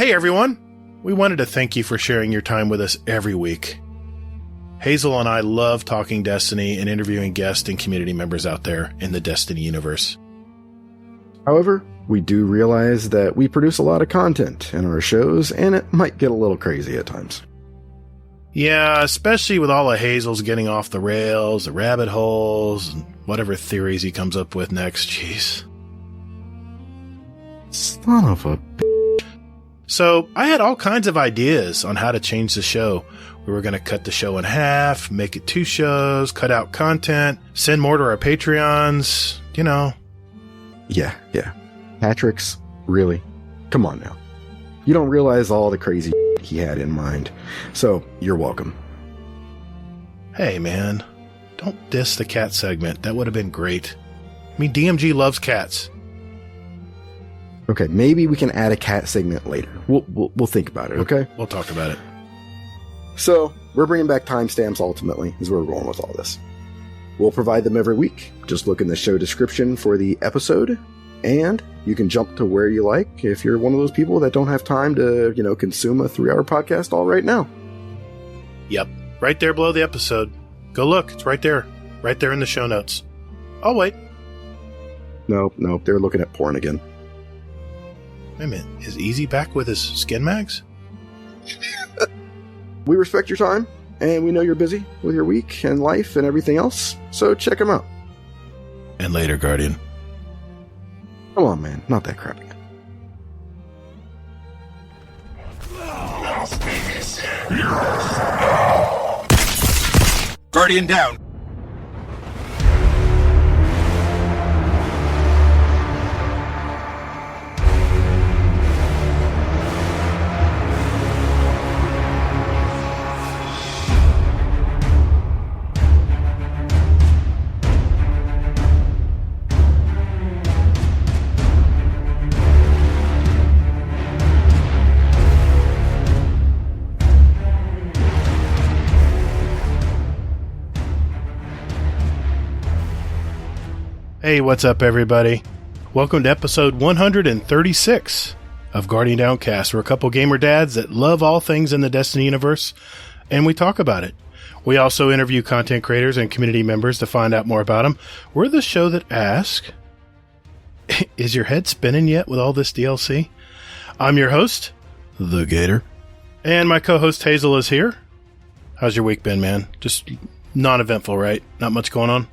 Hey everyone! We wanted to thank you for sharing your time with us every week. Hazel and I love talking Destiny and interviewing guests and community members out there in the Destiny universe. However, we do realize that we produce a lot of content in our shows, and it might get a little crazy at times. Yeah, especially with all of Hazel's getting off the rails, the rabbit holes, and whatever theories he comes up with next. Jeez. Son of a bitch. So, I had all kinds of ideas on how to change the show. We were going to cut the show in half, make it 2 shows, cut out content, send more to our Patreons, you know. Yeah. Patrick's, really? Come on now. You don't realize all the crazy he had in mind. So, you're welcome. Hey, man. Don't diss the cat segment. That would have been great. I mean, DMG loves cats. Okay, maybe we can add a cat segment later. We'll think about it, okay? We'll talk about it. So, we're bringing back timestamps ultimately, is where we're going with all this. We'll provide them every week. Just look in the show description for the episode, and you can jump to where you like if you're one of those people that don't have time to, consume a 3-hour podcast all right now. Yep, right there below the episode. Go look, it's right there. Right there in the show notes. I'll wait. Nope, they're looking at porn again. Wait a minute, is Easy back with his skin mags? We respect your time, and we know you're busy with your week and life and everything else, so check them out. And later, Guardian. Come on, man. Not that crappy. Guardian down! Hey, what's up, everybody? Welcome to episode 136 of Guardian Downcast. We're a couple gamer dads that love all things in the Destiny universe, and we talk about it. We also interview content creators and community members to find out more about them. We're the show that asks, is your head spinning yet with all this DLC? I'm your host, the Gator, and my co-host Hazel is here. How's your week been, man? Just non-eventful, right? Not much going on?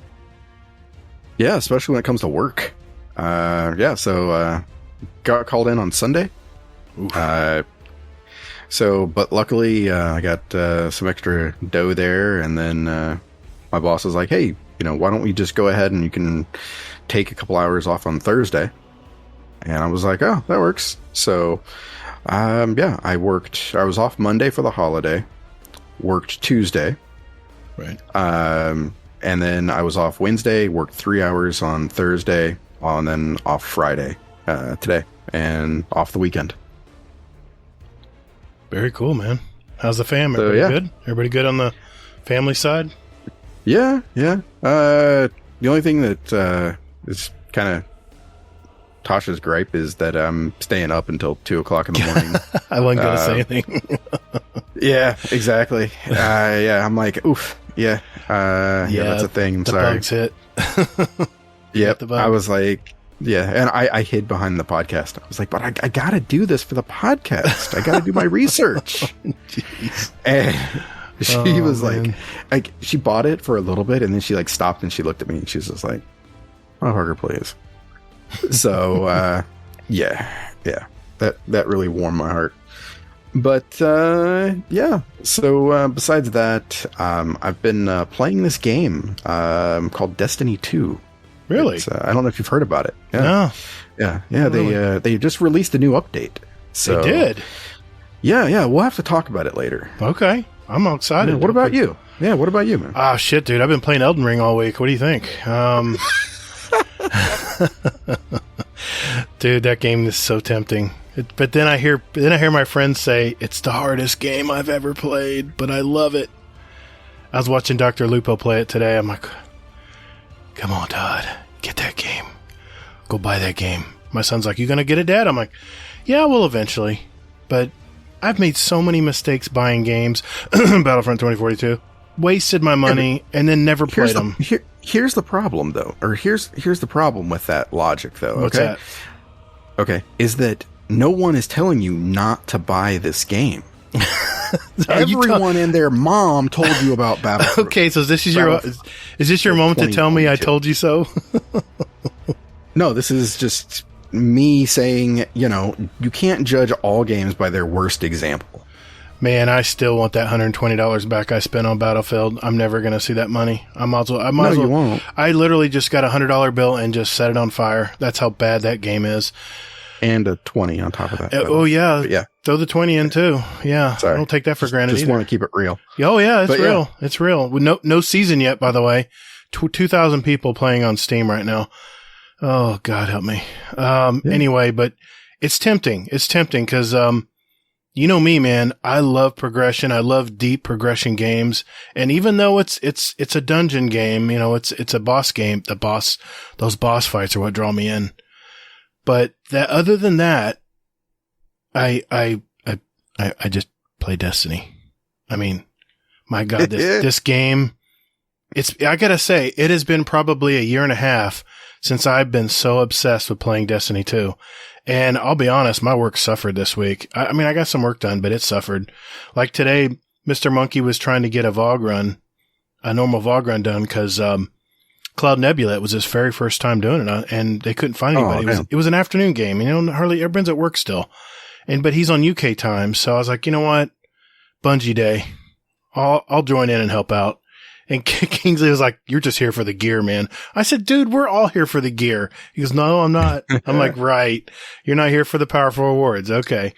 Yeah, especially when it comes to work. So got called in on Sunday. But luckily I got some extra dough there, and then my boss was like, hey, why don't we just go ahead and you can take a couple hours off on Thursday? And I was like, oh, that works. So, I was off Monday for the holiday, worked Tuesday. Right. And then I was off Wednesday, worked 3 hours on Thursday, and then off Friday today, and off the weekend. Very cool, man. How's the fam? Everybody good? Everybody good on the family side? Yeah. The only thing that is kind of Tasha's gripe is that I'm staying up until 2 o'clock in the morning. I wasn't going to say anything. Yeah, exactly. I'm like, oof. Yeah, that's a thing. I'm the sorry. Bugs hit. Yep. I was like, and I hid behind the podcast. I was like, but I got to do this for the podcast. I got to do my research. Jeez. And she was like, she bought it for a little bit, and then she stopped and she looked at me and she was just like, motherfucker, please. So, that really warmed my heart. But, so besides that, I've been playing this game called Destiny 2. Really? I don't know if you've heard about it. Yeah. No. Yeah. They just released a new update. So, they did? Yeah, we'll have to talk about it later. Okay. I'm all excited. Yeah, what about you? Yeah, what about you, man? Ah, shit, dude. I've been playing Elden Ring all week. What do you think? Dude, that game is so tempting. But then I hear my friends say it's the hardest game I've ever played, but I love it. I was watching Dr. Lupo play it today. I'm like, come on, Todd, get that game. Go buy that game. My son's like, you gonna get it, Dad? I'm like, yeah, I will eventually. but I've made so many mistakes buying games. Battlefront 2042. Wasted my money and then never played them. Here's the problem, though. Or here's the problem with that logic, though. What's that? Okay. Is that no one is telling you not to buy this game. Everyone and their mom told you about Battlefront. Okay, so is this your moment to tell me I told you so? No, this is just me saying, you can't judge all games by their worst example. Man, I still want that $120 back I spent on Battlefield. I'm never going to see that money. You won't. I literally just got a $100 bill and just set it on fire. That's how bad that game is. And a 20 on top of that. Yeah. But yeah. Throw the 20 in too. Yeah. Sorry. I don't take that for granted Just either. want to keep it real. Oh yeah, it's real. Yeah. It's real. No season yet, by the way. 2,000 people playing on Steam right now. Oh, God help me. Anyway, but it's tempting. It's tempting because, you know me, man. I love progression. I love deep progression games. And even though it's a dungeon game, it's a boss game. Those boss fights are what draw me in. But other than that, I just play Destiny. I mean, my God, this game, I gotta say, it has been probably a year and a half since I've been so obsessed with playing Destiny 2. And I'll be honest, my work suffered this week. I mean, I got some work done, but it suffered. Like today, Mr. Monkey was trying to get a normal VOG run done because, Cloud Nebula, it was his very first time doing it, and they couldn't find anybody. It was an afternoon game, hardly everyone's at work still. But he's on UK time, so I was like, you know what? Bungie Day. I'll join in and help out. And Kingsley was like, you're just here for the gear, man. I said, dude, we're all here for the gear. He goes, no, I'm not. I'm like, right. You're not here for the powerful rewards. Okay.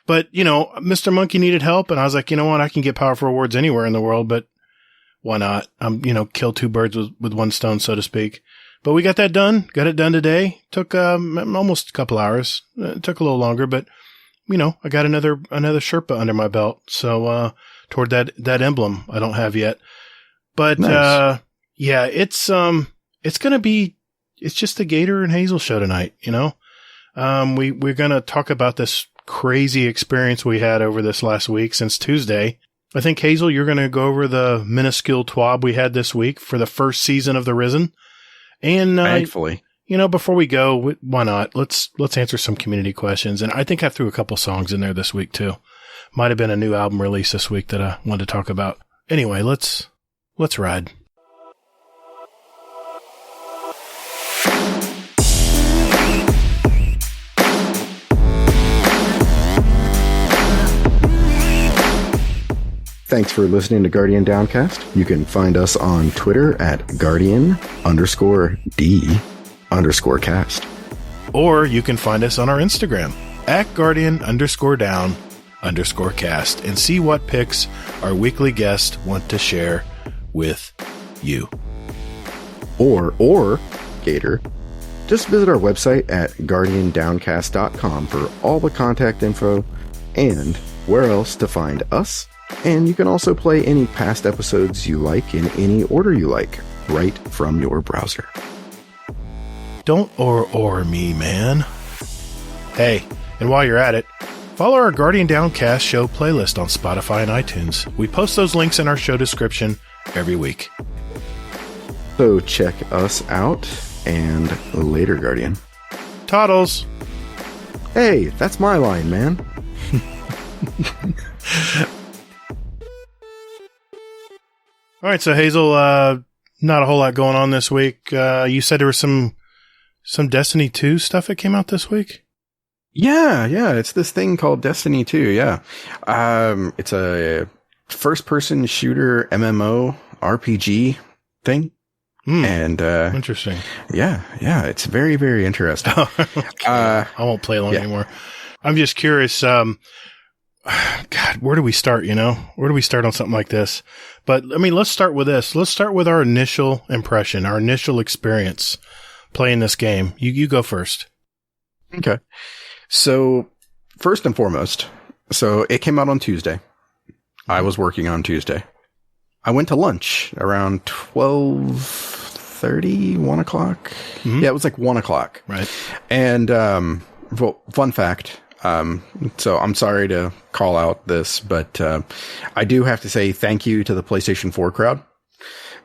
But, Mr. Monkey needed help, and I was like, you know what? I can get powerful rewards anywhere in the world, but why not? Kill two birds with one stone, so to speak. But we got that done. Got it done today. Took almost a couple hours. It took a little longer, but I got another Sherpa under my belt. So toward that emblem I don't have yet. But nice. Yeah, it's gonna be. It's just the Gatr and Hazel show tonight. We're gonna talk about this crazy experience we had over this last week since Tuesday. I think, Hazel, you're going to go over the minuscule twab we had this week for the first season of The Risen. And, thankfully, before we go, why not? Let's answer some community questions. And I think I threw a couple songs in there this week too. Might have been a new album release this week that I wanted to talk about. Anyway, let's ride. Thanks for listening to Guardian Downcast. You can find us on Twitter at Guardian_D_cast. Or you can find us on our Instagram at Guardian_Down_cast and see what picks our weekly guests want to share with you. Or Gatr, just visit our website at guardiandowncast.com for all the contact info and where else to find us. And you can also play any past episodes you like in any order you like, right from your browser. Don't or me, man. Hey, and while you're at it, follow our Guardian Downcast show playlist on Spotify and iTunes. We post those links in our show description every week. So check us out, and later, Guardian. Toddles. Hey, that's my line, man. All right, so Hazel, not a whole lot going on this week. You said there was some Destiny 2 stuff that came out this week? Yeah, it's this thing called Destiny 2, yeah. It's a first-person shooter MMO RPG thing. And interesting. Yeah, it's very, very interesting. Okay. I won't play along anymore. I'm just curious, God, where do we start, Where do we start on something like this? But, let's start with this. Let's start with our initial impression, our initial experience playing this game. You go first. Okay. So, first and foremost, it came out on Tuesday. I was working on Tuesday. I went to lunch around 12:30, 1 o'clock. Mm-hmm. Yeah, it was like 1 o'clock. Right. And, fun fact, So I'm sorry to call out this, but I do have to say thank you to the PlayStation 4 crowd,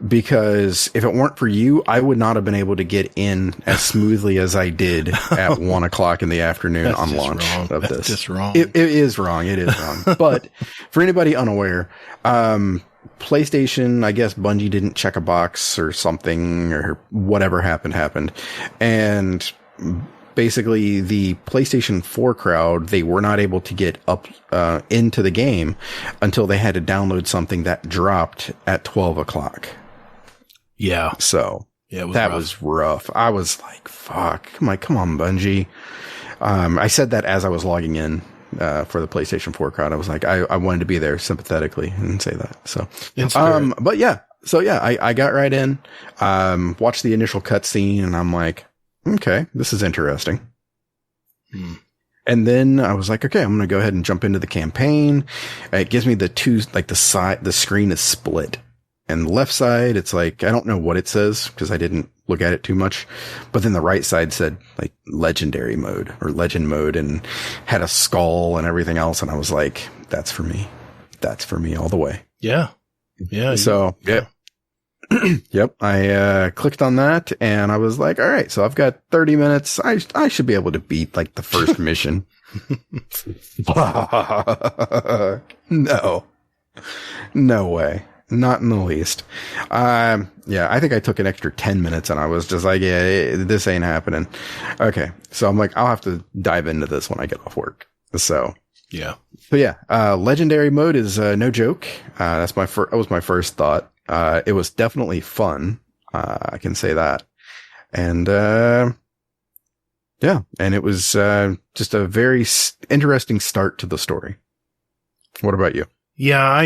because if it weren't for you, I would not have been able to get in as smoothly as I did at 1 o'clock in the afternoon on launch of this. That's just wrong. It is wrong. It is wrong. But for anybody unaware, PlayStation, I guess Bungie didn't check a box or something, or whatever happened. And basically the PlayStation 4 crowd, they were not able to get up into the game until they had to download something that dropped at 12 o'clock. Yeah. So yeah, that was rough. I was like, fuck. I'm like, come on, Bungie. I said that as I was logging in for the PlayStation 4 crowd. I was like, I wanted to be there sympathetically and say that. So, but yeah. So yeah, I got right in, watched the initial cutscene, and I'm like, okay, this is interesting. And then I was like, okay, I'm going to go ahead and jump into the campaign. It gives me the screen is split. And the left side, it's like, I don't know what it says because I didn't look at it too much. But then the right side said like legendary mode or legend mode and had a skull and everything else. And I was like, that's for me. That's for me all the way. Yeah. Yeah. So, yeah. Yep. I clicked on that and I was like, all right, so I've got 30 minutes. I should be able to beat like the first mission. No way. Not in the least. Yeah, I think I took an extra 10 minutes and I was just like, yeah, this ain't happening. Okay. So I'm like, I'll have to dive into this when I get off work. So yeah. But yeah, legendary mode is no joke. That was my first thought. It was definitely fun. I can say that. And, yeah, and it was, just a very interesting start to the story. What about you? Yeah,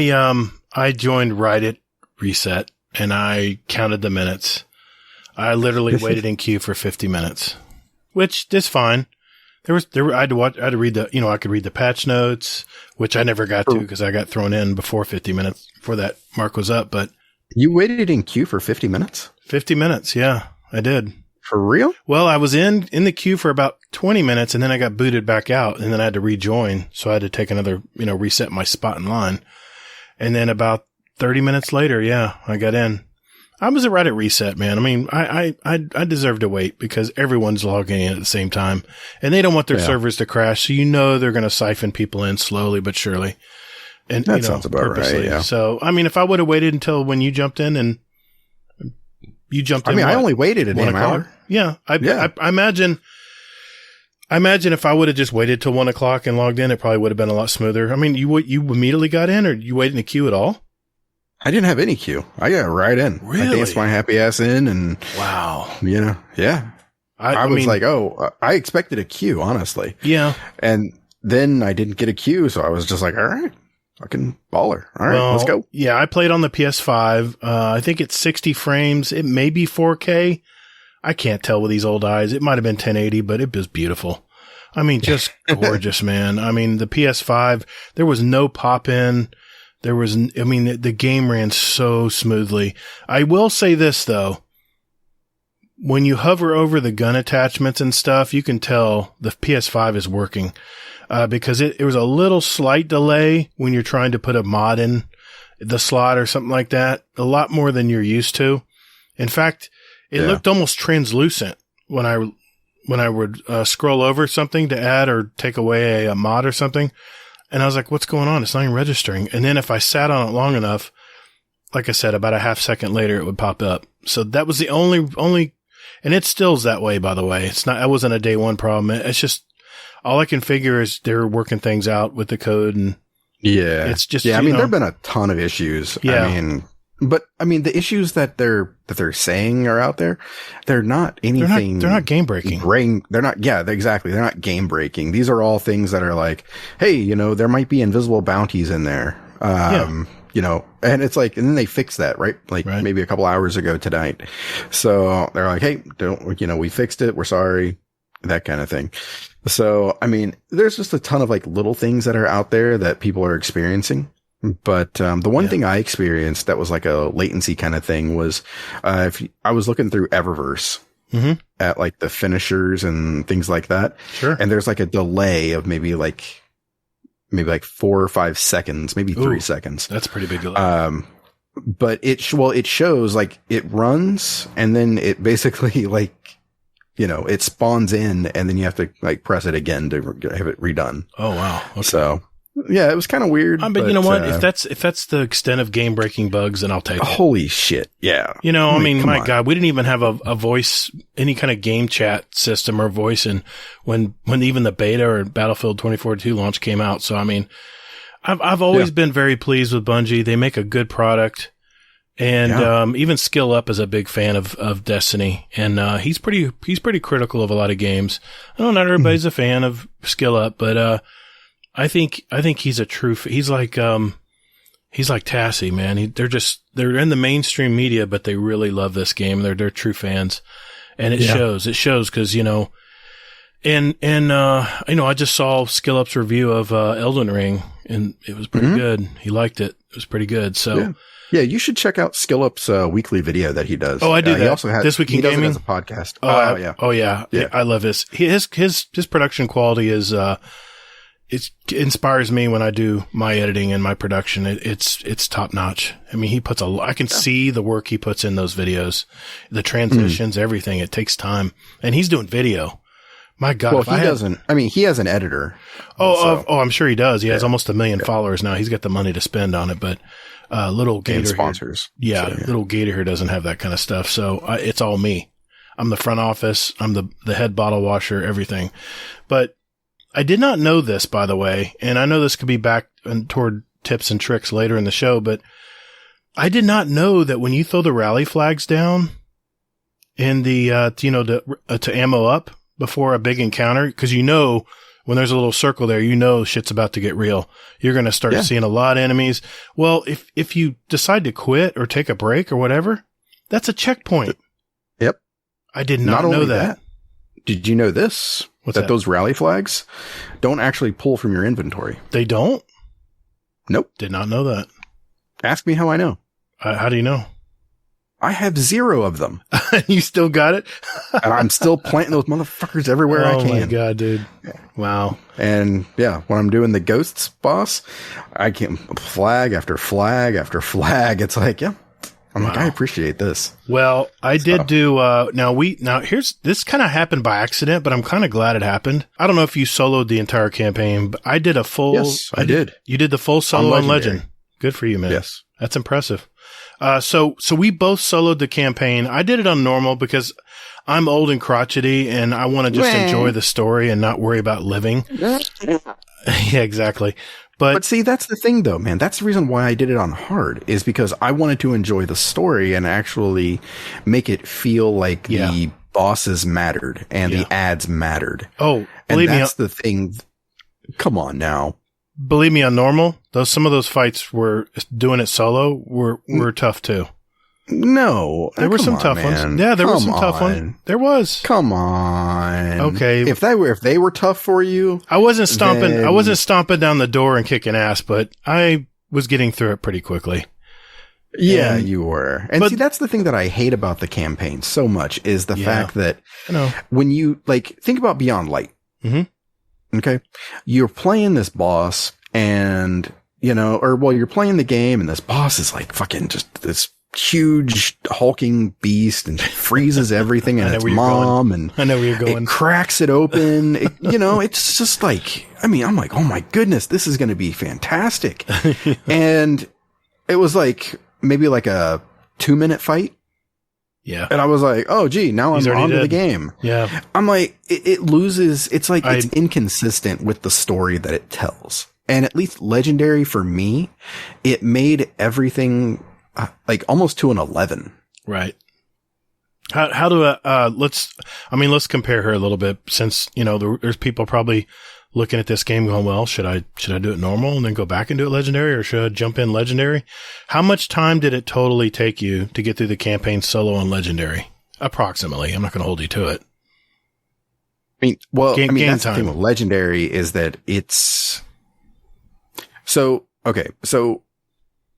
I joined right at reset and I counted the minutes. I literally waited in queue for 50 minutes, which is fine. I had to read I could read the patch notes, which I never got to because I got thrown in before 50 minutes before that mark was up, but you waited in queue for 50 minutes? 50 minutes. Yeah, I did. For real? Well, I was in the queue for about 20 minutes and then I got booted back out and then I had to rejoin. So I had to take another, reset my spot in line. And then about 30 minutes later, yeah, I got in. I was right at reset, man. I mean, I deserve to wait because everyone's logging in at the same time and they don't want their servers to crash. So they're going to siphon people in slowly but surely. And that sounds about purposely. Right. Yeah. So, I mean, if I would have waited until when you jumped in and you jumped in. I mean, I only waited a damn hour. Yeah. I imagine if I would have just waited till 1 o'clock and logged in, it probably would have been a lot smoother. I mean, you immediately got in or you waited in the queue at all? I didn't have any queue. I got right in. Really? I danced my happy ass in and wow. Yeah. I was like, I expected a queue, honestly. Yeah. And then I didn't get a queue. So I was just like, all right, fucking baller. All right, let's go. Yeah. I played on the PS5. I think it's 60 frames. It may be 4K. I can't tell with these old eyes. It might have been 1080, but it was beautiful. I mean, just gorgeous, man. I mean, the PS5, there was no pop in. The game ran so smoothly. I will say this though. When you hover over the gun attachments and stuff, you can tell the PS5 is working, because it was a little slight delay when you're trying to put a mod in the slot or something like that. A lot more than you're used to. In fact, it looked almost translucent when I would scroll over something to add or take away a mod or something. And I was like, what's going on? It's not even registering. And then if I sat on it long enough, like I said, about a half second later, it would pop up. So that was the only, and it still's that way, by the way. That wasn't a day one problem. It's just, all I can figure is they're working things out with the code and it's just, there've been a ton of issues. Yeah. But the issues that they're saying are out there. They're not anything. They're not game breaking. They're not. Yeah, exactly. They're not game breaking. These are all things that are like, hey, there might be invisible bounties in there. And it's like, and then they fix that, right? Like maybe a couple hours ago tonight. So they're like, hey, we fixed it. We're sorry. That kind of thing. So, there's just a ton of like little things that are out there that people are experiencing. But the one thing I experienced that was like a latency kind of thing was if I was looking through Eververse at like the finishers and things like that. Sure. And there's like a delay of maybe like 4 or 5 seconds, maybe 3 seconds. That's a pretty big delay. But it shows like it runs and then it basically like, it spawns in and then you have to like press it again to have it redone. Oh, wow. Okay. So yeah, it was kind of weird. But you know what? If that's the extent of game breaking bugs, then I'll take it. Holy shit. Yeah. I mean, my God, we didn't even have a voice, any kind of game chat system or voice when even the beta or Battlefield 2042 launch came out. So, I mean, I've always been very pleased with Bungie. They make a good product. And, even Skill Up is a big fan of Destiny. And, he's pretty critical of a lot of games. I know not everybody's a fan of Skill Up, but, I think he's a true, he's like Tassie, man. They're in the mainstream media, but they really love this game. They're true fans. And it shows cause, I just saw Skill Up's review of, Elden Ring and it was pretty good. He liked it. It was pretty good. So. Yeah, you should check out Skill Up's weekly video that he does. Oh, I do that. He also has This Week in Gaming. He does it as a podcast. Oh yeah. I love this. His production quality is it inspires me when I do my editing and my production. It's top notch. I mean, I can see the work he puts in those videos, the transitions, everything. It takes time, and he's doing video. My God. Well, he has an editor. I'm sure he does. He has almost 1 million followers now. He's got the money to spend on it, but. Little Gatr sponsors. Little Gatr here doesn't have that kind of stuff. So it's all me. I'm the front office. I'm the head bottle washer, everything. But I did not know this, by the way. And I know this could be back toward tips and tricks later in the show, but I did not know that when you throw the rally flags down in the, to ammo up before a big encounter, because when there's a little circle there, shit's about to get real. You're going to start seeing a lot of enemies. Well, if you decide to quit or take a break or whatever, that's a checkpoint. Yep. I did not know that. Did you know this? What's that? Those rally flags don't actually pull from your inventory. They don't? Nope. Did not know that. Ask me how I know. How do you know? I have 0 of them. You still got it? And I'm still planting those motherfuckers everywhere I can. Oh my God, dude. Wow. And when I'm doing the ghosts boss, I can flag after flag after flag. It's like, I'm like, I appreciate this. Well, I did do, this kind of happened by accident, but I'm kind of glad it happened. I don't know if you soloed the entire campaign, but I did a full. Yes, I did. You did the full solo on Legend. Good for you, man. Yes. That's impressive. So we both soloed the campaign. I did it on normal because I'm old and crotchety and I want to just enjoy the story and not worry about living. Yeah, exactly. But see, that's the thing though, man. That's the reason why I did it on hard is because I wanted to enjoy the story and actually make it feel like the bosses mattered and the ads mattered. Oh, and that's the thing. Come on now. Believe me, on normal, some of those fights were doing it solo were tough too. No, there were some tough ones. Yeah, there were some tough ones. There was. Come on. Okay. If they were tough for you, I wasn't stomping down the door and kicking ass, but I was getting through it pretty quickly. Yeah, you were. And see, that's the thing that I hate about the campaign so much is the fact that when you think about Beyond Light. Mm-hmm. Okay. You're playing this boss and, you're playing the game and this boss is like fucking just this huge hulking beast and freezes everything and its mom and I know where you're going. It cracks it open. It's just like, I'm like, oh my goodness, this is going to be fantastic. And it was like maybe like a 2-minute fight. Yeah. And I was like, oh, gee, now I'm on to the game. Yeah. I'm like, it loses. It's like it's inconsistent with the story that it tells. And at least Legendary for me, it made everything like almost to an 11. Right. How do let's compare her a little bit since, there's people probably looking at this game going, well, should I do it normal and then go back and do it Legendary or should I jump in Legendary? How much time did it totally take you to get through the campaign solo on Legendary? Approximately. I'm not going to hold you to it. That's the thing with Legendary is that it's so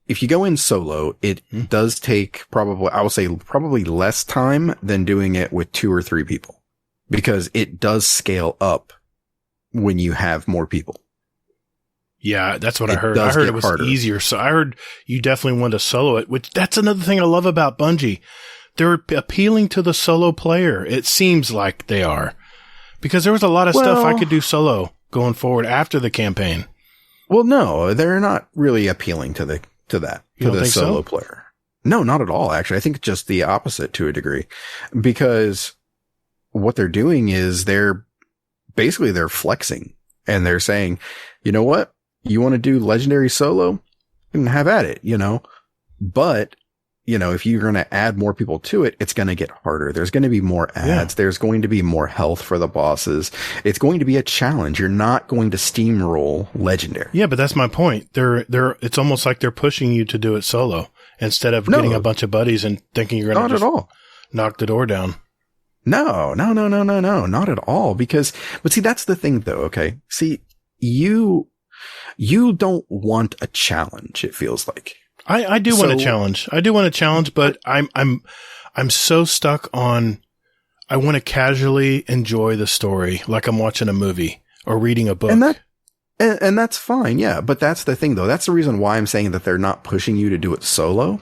if you go in solo, it does take probably less time than doing it with 2 or 3 people, because it does scale up when you have more people. Yeah, that's what I heard. I heard it was easier. So I heard you definitely want to solo it, which that's another thing I love about Bungie. They're appealing to the solo player. It seems like they are, because there was a lot of stuff I could do solo going forward after the campaign. Well, no, they're not really appealing to the solo player. No, not at all. Actually, I think just the opposite to a degree, because what they're doing is they're flexing, and they're saying, you know what? You want to do legendary solo? You can have at it, but if you're going to add more people to it, it's going to get harder. There's going to be more ads. Yeah. There's going to be more health for the bosses. It's going to be a challenge. You're not going to steamroll legendary. Yeah, but that's my point. It's almost like they're pushing you to do it solo instead of getting a bunch of buddies and thinking you're going to just knock the door down. No, not at all. But see, that's the thing though. Okay. See, you don't want a challenge. It feels like. I do want a challenge. I do want a challenge, but I'm so stuck on, I want to casually enjoy the story like I'm watching a movie or reading a book. And that's fine. Yeah. But that's the thing though. That's the reason why I'm saying that they're not pushing you to do it solo,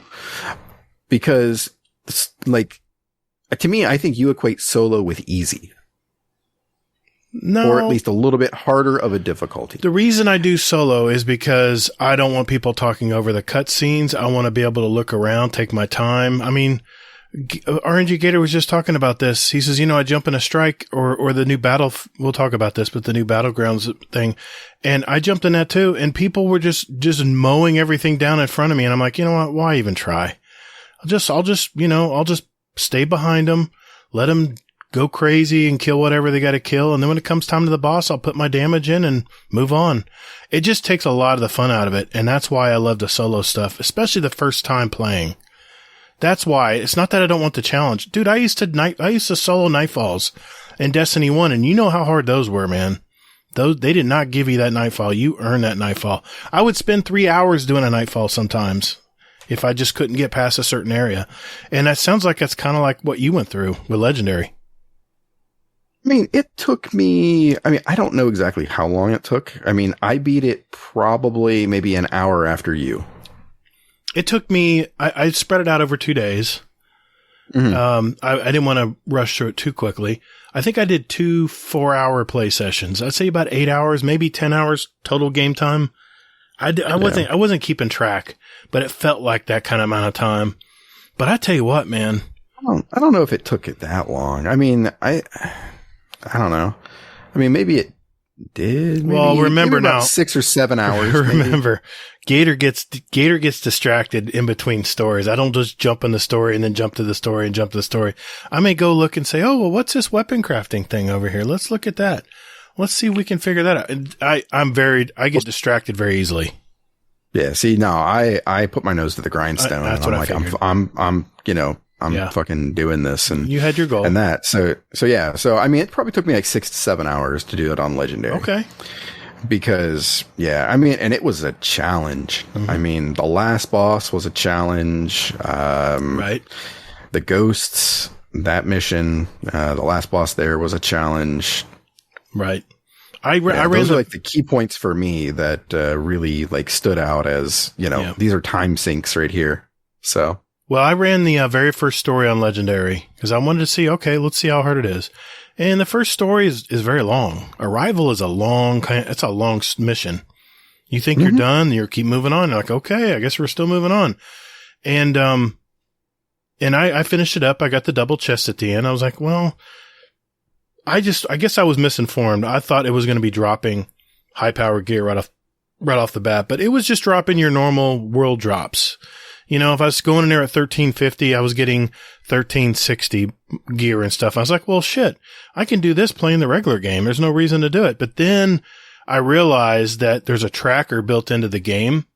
because to me, I think you equate solo with easy. No. Or at least a little bit harder of a difficulty. The reason I do solo is because I don't want people talking over the cutscenes. I want to be able to look around, take my time. I mean, RNG Gatr was just talking about this. He says, I jump in a strike or the new battle. We'll talk about this, but the new battlegrounds thing. And I jumped in that too. And people were just mowing everything down in front of me. And I'm like, you know what? Why even try? I'll just stay behind them, let them go crazy and kill whatever they got to kill. And then when it comes time to the boss, I'll put my damage in and move on. It just takes a lot of the fun out of it. And that's why I love the solo stuff, especially the first time playing. That's why. It's not that I don't want the challenge. Dude, I used to solo Nightfalls in Destiny 1, and you know how hard those were, man. They did not give you that Nightfall. You earned that Nightfall. I would spend 3 hours doing a Nightfall sometimes if I just couldn't get past a certain area. And that sounds like that's kind of like what you went through with Legendary. I mean, it took me, I don't know exactly how long it took. I beat it probably maybe an hour after you. It took me, I spread it out over 2 days. Mm-hmm. I didn't want to rush through it too quickly. I think I did 2 4-hour play sessions. I'd say about 8 hours, maybe 10 hours total game time. I wasn't keeping track, but it felt like that kind of amount of time. But I tell you what, man. I don't know if it took it that long. I don't know. Maybe it did. Maybe, remember maybe now, 6 or 7 hours. Remember, Gatr gets distracted in between stories. I don't just jump in the story and then jump to the story and jump to the story. I may go look and say, oh, well, what's this weapon crafting thing over here? Let's look at that. Let's see if we can figure that out. And I get distracted very easily. Yeah. See, no, I put my nose to the grindstone. That's and what I figured. I'm fucking doing this, and you had your goal and that. So yeah. So, it probably took me like 6 to 7 hours to do it on Legendary. Okay. Because and it was a challenge. Mm-hmm. The last boss was a challenge. Right. The ghosts, that mission, the last boss there was a challenge. Right. I ran those are like the key points for me that really stood out as, these are time sinks right here. So. Well, I ran the very first story on Legendary because I wanted to see, okay, let's see how hard it is. And the first story is very long. Arrival is it's a long mission. You think you're done, you keep moving on. You're like, okay, I guess we're still moving on. And I finished it up. I got the double chest at the end. I was like, well, I guess I was misinformed. I thought it was going to be dropping high power gear right off the bat, but it was just dropping your normal world drops. If I was going in there at 1350, I was getting 1360 gear and stuff. I was like, well, shit, I can do this playing the regular game. There's no reason to do it. But then I realized that there's a tracker built into the game.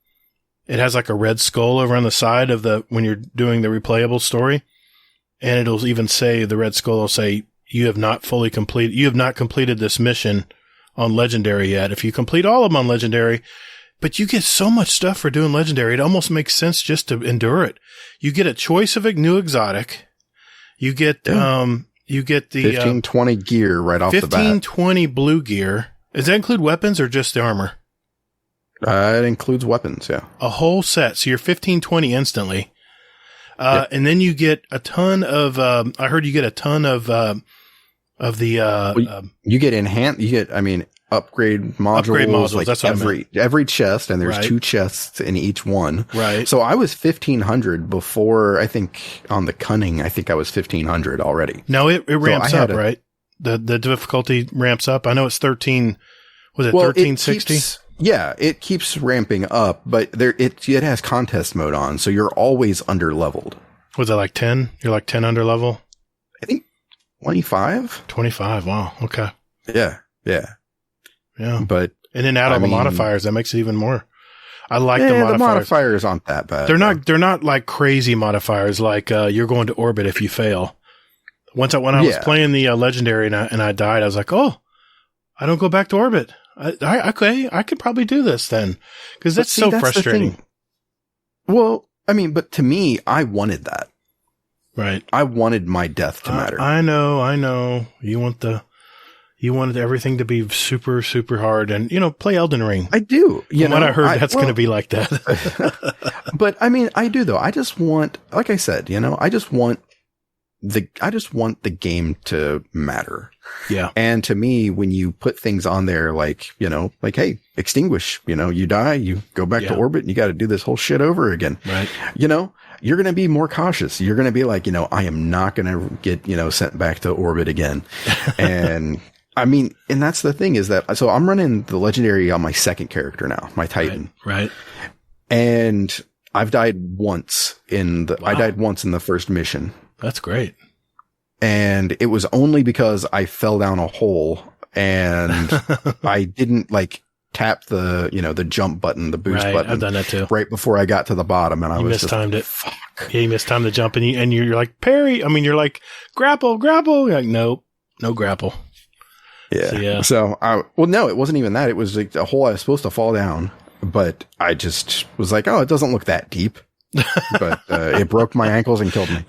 It has like a red skull over on the side of when you're doing the replayable story. And it'll even say, the red skull will say, you have not completed this mission on Legendary yet. If you complete all of them on Legendary, But you get so much stuff for doing legendary. It almost makes sense just to endure it. You get a choice of a new exotic. You get the 15-20 gear right off the bat. 15-20 blue gear. Does that include weapons or just the armor? It includes weapons, yeah. A whole set. So you're 15-20 instantly. And then you get a ton of, I heard you get a ton of the, you get upgrade modules, like that's every chest, and there's 2 chests in each one. Right. So I was 1500 before, I think on the cunning, I think I was 1500 already. No, it ramps up, right? The difficulty ramps up. I know it's 13, was it 1360? Yeah, it keeps ramping up, but it has contest mode on, so you're always under leveled. Was it like 10? You're like 10 under level? I think 25. 25. Wow. Okay. Yeah. But and then add all the modifiers, that makes it even more. I like the modifiers. The modifiers aren't that bad. They're not like crazy modifiers, like you're going to orbit if you fail. When I was playing the legendary and I died, I was like, oh, I don't go back to orbit. I could probably do this then, because that's so frustrating. Well, but to me, I wanted that. Right. I wanted my death to matter. I know. You wanted everything to be super, super hard and, play Elden Ring. I do. From what I heard, that's going to be like that. But I do though. I just want, like I said, I just want the game to matter. Yeah. And to me, when you put things on there like, hey, extinguish, you die, you go back to orbit and you got to do this whole shit over again. Right. You're going to be more cautious. You're going to be like, I am not going to get, sent back to orbit again. And and that's the thing is that, so I'm running the legendary on my second character now, my Titan. Right. And I've died once I died once in the first mission. That's great. And it was only because I fell down a hole and I didn't tap the, the jump button, the boost button. I've done that too. Right before I got to the bottom, and I was mistimed it. Fuck. Yeah, you mistimed the jump, and you're like, parry. You're like, grapple. You're like, nope, no grapple. Yeah. So no, it wasn't even that. It was like a hole I was supposed to fall down, but I just was like, oh, it doesn't look that deep. But it broke my ankles and killed me.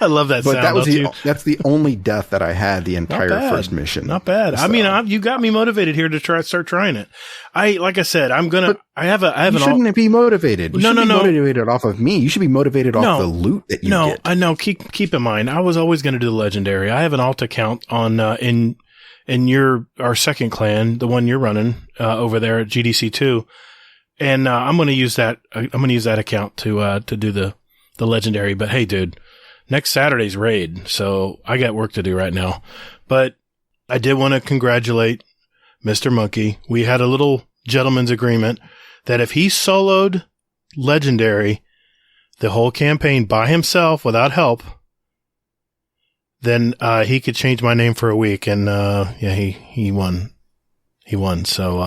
I love that sound. But that's the only death that I had the entire first mission. Not bad. So. You got me motivated here to start trying it. Like I said, you shouldn't be motivated. You shouldn't be motivated off of me. You should be motivated off the loot that you get. No, I know. Keep in mind, I was always going to do the legendary. I have an alt account on in our second clan, the one you're running over there at GDC 2. And I'm going to use that. I'm going to use that account to do the legendary. But hey, dude, next Saturday's raid, so I got work to do right now. But I did want to congratulate Mr. Monkey. We had a little gentleman's agreement that if he soloed legendary the whole campaign by himself without help, then he could change my name for a week. And he won. He won. So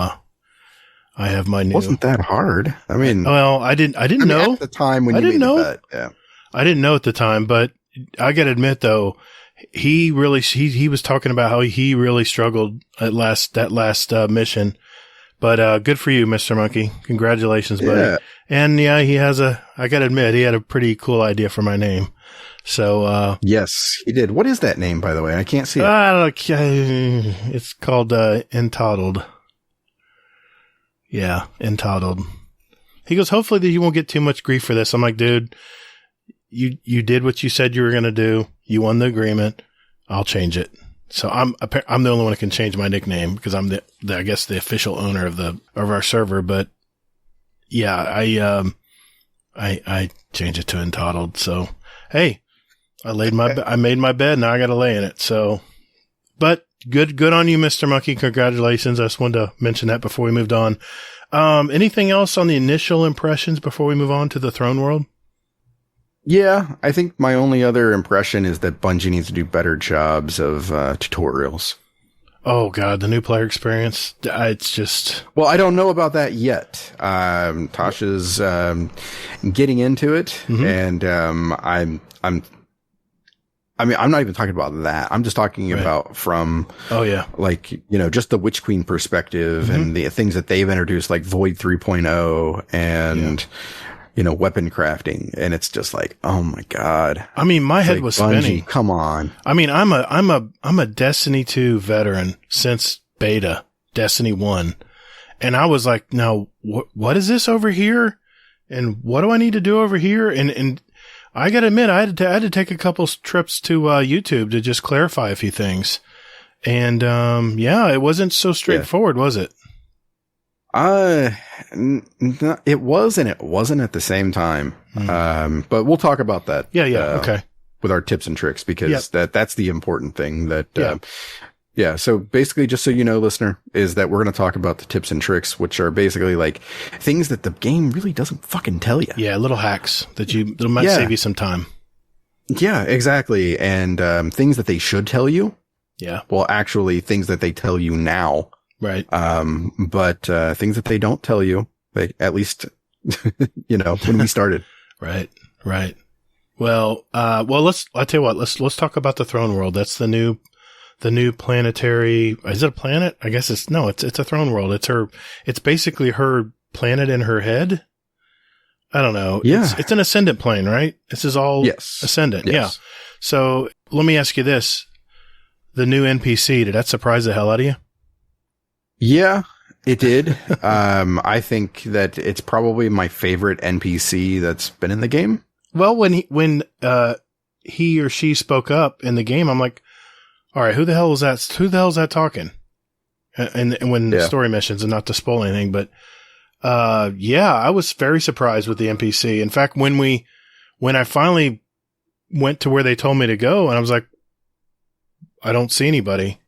I have my new. Wasn't that hard? Well, I didn't know at the time when you made the bet. Yeah, I didn't know at the time, but I got to admit though, he was talking about how he really struggled at that last mission. But good for you, Mr. Monkey. Congratulations, buddy. Yeah. And I got to admit, he had a pretty cool idea for my name. So yes, he did. What is that name, by the way? I can't see it. It's called Entitled. Yeah, Entitled. He goes, hopefully that you won't get too much grief for this. I'm like, dude, you did what you said you were going to do. You won the agreement. I'll change it. So I'm the only one who can change my nickname because I'm I guess the official owner of our server. But yeah, I changed it to Entitled. So hey, I made my bed. Now I got to lay in it. So, but good on you, Mr. Monkey. Congratulations. I just wanted to mention that before we moved on. Anything else on the initial impressions before we move on to the Throne World? Yeah, I think my only other impression is that Bungie needs to do better jobs of tutorials. Oh God, the new player experience. It's just. Well, I don't know about that yet. Tasha's getting into it, and I mean, I'm not even talking about that. I'm just talking about from, like, you know, just the Witch Queen perspective and the things that they've introduced, like Void 3.0 and, you know, weapon crafting. And it's just like, oh my God. I mean, my head was Bungie, spinning. come on. I mean, I'm a Destiny 2 veteran since beta, Destiny 1. And I was like, now, what is this over here? And what do I need to do over here? And I gotta admit, I had to take a couple trips to YouTube to just clarify a few things. And it wasn't so straightforward, was it? It was and it wasn't at the same time. But we'll talk about that. Okay. With our tips and tricks, because that's the important thing that, so basically, just so you know, listener, is that we're going to talk about the tips and tricks, which are basically like things that the game really doesn't fucking tell you. Yeah, little hacks that might save you some time. Yeah, exactly. And things that they should tell you. Yeah. Well, actually, things that they tell you now. Right. But things that they don't tell you, at least, you know, when we started. Right. Well, I'll tell you what, let's talk about the Throne World. That's the new planetary, is it a planet? I guess it's a throne world. It's basically her planet in her head. I don't know. Yeah. It's an ascendant plane, right? This is all ascendant. Yes. Yeah. So let me ask you this. The new NPC, did that surprise the hell out of you? Yeah, it did. I think that it's probably my favorite NPC that's been in the game. Well, when he or she spoke up in the game, I'm like, all right, who the hell is that? Who the hell is that talking? And when story missions, and not to spoil anything, but I was very surprised with the NPC. In fact, when I finally went to where they told me to go, and I was like, I don't see anybody.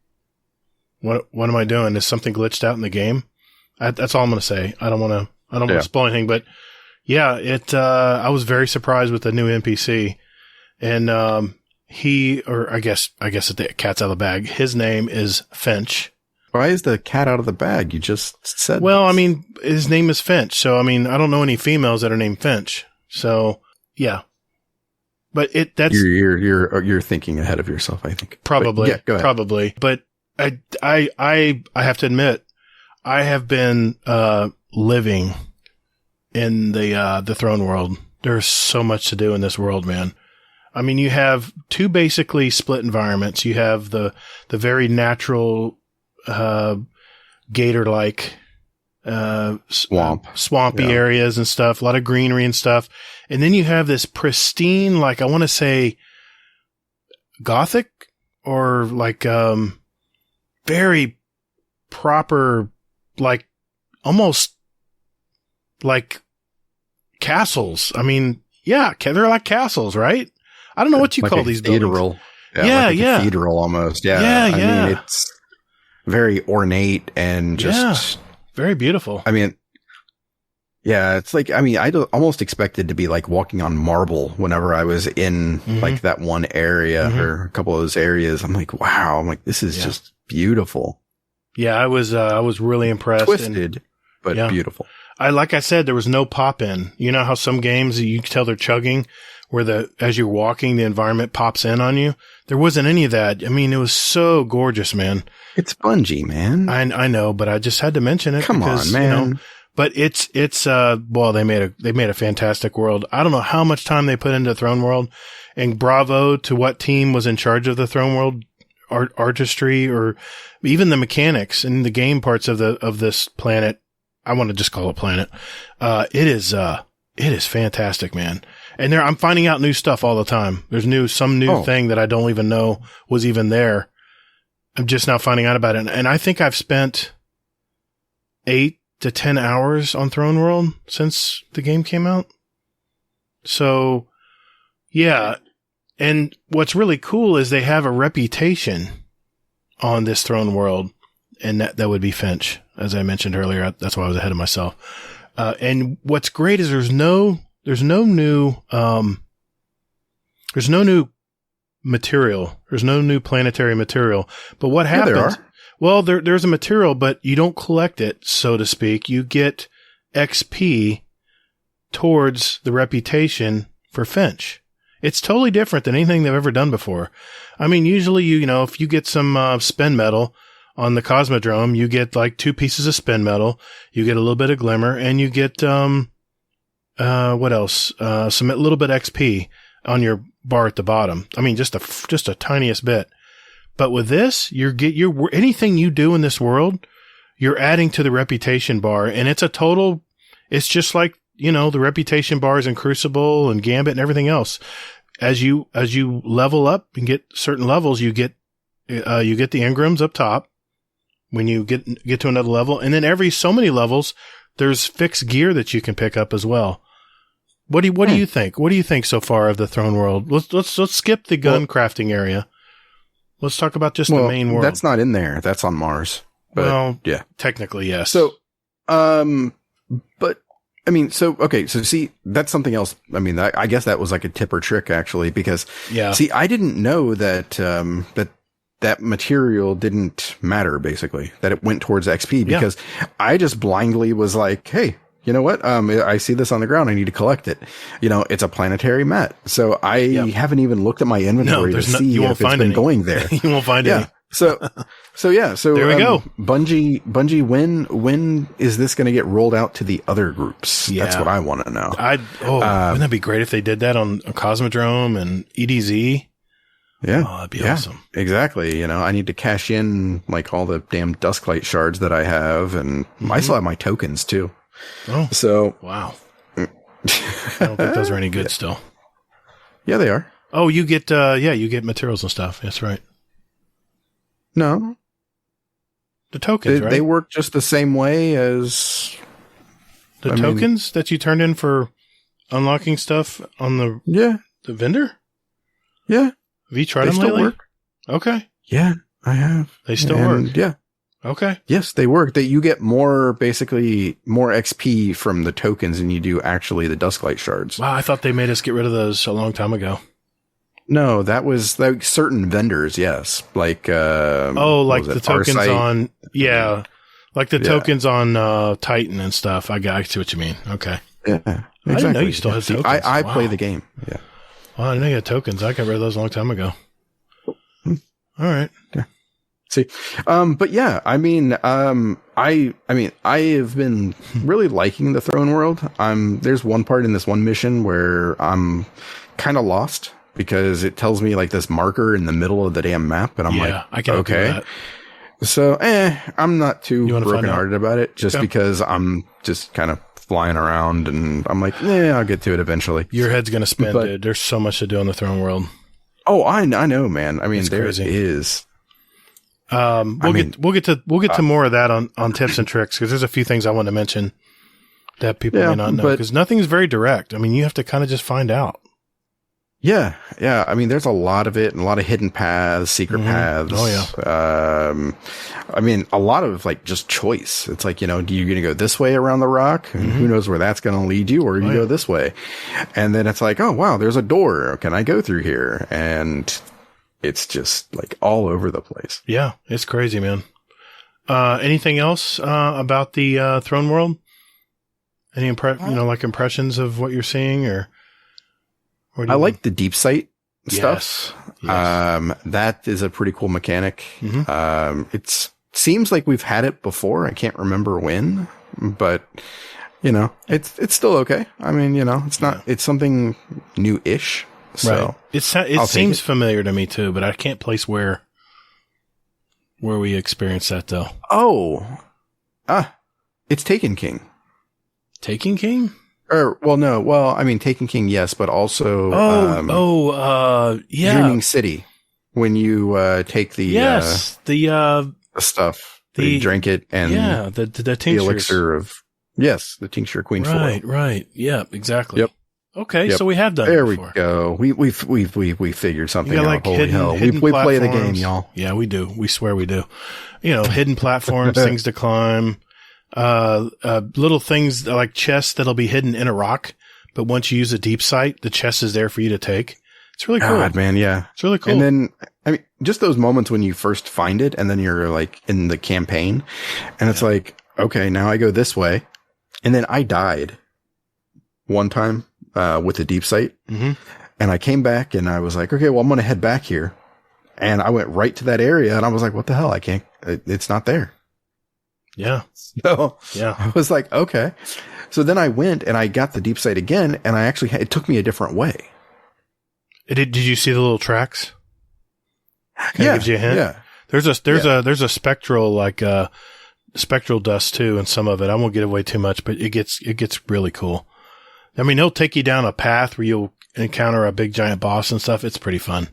What am I doing? Is something glitched out in the game? That's all I'm going to say. I don't want to spoil anything, but I was very surprised with the new NPC, and I guess the cat's out of the bag. His name is Finch. Why is the cat out of the bag? You just said. Well, I mean, his name is Finch. So, I mean, I don't know any females that are named Finch. So, yeah. But you're thinking ahead of yourself, I think. Probably. But, go ahead. Probably. But I have to admit, I have been living in the Throne World. There's so much to do in this world, man. I mean, you have two basically split environments. You have the very natural, Gatr-like, swampy areas and stuff, a lot of greenery and stuff. And then you have this pristine, like, I want to say Gothic or like, very proper, like almost like castles. I mean, yeah, they're like castles, right? I don't know what you call these buildings. Cathedral almost. I mean, it's very ornate and just very beautiful. I mean, it's like, I mean, I almost expected to be like walking on marble whenever I was in like that one area or a couple of those areas. I'm like, wow. I'm like, this is just beautiful. Yeah, I was really impressed. Twisted, but beautiful. Like I said, there was no pop in. You know how some games you can tell they're chugging, where as you're walking, the environment pops in on you. There wasn't any of that. I mean, it was so gorgeous, man. It's Bungie, man. I know, but I just had to mention it. Come on, man. You know, but it's they made a fantastic world. I don't know how much time they put into Throne World, and bravo to what team was in charge of the Throne World artistry, or even the mechanics and the game parts of this planet. I want to just call it planet. It is fantastic, man. And I'm finding out new stuff all the time. There's some new thing that I don't even know was even there. I'm just now finding out about it. And I think I've spent 8 to 10 hours on Throne World since the game came out. So, yeah. And what's really cool is they have a reputation on this Throne World, and that would be Finch, as I mentioned earlier. That's why I was ahead of myself. And what's great is there's no new material. There's no new planetary material. But what happens? There are. Well, there's a material, but you don't collect it, so to speak. You get XP towards the reputation for Finch. It's totally different than anything they've ever done before. I mean, usually, if you get some spin metal on the Cosmodrome, you get like 2 pieces of spin metal, you get a little bit of glimmer, and you get, what else? Some a little bit XP on your bar at the bottom. I mean, just a tiniest bit. But with this, anything you do in this world, you're adding to the reputation bar, and it's just like, the reputation bars in Crucible and Gambit and everything else. As you level up and get certain levels, you get the engrams up top when you get to another level. And then every so many levels, there's fixed gear that you can pick up as well. What do you think? What do you think so far of the Throne World? Let's skip the gun crafting area. Let's talk about just the main world. That's not in there. That's on Mars. But, yeah. Technically, yes. So, but I mean, okay. So see, that's something else. I mean, I guess that was like a tip or trick actually, because see, I didn't know that, that material didn't matter basically, that it went towards XP, because I just blindly was like, hey, you know what? I see this on the ground. I need to collect it. It's a planetary mat. So I haven't even looked at my inventory to see if it's been going there. You won't find any. So there we go. Bungie, when is this going to get rolled out to the other groups? Yeah. That's what I want to know. Wouldn't that be great if they did that on Cosmodrome and EDZ? Yeah. Oh, that'd be awesome. Exactly. I need to cash in like all the damn Dusklight shards that I have, and I still have my tokens too. Oh, so wow. I don't think those are any good still. Yeah, they are. Oh, you get materials and stuff. That's right. No. The tokens, right? They work just the same way as the tokens that you turned in for unlocking stuff on the vendor? Yeah. Have you tried them lately? They still work. Okay. Yeah, I have. They still work? Yeah. Okay. Yes, they work. You get more XP from the tokens than you do actually the Dusklight shards. Wow, I thought they made us get rid of those a long time ago. No, that was like certain vendors, yes. Like like the tokens on like the tokens on Titan and stuff. I see what you mean. Okay. Yeah. Exactly. I didn't know you still had tokens. I play the game. Yeah. Well, I didn't know you had tokens. I got rid of those a long time ago. All right. Yeah. See, but yeah, I mean, I have been really liking the Throne World. There's one part in this one mission where I'm kind of lost because it tells me like this marker in the middle of the damn map, and I'm like, I can okay. So, I'm not too brokenhearted about it, just because I'm just kind of flying around, and I'm like, I'll get to it eventually. Your head's gonna spin, dude. There's so much to do on the Throne World. Oh, I know, man. I mean, there is. We'll get to more of that on tips and tricks, because there's a few things I want to mention that people may not know, because nothing's very direct. I mean, you have to kind of just find out. Yeah. I mean, there's a lot of it, and a lot of hidden paths, secret paths. Oh yeah. I mean, a lot of like just choice. It's like, you're going to go this way around the rock, and who knows where that's going to lead you, or you go this way. And then it's like, oh wow, there's a door. Can I go through here? And it's just like all over the place. Yeah, it's crazy, man. Anything else about the Throne World? Any impressions of what you're seeing, or? I like the deep sight stuff. Yes. That is a pretty cool mechanic. Mm-hmm. Seems like we've had it before. I can't remember when, but it's still okay. I mean, it's not. It's something new-ish. So right. It seems familiar to me too, but I can't place where we experienced that though. It's Taken King. Taken King? I mean, Taken King, yes, but also Dreaming City. When you take the stuff, you drink it, and the tincture, the elixir of the tincture Queen Foil. Right. Yeah, exactly. Yep. Okay, so we have done. There it we go. We figured something out. Like Holy hell, we play the game, y'all. Yeah, we do. We swear we do. Hidden platforms, things to climb. Little things like chests that'll be hidden in a rock, but once you use a deep sight, the chest is there for you to take. It's really cool. God, man, yeah. It's really cool. And then, I mean, just those moments when you first find it, and then you're like in the campaign, and it's like, okay, now I go this way. And then I died one time, with the deep sight. Mm-hmm. And I came back and I was like, okay, well, I'm going to head back here. And I went right to that area and I was like, what the hell? I can't, it's not there. Yeah. So yeah, I was like, okay. So then I went and I got the deep site again and I actually, it took me a different way. Did you see the little tracks? Kind of gives you a hint. Yeah. There's a spectral, like, spectral dust too in some of it. I won't give away too much, but it gets really cool. I mean, he'll take you down a path where you'll encounter a big giant boss and stuff. It's pretty fun.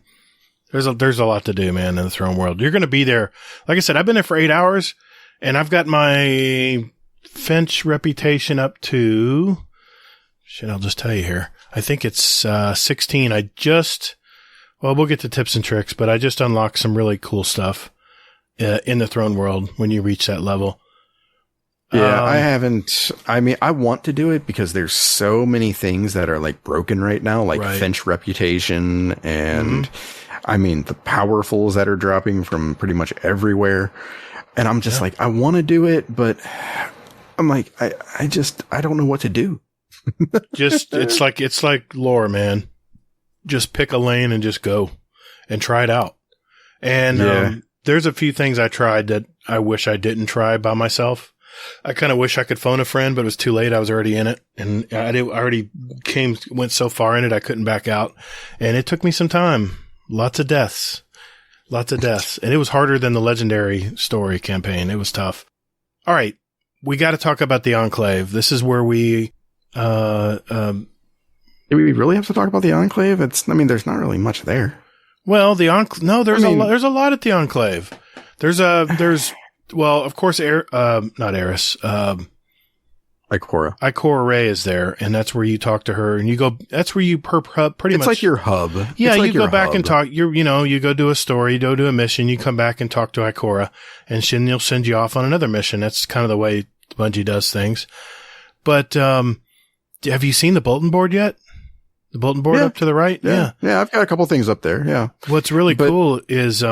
There's a lot to do, man, in the throne world. You're going to be there. Like I said, I've been there for 8 hours and I've got my Finch reputation up to, I'll just tell you here. I think it's 16. We'll get to tips and tricks, but I just unlocked some really cool stuff in the throne world when you reach that level. Yeah, I haven't. I mean, I want to do it because there's so many things that are like broken right now, like Finch reputation and I mean, the powerfuls that are dropping from pretty much everywhere. And I'm just like, I want to do it, but I'm like, I don't know what to do. It's like lore, man. Just pick a lane and just go and try it out. And there's a few things I tried that I wish I didn't try by myself. I kind of wish I could phone a friend, but it was too late. I was already in it, and I already went so far in it I couldn't back out. And it took me some time. Lots of deaths. And it was harder than the Legendary Story campaign. It was tough. All right. We got to talk about the Enclave. This is where we, do we really have to talk about the Enclave? There's not really much there. Well, there's a lot at the Enclave. Well, of course, not Eris, Ikora Ray is there, and that's where you talk to her, and you go. That's where you pretty much. It's like your hub. Yeah, you go back and talk. You go do a story, you go do a mission, you come back and talk to Ikora, and she'll send you off on another mission. That's kind of the way Bungie does things. But have you seen the bulletin board yet? The bulletin board up to the right. Yeah, I've got a couple things up there. Yeah. What's really cool is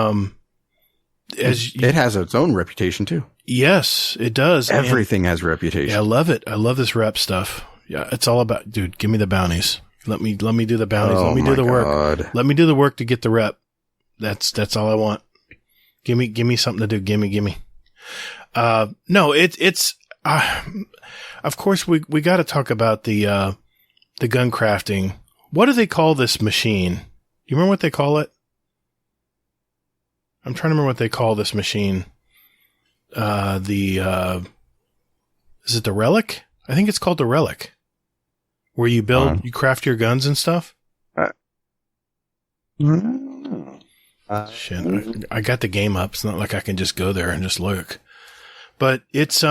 it has its own reputation too. Yes, it does. Everything has reputation. Yeah, I love it. I love this rep stuff. Yeah, it's all about, dude, give me the bounties. Let me do the bounties. Let me do the work. Let me do the work to get the rep. That's all I want. Give me something to do. Gimme. No, it's of course we got to talk about the gun crafting. What do they call this machine? You remember what they call it? I'm trying to remember what they call this machine. Is it the Relic? I think it's called the Relic. Where you you craft your guns and stuff? Shit, I got the game up. It's not like I can just go there and just look. But it's,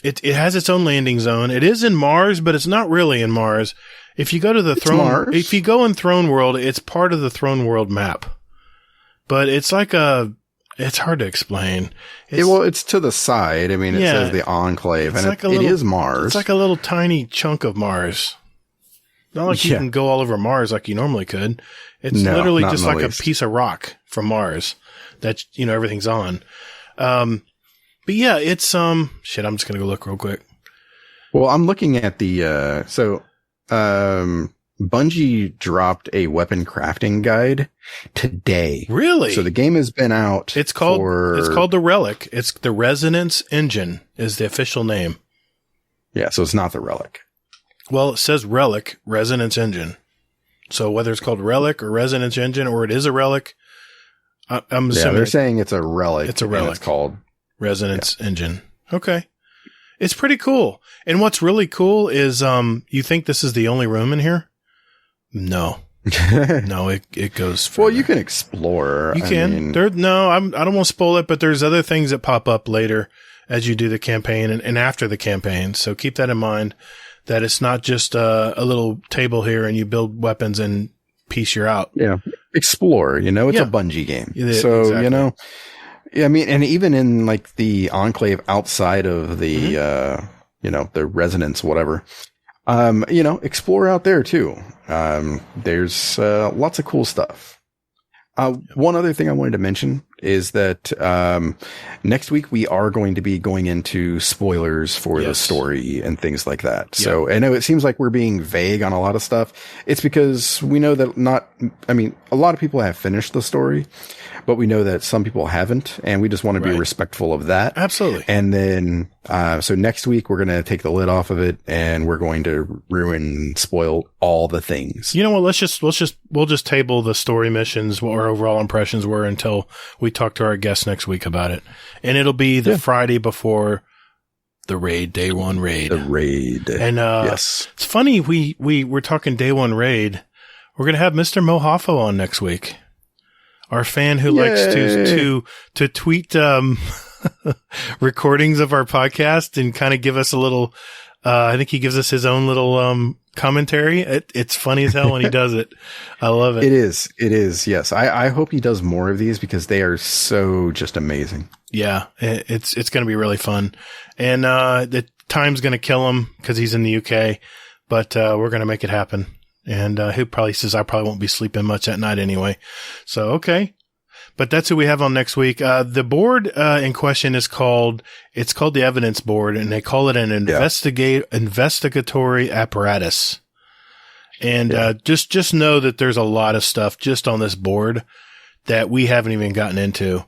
it has its own landing zone. It is in Mars, but it's not really in Mars. If you go to if you go in Throne World, it's part of the Throne World map. But it's like it's hard to explain. It's to the side. I mean, it says the Enclave, and it is Mars. It's like a little tiny chunk of Mars. Not like you can go all over Mars like you normally could. It's literally just like a piece of rock from Mars that, everything's on. But yeah, it's, I'm just going to go look real quick. Well, I'm looking at Bungie dropped a weapon crafting guide today. Really? So the game has been out. It's called the Relic. It's the Resonance Engine is the official name. Yeah. So it's not the Relic. Well, it says Relic Resonance Engine. So whether it's called Relic or Resonance Engine or it is a Relic, I'm assuming they're saying it's a Relic. It's a Relic. It's called Resonance Engine. Okay. It's pretty cool. And what's really cool is, you think this is the only room in here? No. No, it goes further. Well, you can explore. You can. I don't want to spoil it, but there's other things that pop up later as you do the campaign and after the campaign. So keep that in mind, that it's not just a little table here and you build weapons and piece you're out. Yeah. Explore, it's a Bungie game. So, exactly. I mean, and even in like the Enclave outside of the, the Resonance, whatever, explore out there too. There's lots of cool stuff. One other thing I wanted to mention, is that next week we are going to be going into spoilers for the story and things like that. So I know it seems like we're being vague on a lot of stuff. It's because we know that a lot of people have finished the story, but we know that some people haven't, and we just want to be respectful of that. Absolutely. And then, so next week we're going to take the lid off of it, and we're going to spoil all the things. You know what? We'll just table the story missions, what our overall impressions were, until we talk to our guests next week about it. And it'll be the Friday before the raid, day one raid. The raid. And, it's funny. We're talking day one raid. We're going to have Mr. Mohafo on next week. Our fan who likes to tweet, recordings of our podcast and kind of give us a little, I think he gives us his own little, commentary. It's funny as hell when he does it. I love it. It is. Yes. I hope he does more of these because they are so just amazing. Yeah. It's going to be really fun. And, the time's going to kill him because he's in the UK, but, we're going to make it happen. And, he probably says I probably won't be sleeping much at night anyway. So, okay. But that's who we have on next week. The board, in question it's called the evidence board, and they call it an investigatory apparatus. And, just know that there's a lot of stuff just on this board that we haven't even gotten into.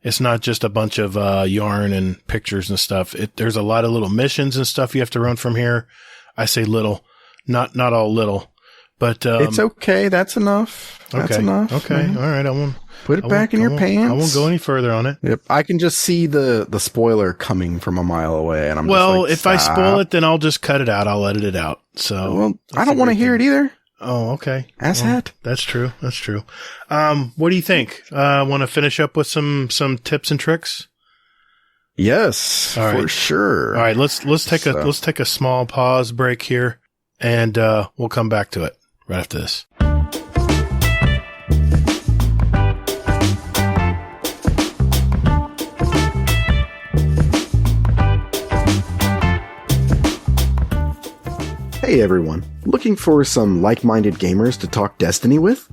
It's not just a bunch of, yarn and pictures and stuff. There's a lot of little missions and stuff you have to run from here. I say little, not all little. But it's okay. That's enough. That's enough. Okay. Man. All right. I won't put it back in your pants. I won't go any further on it. Yep. I can just see the spoiler coming from a mile away, and I'm well. Just like, if I spoil it, then I'll just cut it out. I'll edit it out. So I don't want to hear it either. Oh, okay. Asshat. That's true. That's true. What do you think? Want to finish up with some tips and tricks? Yes, for sure. All right. Let's take a small pause break here, and we'll come back to it right after this. Hey everyone, looking for some like-minded gamers to talk Destiny with?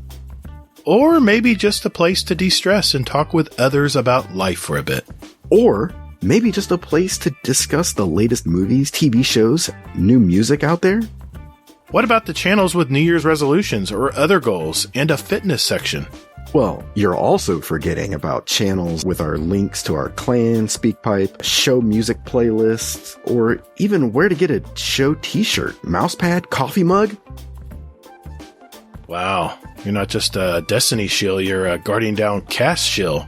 Or maybe just a place to de-stress and talk with others about life for a bit. Or maybe just a place to discuss the latest movies, TV shows, new music out there? What about the channels with New Year's resolutions or other goals and a fitness section? Well, you're also forgetting about channels with our links to our clan, Speakpipe, show music playlists, or even where to get a show t-shirt, mousepad, coffee mug. Wow, you're not just a Destiny shill, you're a Guardian Down cast shill.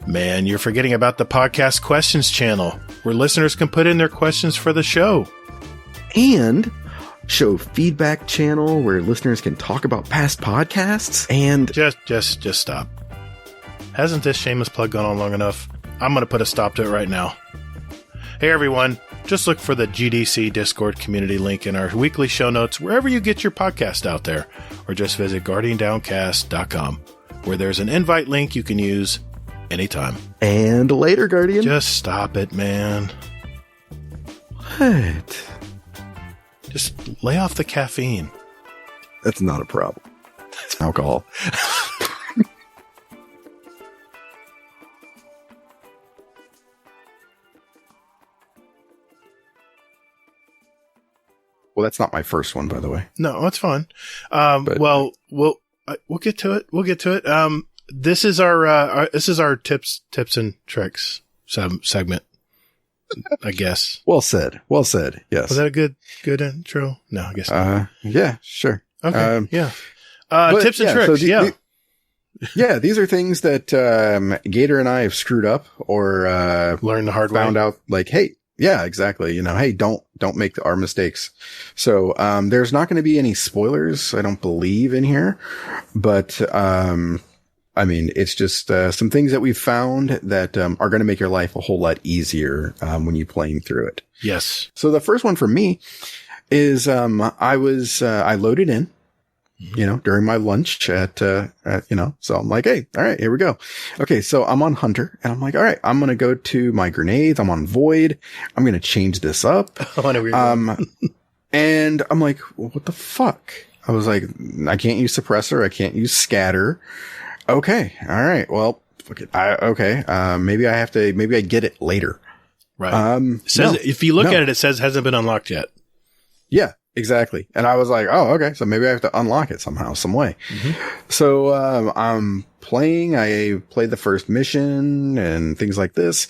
Man, you're forgetting about the podcast questions channel, where listeners can put in their questions for the show. And show feedback channel where listeners can talk about past podcasts and just stop. Hasn't this shameless plug gone on long enough? I'm going to put a stop to it right now. Hey everyone, just look for the GDC Discord community link in our weekly show notes wherever you get your podcast out there, or just visit guardiandowncast.com, where there's an invite link you can use anytime. And later, Guardian. Just stop it, man. What? Just lay off the caffeine. That's not a problem. It's alcohol. Well, that's not my first one, by the way. No, that's fine. We'll get to it. We'll get to it. This is our tips and tricks segment. I guess. Well said. Yes. Was that a good intro? No, I guess not. Yeah, sure. Okay. Tips and tricks. So these are things that Gatr and I have screwed up or learned the hard way. Found out like, hey, yeah, exactly. Hey, don't make our mistakes. So there's not going to be any spoilers, I don't believe, in here, but it's just some things that we've found that are going to make your life a whole lot easier when you're playing through it. Yes. So the first one for me is I loaded in, during my lunch at so I'm like, hey, all right, here we go. Okay, so I'm on Hunter, and I'm like, all right, I'm going to go to my grenades. I'm on Void. I'm going to change this up. And I'm like, well, what the fuck? I was like, I can't use Suppressor. I can't use Scatter. Okay. All right. Well, fuck it. Okay. Maybe I get it later. Right. It says, if you look at it, it says hasn't been unlocked yet. Yeah, exactly. And I was like, oh, okay. So maybe I have to unlock it somehow, some way. So, I'm playing. I played the first mission and things like this.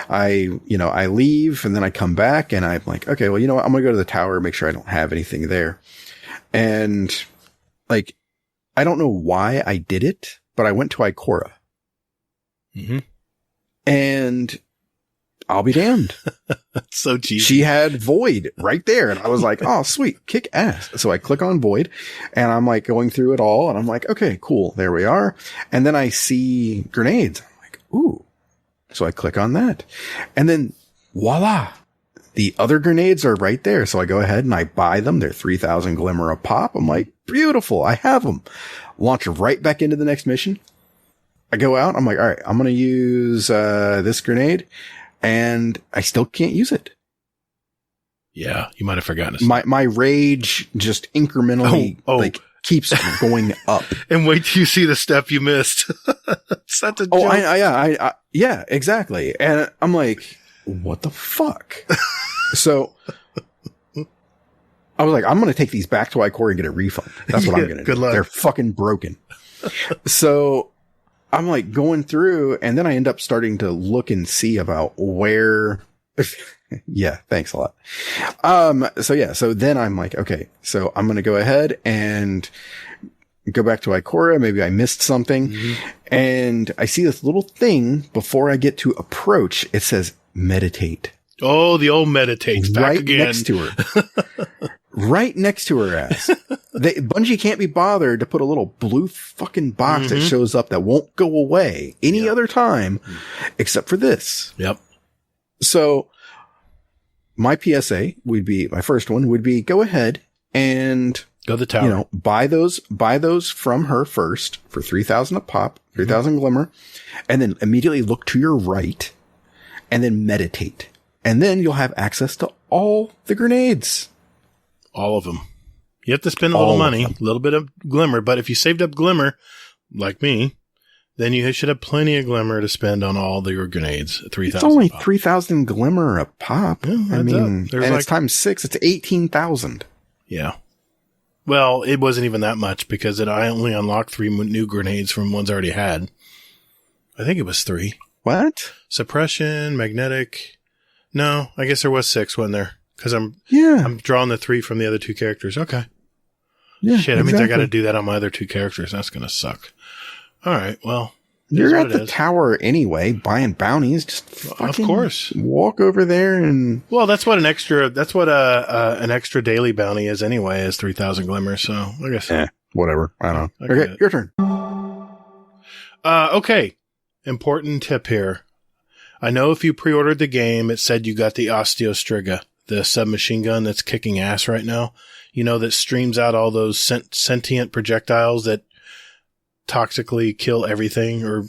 I leave and then I come back and I'm like, okay, well, you know what? I'm going to go to the tower, make sure I don't have anything there. And like, I don't know why I did it, but I went to Ikora. And I'll be damned. That's so cheesy. She had Void right there. And I was like, oh, sweet, kick ass. So I click on Void and I'm like going through it all. And I'm like, okay, cool. There we are. And then I see grenades. I'm like, ooh. So I click on that. And then voila, the other grenades are right there. So I go ahead and I buy them. They're 3,000 glimmer a pop. I'm like, beautiful. I have them. Launch right back into the next mission. I go out. I'm like, all right, I'm going to use this grenade. And I still can't use it. Yeah, you might have forgotten it. My rage just incrementally keeps going up. And wait till you see the step you missed. Such a joke. Yeah, exactly. And I'm like, what the fuck? So I was like, I'm going to take these back to Ikora and get a refund. That's what I'm going to do. Good luck. They're fucking broken. So I'm like going through and then I end up starting to look and see about where, yeah, thanks a lot. So then I'm like, okay, so I'm going to go ahead and go back to Ikora. Maybe I missed something. And I see this little thing before I get to approach. It says meditate. Oh, the old meditate. Back right again. Next to her. Right next to her ass. Bungie can't be bothered to put a little blue fucking box that shows up that won't go away any other time except for this. Yep. So my PSA would be, my first one would be go ahead and go to the tower. Buy those from her first for 3,000 a pop, 3,000 glimmer, and then immediately look to your right and then meditate. And then you'll have access to all the grenades. All of them. You have to spend a little money, a little bit of glimmer, but if you saved up glimmer, like me, then you should have plenty of glimmer to spend on all your grenades. 3,000. It's only 3,000 glimmer a pop. Yeah, I mean, and it's times 6. It's 18,000. Yeah. Well, it wasn't even that much because I only unlocked 3 new grenades from ones I already had. I think it was 3. What? Suppression, magnetic. No, I guess there was 6, wasn't there? Because I'm drawing the 3 from the other 2 characters. Okay. Yeah. Shit, that means I got to do that on my other 2 characters. That's going to suck. All right. Well, you're at the tower anyway, buying bounties. Just fucking of course, walk over there and. Well, that's what an extra extra daily bounty is anyway. Is 3,000 glimmer. So I guess. Whatever. I don't know. Okay, your turn. Okay. Important tip here. I know if you pre-ordered the game, it said you got the Osteostriga, the submachine gun that's kicking ass right now. That streams out all those sentient projectiles that toxically kill everything or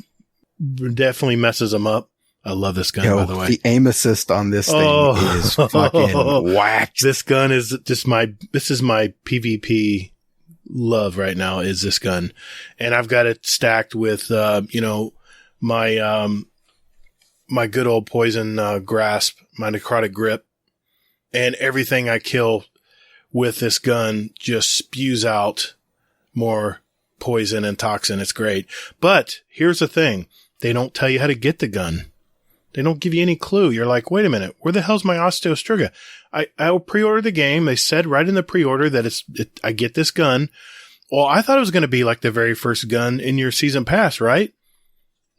definitely messes them up. I love this gun, by the way. The aim assist on this thing is fucking whack. This gun is just this is my PvP love right now is this gun. And I've got it stacked with, my good old poison grasp, my necrotic grip, and everything I kill with this gun just spews out more poison and toxin. It's great. But here's the thing. They don't tell you how to get the gun. They don't give you any clue. You're like, wait a minute. Where the hell's my Osteostriga? I pre-ordered the game. They said right in the pre-order that I get this gun. Well, I thought it was going to be like the very first gun in your season pass, right?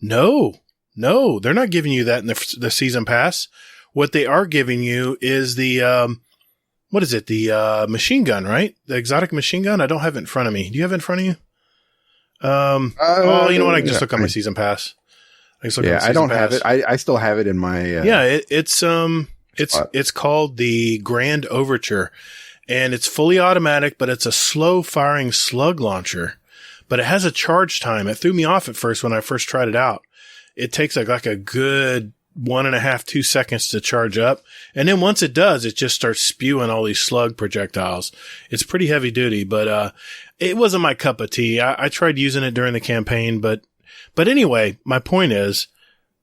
No, they're not giving you that in the season pass. What they are giving you is the, what is it? The machine gun, right? The exotic machine gun. I don't have it in front of me. Do you have it in front of you? You know what? I can just look on my season pass. I don't have it. I still have it in my. It's called the Grand Overture, and it's fully automatic, but it's a slow firing slug launcher. But it has a charge time. It threw me off at first when I first tried it out. It takes like a good 1.5, 2 seconds to charge up. And then once it does, it just starts spewing all these slug projectiles. It's pretty heavy duty, but, it wasn't my cup of tea. I tried using it during the campaign, but But anyway, my point is,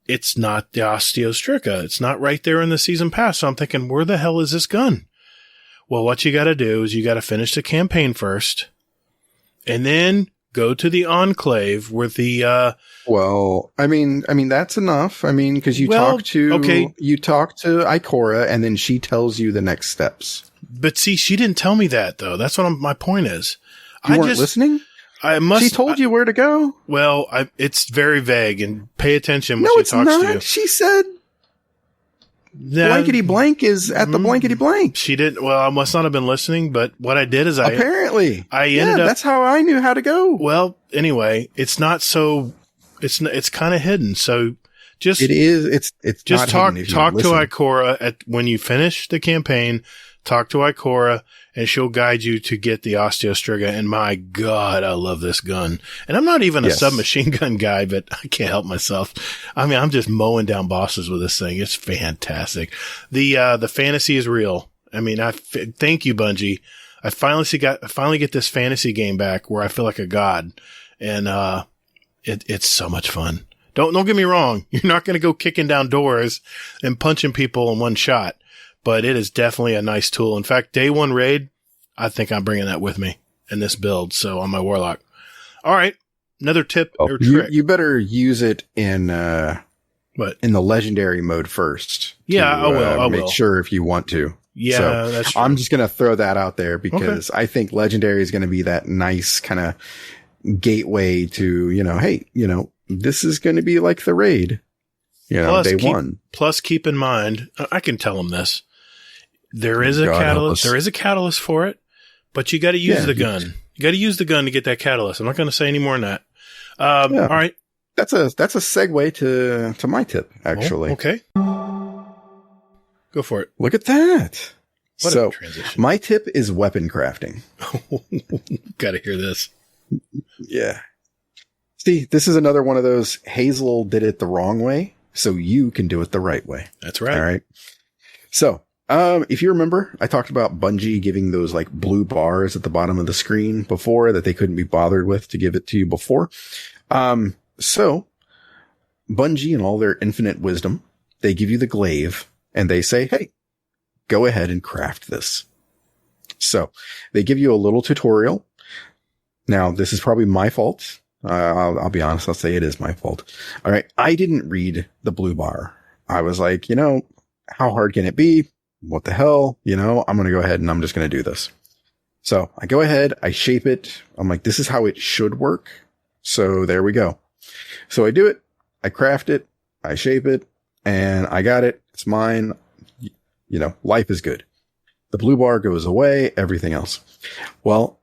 it's not the Osteostrica. It's not right there in the season pass. So I'm thinking, where the hell is this gun? Well, what you got to do is you got to finish the campaign first, and then go to the Enclave with the. Well, I mean that's enough. I mean, because you talk to Ikora, and then she tells you the next steps. But see, she didn't tell me that though. That's what my point is. You weren't listening. She told you where to go. Well, it's very vague, and pay attention when she talks to you. She said. Blankety blank is at the blankety blank. She didn't. Well, I must not have been listening, but what I did is I ended up. That's how I knew how to go. Well, anyway, it's not so. It's kind of hidden. So just it's just talk to Ikora when you finish the campaign. Talk to Ikora, and she'll guide you to get the Osteostriga. And my God, I love this gun. And I'm not even a submachine gun guy, but I can't help myself. I mean, I'm just mowing down bosses with this thing. It's fantastic. The fantasy is real. I mean, thank you, Bungie. I finally get this fantasy game back where I feel like a god, and it's so much fun. Don't get me wrong. You're not going to go kicking down doors and punching people in one shot. But it is definitely a nice tool. In fact, day one raid, I think I'm bringing that with me in this build. So on my Warlock. All right. Another tip or trick. You better use it in the legendary mode first. Yeah, I will. Make sure if you want to. Yeah, so that's true. I'm just going to throw that out there because I think legendary is going to be that nice kind of gateway to, hey, this is going to be like the raid, day one. Plus keep in mind, I can tell them this. There is a catalyst. There is a catalyst for it, but you got to use the gun. You got to use the gun to get that catalyst. I'm not going to say any more than that. All right. That's a segue to my tip, actually. Oh, okay. Go for it. Look at that. What a transition. My tip is weapon crafting. Got to hear this. Yeah. See, this is another one of those Hazel did it the wrong way, so you can do it the right way. That's right. All right. So, if you remember, I talked about Bungie giving those like blue bars at the bottom of the screen before that they couldn't be bothered with to give it to you before. So Bungie in all their infinite wisdom, they give you the glaive and they say, hey, go ahead and craft this. So they give you a little tutorial. Now, this is probably my fault. I'll be honest. I'll say it is my fault. All right. I didn't read the blue bar. I was like, how hard can it be? What the hell? I'm going to go ahead and I'm just going to do this. So I go ahead, I shape it. I'm like, this is how it should work. So there we go. So I do it. I craft it. I shape it and I got it. It's mine. Life is good. The blue bar goes away, everything else. Well,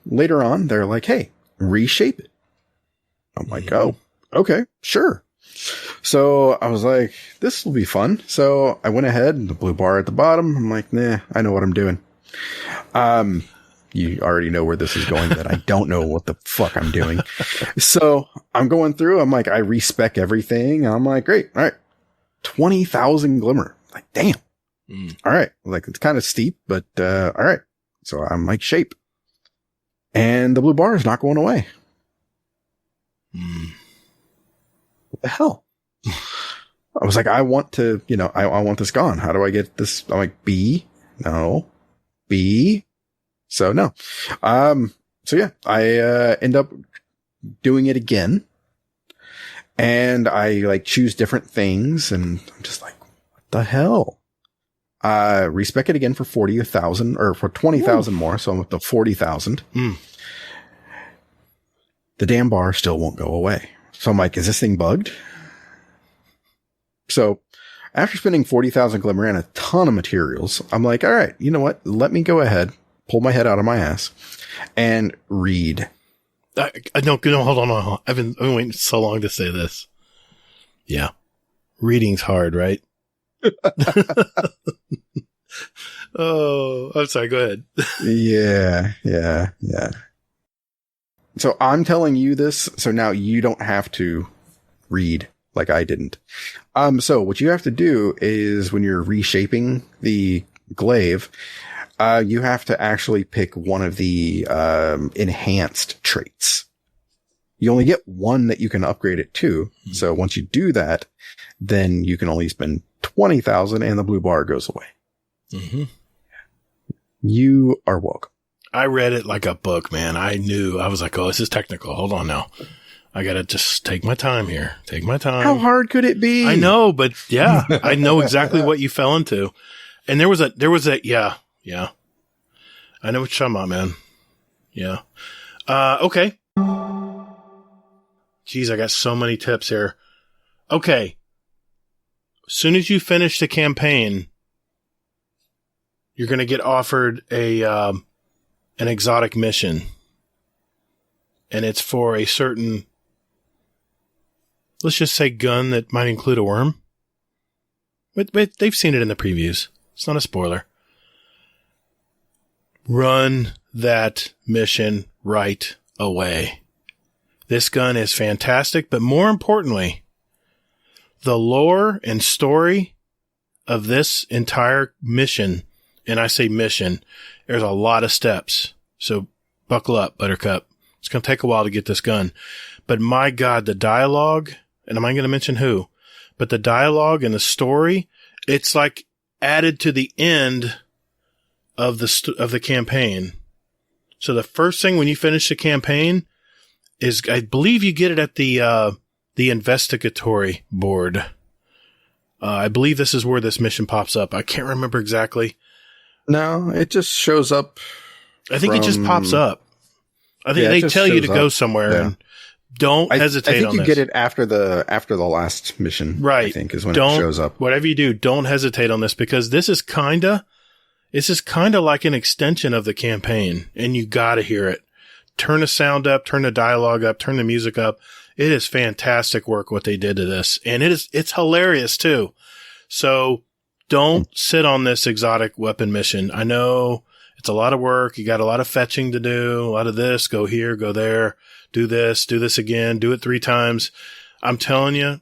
later on, they're like, hey, reshape it. I'm like, oh, okay, sure. So I was like, this will be fun. So I went ahead and the blue bar at the bottom. I'm like, nah, I know what I'm doing. You already know where this is going, but I don't know what the fuck I'm doing. So I'm going through. I'm like, I respec everything. I'm like, great. All right. 20,000 glimmer. Like, damn. All right. Like, it's kind of steep, but, all right. So I'm like, shape. And the blue bar is not going away. What the hell? I was like, I want to, I want this gone. How do I get this? I'm like, B. No. B. So no. So yeah, I, end up doing it again and I like choose different things and I'm just like, what the hell? Respec it again for 40,000 or for 20,000 more. So I'm up to 40,000. The damn bar still won't go away. So I'm like, is this thing bugged? So after spending 40,000 glimmer and a ton of materials, I'm like, all right, you know what? Let me go ahead, pull my head out of my ass and read. No, hold on. I've been waiting so long to say this. Yeah. Reading's hard, right? Oh, I'm sorry. Go ahead. Yeah. So I'm telling you this. So now you don't have to read like I didn't. So what you have to do is when you're reshaping the glaive, you have to actually pick one of the, enhanced traits. You only get one that you can upgrade it to. Mm-hmm. So once you do that, then you can only spend 20,000 and the blue bar goes away. Mm-hmm. You are welcome. I read it like a book, man. I knew. I was like, oh, this is technical. Hold on now. I got to just take my time here. Take my time. How hard could it be? I know, but yeah, I know exactly what you fell into. And there was a, yeah. I know what you're talking about, man. Yeah. Okay. Jeez, I got so many tips here. Okay. As soon as you finish the campaign, you're going to get offered an exotic mission. And it's for a certain, let's just say, gun that might include a worm. But they've seen it in the previews. It's not a spoiler. Run that mission right away. This gun is fantastic, but more importantly, the lore and story of this entire mission, and I say mission, there's a lot of steps. So buckle up, Buttercup. It's going to take a while to get this gun. But my God, the dialogue, and I'm not going to mention who, but the dialogue and the story, it's like added to the end of the campaign. So the first thing when you finish the campaign is, I believe you get it at the investigatory board. I believe this is where this mission pops up. I can't remember exactly. No, it just shows up. I think it just pops up. I think they tell you to go somewhere and don't hesitate on this. I think you get it after the last mission. Right. I think is when it shows up. Whatever you do, don't hesitate on this because this is kind of like an extension of the campaign and you got to hear it. Turn the sound up, turn the dialogue up, turn the music up. It is fantastic work what they did to this. And it's hilarious too. So don't sit on this exotic weapon mission. I know it's a lot of work. You got a lot of fetching to do, a lot of this, go here, go there, do this again, do it 3 times. I'm telling you,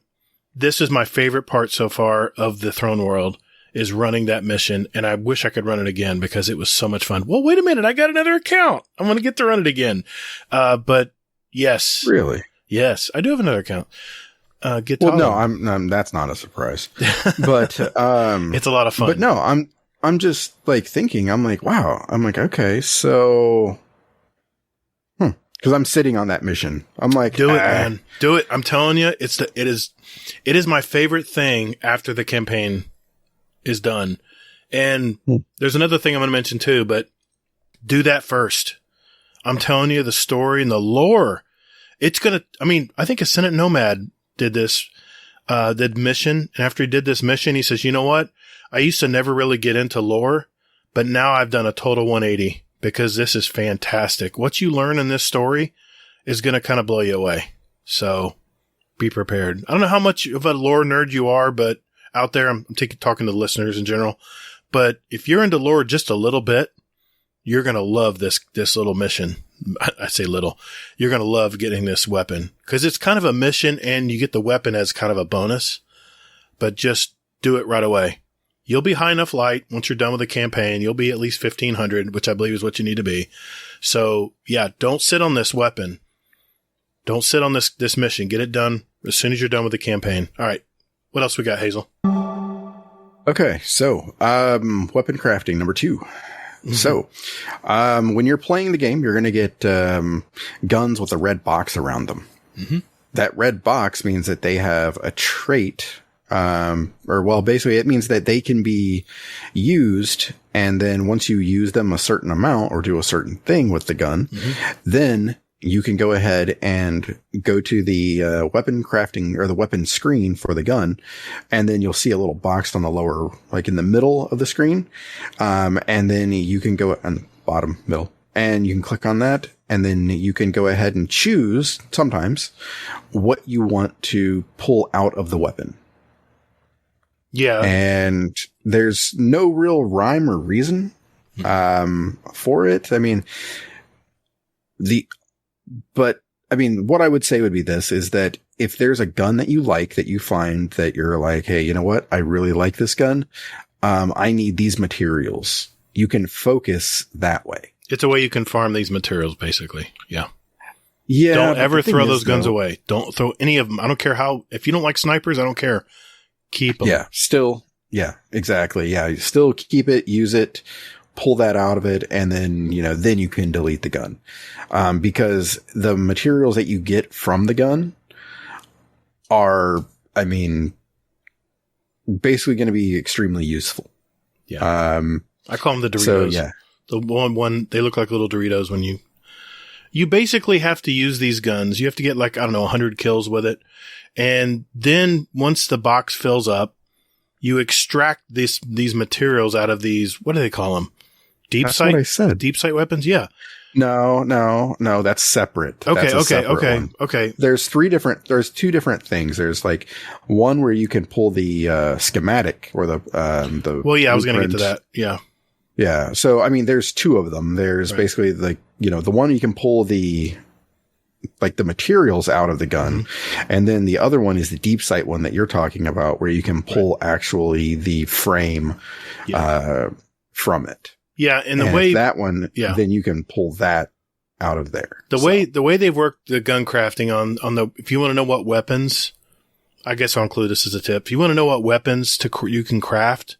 this is my favorite part so far of the Throne World is running that mission. And I wish I could run it again because it was so much fun. Well, wait a minute. I got another account. I'm going to get to run it again. But yes. Really? Yes. I do have another account. Well, no, I'm that's not a surprise, but, it's a lot of fun, but no, I'm just like thinking, I'm like, wow. I'm like, okay, so, cause I'm sitting on that mission. I'm like, do it, man. Do it. I'm telling you, it is my favorite thing after the campaign is done. And there's another thing I'm going to mention too, but do that first. I'm telling you the story and the lore. It's going to, I think Ascendant Nomad did this, did mission. And after he did this mission, he says, you know what? I used to never really get into lore, but now I've done a total 180 because this is fantastic. What you learn in this story is going to kind of blow you away. So be prepared. I don't know how much of a lore nerd you are, but out there, I'm talking to the listeners in general. But if you're into lore just a little bit, you're going to love this little mission. I say little. You're going to love getting this weapon because it's kind of a mission and you get the weapon as kind of a bonus, but just do it right away. You'll be high enough light once you're done with the campaign. You'll be at least 1500, which I believe is what you need to be. So yeah, don't sit on this weapon. Don't sit on this mission. Get it done as soon as you're done with the campaign. All right. What else we got, Hazel? Okay. So, weapon crafting number 2. Mm-hmm. So, when you're playing the game, you're going to get, guns with a red box around them. Mm-hmm. That red box means that they have a trait, basically it means that they can be used. And then once you use them a certain amount or do a certain thing with the gun, then you can go ahead and go to the weapon crafting or the weapon screen for the gun. And then you'll see a little box on the lower, like in the middle of the screen. And then you can go on the bottom middle and you can click on that. And then you can go ahead and choose sometimes what you want to pull out of the weapon. Yeah. And there's no real rhyme or reason, for it. What I would say would be this is that if there's a gun that you like, that you find that you're like, hey, you know what? I really like this gun. I need these materials. You can focus that way. It's a way you can farm these materials, basically. Yeah. Yeah. Don't ever throw those guns away. Don't throw any of them. I don't care how, if you don't like snipers, I don't care. Keep them. Yeah. Still. Yeah, exactly. Yeah. You still keep it, use it, pull that out of it. And then, then you can delete the gun. Because the materials that you get from the gun are, basically going to be extremely useful. Yeah. I call them the Doritos. So, yeah. The one, they look like little Doritos when you basically have to use these guns. You have to get 100 kills with it. And then once the box fills up, you extract these materials out of these, what do they call them? Deep That's sight? What I said. Deep sight weapons? Yeah. No, that's separate. Okay. There's two different things. There's one where you can pull the schematic or the well, yeah, I was going to get to that. Yeah. Yeah. So, there's two of them. There's basically the one you can pull the materials out of the gun. Mm-hmm. And then the other one is the deep sight one that you're talking about, where you can pull actually the frame, from it. Yeah. And the way that one, then you can pull that out of there. The way they've worked the gun crafting on if you want to know what weapons, I guess I'll include this as a tip. If you want to know what weapons you can craft,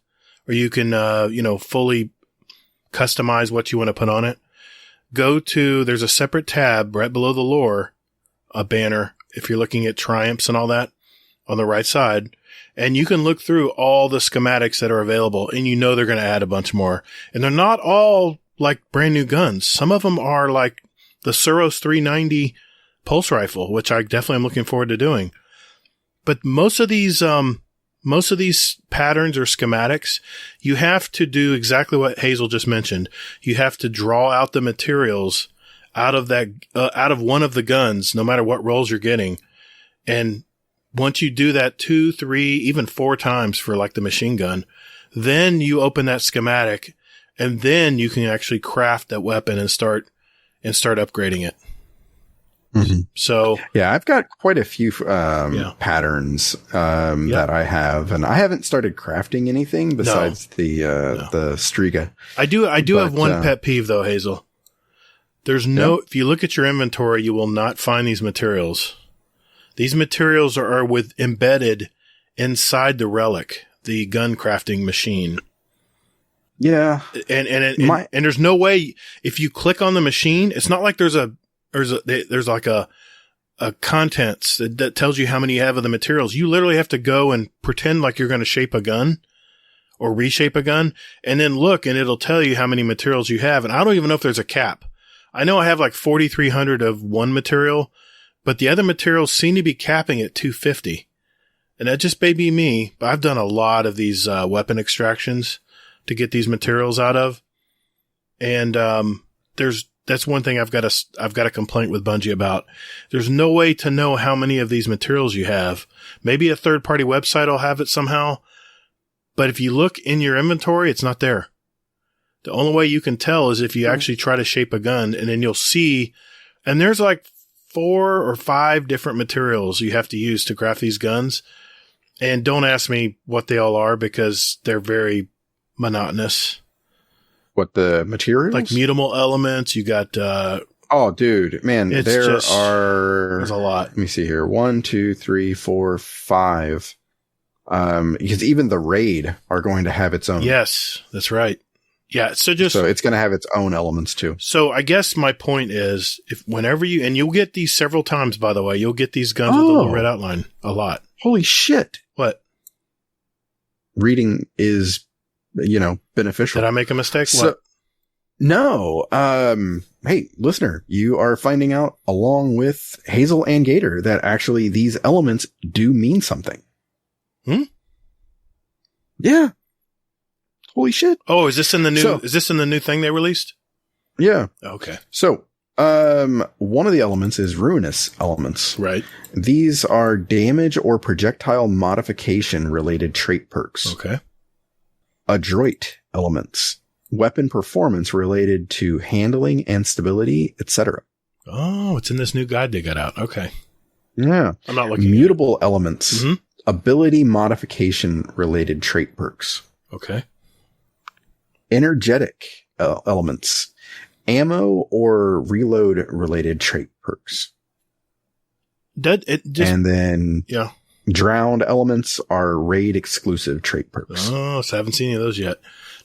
or you can, fully customize what you want to put on it, there's a separate tab right below the lore, a banner, if you're looking at triumphs and all that on the right side, and you can look through all the schematics that are available, and they're going to add a bunch more. And they're not all brand new guns. Some of them are the Suros 390 pulse rifle, which I definitely am looking forward to doing. But most of these patterns or schematics, you have to do exactly what Hazel just mentioned. You have to draw out the materials out of out of one of the guns, no matter what rolls you're getting. And once you do that 2, 3, even 4 times for the machine gun, then you open that schematic, and then you can actually craft that weapon and start upgrading it. Mm-hmm. So yeah, I've got quite a few patterns that I have, and I haven't started crafting anything besides the Striga. I do have one pet peeve though, Hazel. There's if you look at your inventory, you will not find these materials. These materials are embedded inside the relic, the gun crafting machine. Yeah, and there's no way if you click on the machine, it's not like there's a contents that tells you how many you have of the materials. You literally have to go and pretend like you're going to shape a gun or reshape a gun, and then look, and it'll tell you how many materials you have. And I don't even know if there's a cap. I know I have 4,300 of one material, but the other materials seem to be capping at 250. And that just may be me, but I've done a lot of these weapon extractions to get these materials out of. And that's one thing I've got a complaint with Bungie about. There's no way to know how many of these materials you have. Maybe a third-party website will have it somehow, but if you look in your inventory, it's not there. The only way you can tell is if you actually try to shape a gun, and then you'll see, and there's 4 or 5 different materials you have to use to craft these guns. And don't ask me what they all are, because they're very monotonous. What, the materials? Mutable elements. You got, oh, dude, man, there's a lot. Let me see here. 1, 2, 3, 4, 5. Because even the raid are going to have its own. Yes, that's right. Yeah. So it's going to have its own elements too. So I guess my point is, and you'll get these several times, by the way, you'll get these guns with a little red outline a lot. Holy shit. What? Reading is, beneficial. Did I make a mistake? What? No. Hey, listener, you are finding out along with Hazel and Gatr that actually these elements do mean something. Yeah. Holy shit. Oh, is this in the new thing they released? Yeah. Okay. So, one of the elements is ruinous elements. Right. These are damage or projectile modification related trait perks. Okay. Adroit elements, weapon performance related to handling and stability, etc. Oh, it's in this new guide they got out. Okay. Yeah. I'm not looking. Mutable elements, ability modification related trait perks. Okay. Energetic elements, ammo or reload related trait perks. And then yeah. drowned elements are raid exclusive trait perks. Oh, so I haven't seen any of those yet.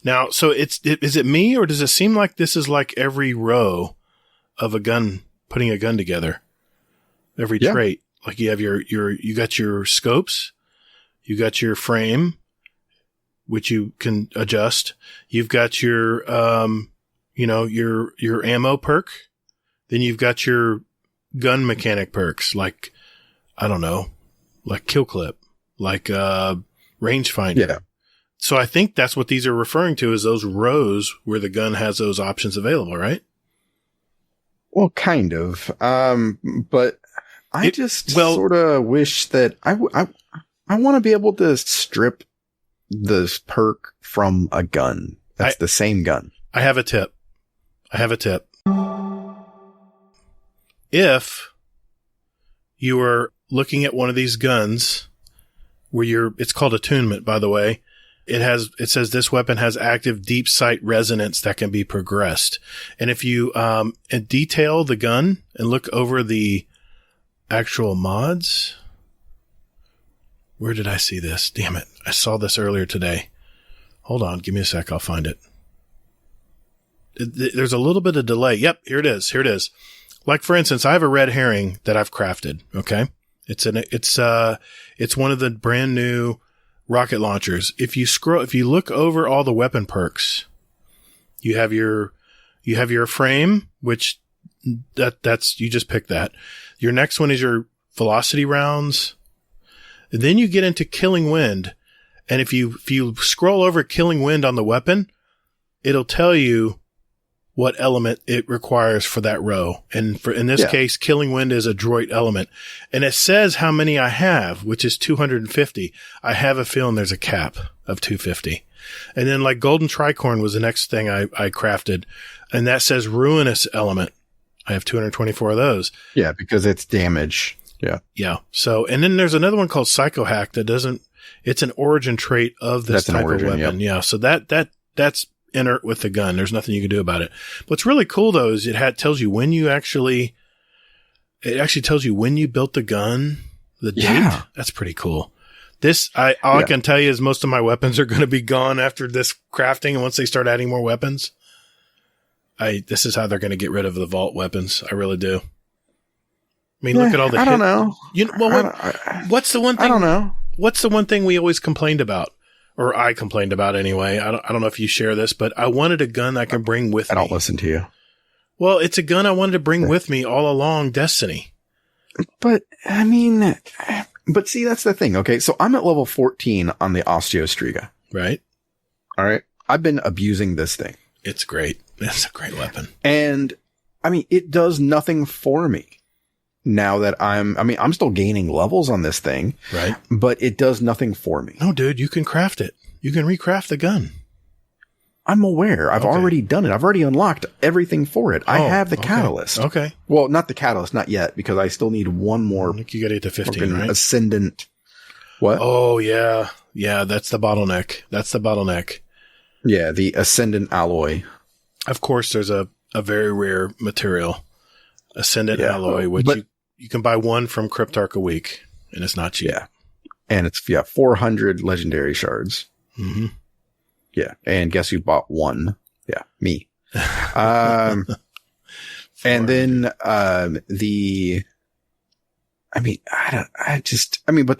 Now, so is it me, or does it seem like this is like every row of a gun, putting a gun together? Every trait. Like you have you got your scopes, you got your frame, which you can adjust. You've got your, your ammo perk. Then you've got your gun mechanic perks, like, I don't know, like kill clip, like, rangefinder. Yeah. So I think that's what these are referring to, is those rows where the gun has those options available, right? Well, kind of. But I sort of wish that I want to be able to strip this perk from a gun. That's the same gun. I have a tip. If you are looking at one of these guns where it's called attunement, by the way, it says this weapon has active deep sight resonance that can be progressed. And if you, detail the gun and look over the actual mods, where did I see this? Damn it. I saw this earlier today. Hold on. Give me a sec. I'll find it. There's a little bit of delay. Yep. Here it is. Like, for instance, I have a red herring that I've crafted. Okay. It's one of the brand new rocket launchers. If you look over all the weapon perks, you have your frame, which that's, you just pick that. Your next one is your velocity rounds. And then you get into killing wind. And if you scroll over killing wind on the weapon, it'll tell you what element it requires for that row. And in this case, killing wind is a droid element. And it says how many I have, which is 250. I have a feeling there's a cap of 250. And then like golden tricorn was the next thing I crafted. And that says ruinous element. I have 224 of those. Yeah, because it's damage. Yeah. Yeah. So, and then there's another one called psychohack that it's an origin trait of this type of weapon. Yeah. So that's inert with the gun. There's nothing you can do about it. What's really cool though is it tells you when you actually tells you when you built the gun, the date. That's pretty cool. I can tell you is most of my weapons are going to be gone after this crafting. And once they start adding more weapons, this is how they're going to get rid of the vault weapons. I really do. I mean, look at all the. I don't know. What's the one thing? I don't know. What's the one thing we always complained about? Or I complained about anyway. I don't know if you share this, but I wanted a gun I can bring with me. I don't listen to you. Well, it's a gun I wanted to bring with me all along Destiny. But, but see, that's the thing. Okay. So I'm at level 14 on the Osteostriga. Right. All right. I've been abusing this thing. It's great. It's a great weapon. And it does nothing for me. Now that I'm still gaining levels on this thing. Right. But it does nothing for me. No, dude, you can craft it. You can recraft the gun. I'm aware. I've already done it. I've already unlocked everything for it. I have the catalyst. Okay. Well, not the catalyst, not yet, because I still need one more. I think you got to get to 15, right? Ascendant. What? Oh, yeah. Yeah, that's the bottleneck. Yeah, the Ascendant alloy. Of course, there's a very rare material, Ascendant alloy, which you can buy one from Cryptarch a week, and it's not cheap. Yeah. And it's 400 legendary shards. Mm-hmm. Yeah. And guess who bought one? Yeah, me. And then but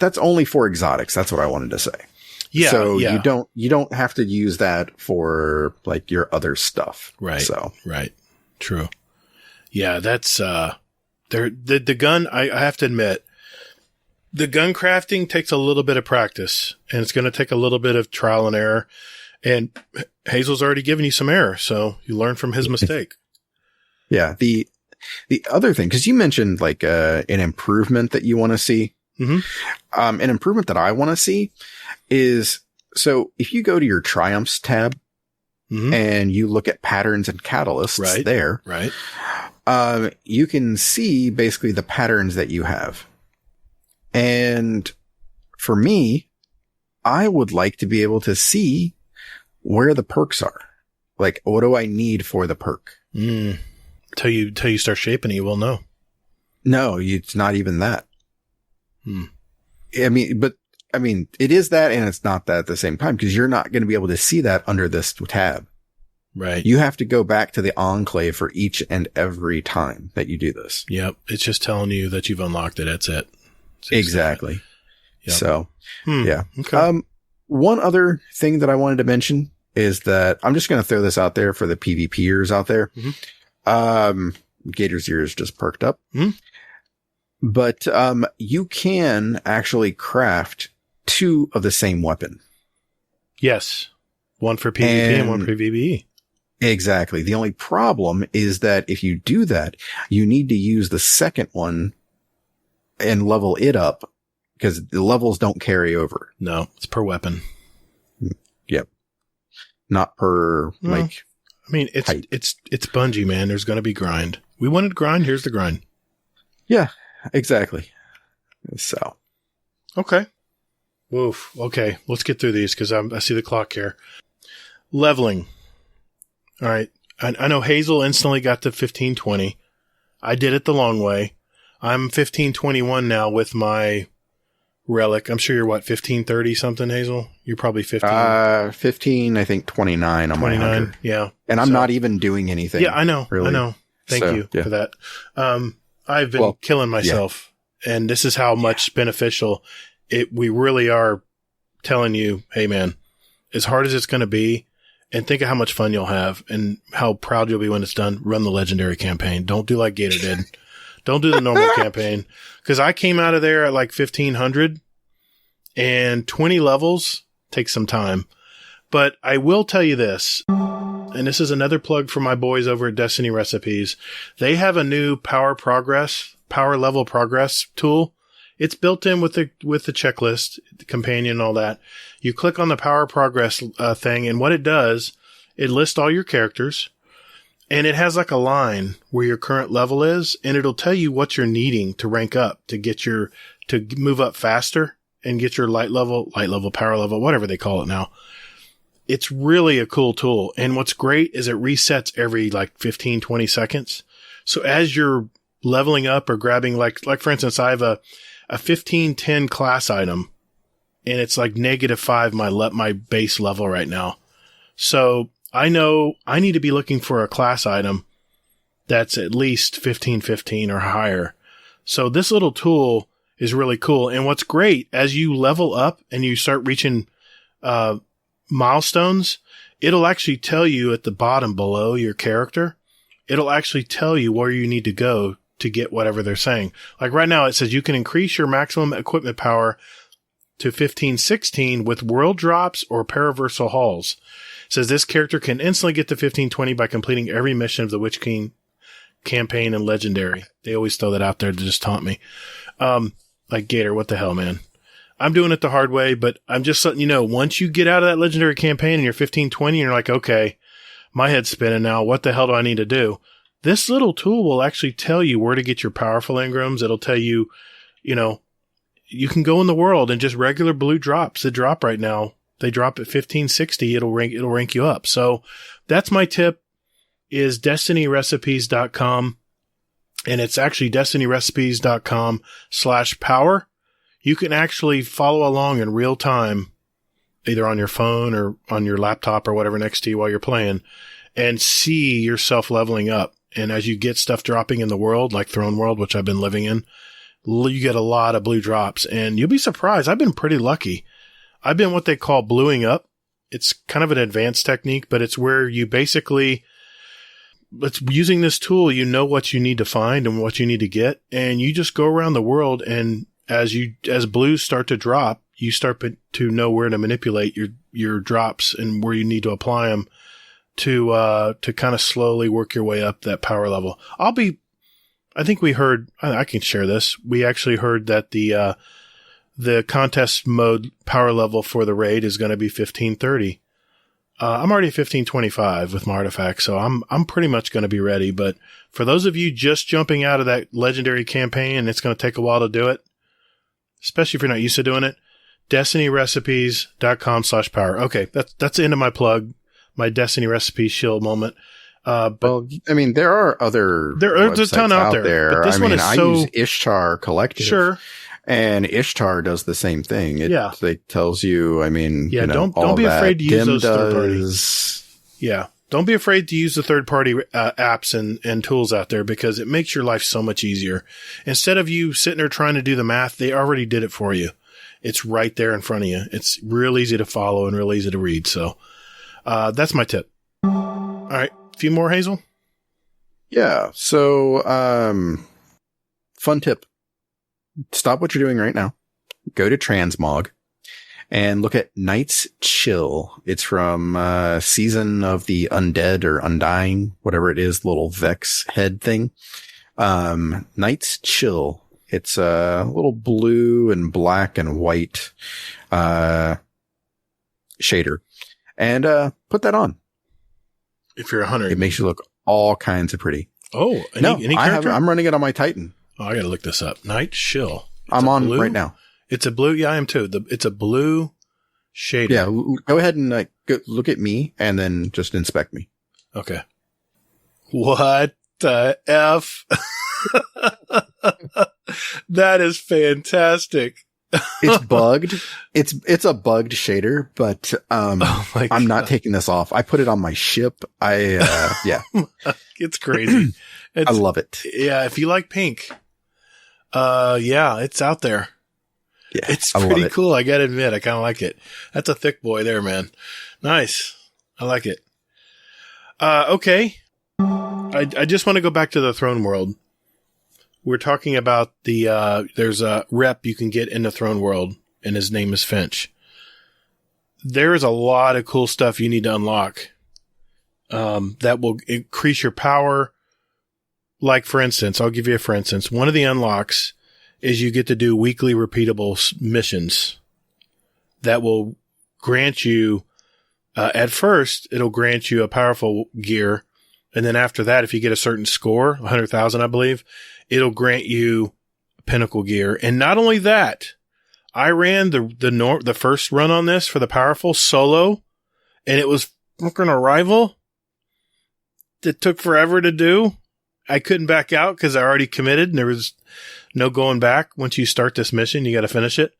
that's only for exotics. That's what I wanted to say. Yeah. So you don't have to use that for like your other stuff. Right. So right. True. Yeah, that's the gun, I have to admit, the gun crafting takes a little bit of practice, and it's going to take a little bit of trial and error. And Hazel's already given you some error, so you learn from his mistake. Yeah. The other thing, because you mentioned like an improvement that you want to see. Mm-hmm. An improvement that I want to see is, so if you go to your Triumphs tab and you look at patterns and catalysts there, right. You can see basically the patterns that you have. And for me, I would like to be able to see where the perks are. Like, what do I need for the perk? Till you start shaping it, you will know. No, it's not even that. I mean, it is that, and it's not that at the same time, because you're not going to be able to see that under this tab. Right. You have to go back to the enclave for each and every time that you do this. Yep. It's just telling you that you've unlocked it. That's it. Exactly. Yep. So, yeah. Okay. One other thing that I wanted to mention is that I'm just going to throw this out there for the PvPers out there. Gator's ears just perked up. But you can actually craft 2 of the same weapon. Yes. One for PvP and one for PvE. Exactly. The only problem is that if you do that, you need to use the second one and level it up because the levels don't carry over. No, it's per weapon. Yep. Not per, I mean, it's Bungie, man. There's going to be grind. We wanted grind. Here's the grind. Yeah, exactly. So. Okay. Woof. Okay. Let's get through these because I see the clock here. Leveling. All right. I know Hazel instantly got to 1520. I did it the long way. I'm 1521 now with my relic. I'm sure you're 1530 something, Hazel? You're probably 15. 15, I think 29 on 29, my hunter. yeah. And I'm not even doing anything. Yeah, I know. Really. I know. Thank you for that. I've been killing myself, and this is how much beneficial we really are telling you, hey man, as hard as it's going to be, and think of how much fun you'll have and how proud you'll be when it's done. Run the legendary campaign. Don't do like Gatr did. Don't do the normal campaign. Because I came out of there at like 1500 and 20 levels takes some time. But I will tell you this, and this is another plug for my boys over at Destiny Recipes. They have a new power level progress tool. It's built in with the checklist, the companion, all that. You click on the power progress thing, and what it does, it lists all your characters, and it has like a line where your current level is, and it'll tell you what you're needing to rank up to move up faster and get your light level, power level, whatever they call it now. It's really a cool tool. And what's great is it resets every like 15, 20 seconds. So as you're leveling up or grabbing, like for instance, I have a 1510 class item, and it's like -5 my base level right now. So I know I need to be looking for a class item that's at least 1515 or higher. So this little tool is really cool. And what's great, as you level up and you start reaching milestones, it'll actually tell you at the bottom below your character, it'll actually tell you where you need to go to get whatever they're saying. Like right now, it says you can increase your maximum equipment power to 1516 with world drops or paraversal hauls. It says this character can instantly get to 1520 by completing every mission of the Witch King campaign and legendary. They always throw that out there to just taunt me. Like Gatr, what the hell, man? I'm doing it the hard way, but I'm just letting you know, once you get out of that legendary campaign and you're 1520 and you're like, okay, my head's spinning now. What the hell do I need to do? This little tool will actually tell you where to get your powerful engrams. It'll tell you, you can go in the world and just regular blue drops that drop right now. They drop at 1560. It'll rank you up. So that's my tip, is destinyrecipes.com. And it's actually destinyrecipes.com/power. You can actually follow along in real time, either on your phone or on your laptop or whatever next to you while you're playing, and see yourself leveling up. And as you get stuff dropping in the world, like Throne World, which I've been living in, you get a lot of blue drops, and you'll be surprised. I've been pretty lucky. I've been what they call bluing up. It's kind of an advanced technique, but it's where you basically, it's using this tool, you know what you need to find and what you need to get, and you just go around the world, and as blues start to drop, you start to know where to manipulate your drops and where you need to apply them to kind of slowly work your way up that power level. I think we heard, I can share this. We actually heard that the contest mode power level for the raid is going to be 1530. I'm already at 1525 with my artifact, so I'm pretty much going to be ready. But for those of you just jumping out of that legendary campaign, and it's going to take a while to do it, especially if you're not used to doing it, destinyrecipes.com/power. Okay, that's the end of my plug, my Destiny Recipes shield moment. Well, I mean, there's a ton out there. But this one is I use Ishtar Collective. Sure. And Ishtar does the same thing. It tells you, I mean, yeah, you know, don't be afraid to use those third parties. Yeah. Don't be afraid to use the third-party apps and tools out there, because it makes your life so much easier. Instead of you sitting there trying to do the math, they already did it for you. It's right there in front of you. It's real easy to follow and real easy to read. So that's my tip. All right. A few more, Hazel? Yeah. So fun tip. Stop what you're doing right now. Go to Transmog. And look at Night's Chill. It's from Season of the Undead or Undying, whatever it is, little Vex head thing. Night's Chill. It's a little blue and black and white shader. And put that on. If you're a hunter. It makes you look all kinds of pretty. Oh, any character? I'm running it on my Titan. Oh, I got to look this up. Night Chill. I'm on blue? Right now. It's a blue. Yeah, I am too. It's a blue shader. Yeah. Go ahead and go look at me and then just inspect me. Okay. What the F? That is fantastic. It's bugged. It's a bugged shader, but I'm not taking this off. I put it on my ship. Yeah. It's crazy. I love it. Yeah, if you like pink. Yeah, it's out there. Yeah, it's pretty cool. I gotta admit, I kind of like it. That's a thick boy there, man. Nice. I like it. Okay. I just want to go back to the throne world. We're talking about there's a rep you can get in the throne world, and his name is Finch. There is a lot of cool stuff you need to unlock, that will increase your power. Like, for instance, I'll give you a for instance. One of the unlocks is you get to do weekly repeatable missions that will grant you, at first, it'll grant you a powerful gear. And then after that, if you get a certain score, 100,000, I believe, it'll grant you pinnacle gear. And not only that, I ran the first run on this for the powerful solo, and it was fucking a rival. It took forever to do. I couldn't back out because I already committed and there was no going back. Once you start this mission, you got to finish it.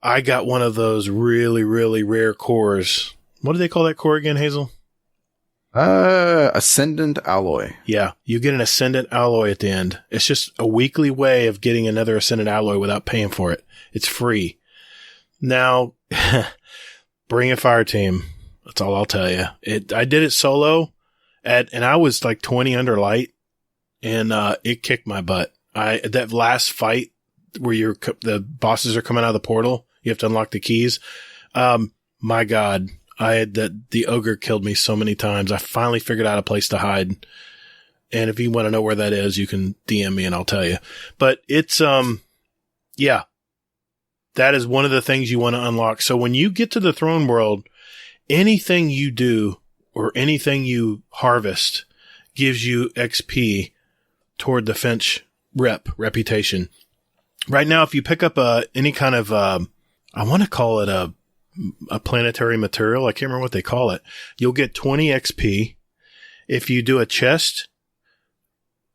I got one of those really, really rare cores. What do they call that core again, Hazel? Ascendant alloy. Yeah, you get an Ascendant alloy at the end. It's just a weekly way of getting another Ascendant alloy without paying for it. It's free. Now, bring a fire team. That's all I'll tell you. I did it solo and I was like 20 under light. And it kicked my butt. That last fight where the bosses are coming out of the portal, you have to unlock the keys. My God, the ogre killed me so many times. I finally figured out a place to hide. And if you want to know where that is, you can DM me and I'll tell you. But it's yeah, that is one of the things you want to unlock. So when you get to the throne world, anything you do or anything you harvest gives you XP toward the Finch reputation. Right now, if you pick up any kind of, I want to call it a planetary material. I can't remember what they call it. You'll get 20 XP. If you do a chest,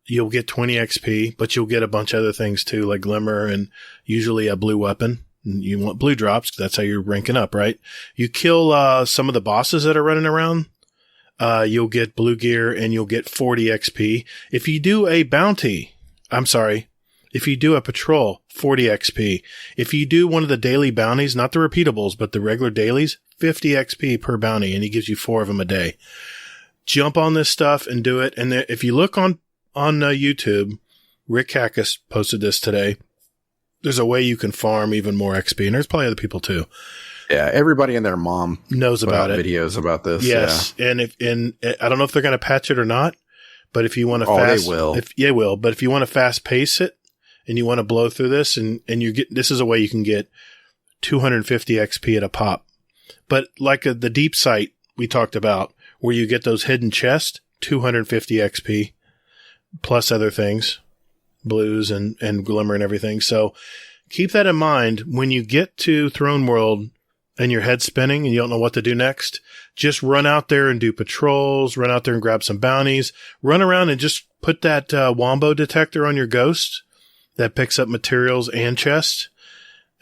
you'll get 20 XP, but you'll get a bunch of other things too, like glimmer and usually a blue weapon. And you want blue drops because that's how you're ranking up, right? You kill some of the bosses that are running around. You'll get blue gear and you'll get 40 XP. If you do a if you do a patrol, 40 XP. If you do one of the daily bounties, not the repeatables, but the regular dailies, 50 XP per bounty, and he gives you 4 of them a day. Jump on this stuff and do it. And if you look on YouTube, Rick Hackus posted this today. There's a way you can farm even more XP, and there's probably other people too. Yeah, everybody and their mom knows about it. Videos about this. Yes, yeah. And I don't know if they're going to patch it or not, but if you want to they will. They will. But if you want to fast pace it and you want to blow through this, and this is a way you can get 250 XP at a pop. But like the deep site we talked about, where you get those hidden chests, 250 XP plus other things, blues and glimmer and everything. So keep that in mind when you get to Throne World and your head's spinning and you don't know what to do next. Just run out there and do patrols, run out there and grab some bounties, run around and just put that wombo detector on your ghost that picks up materials and chests.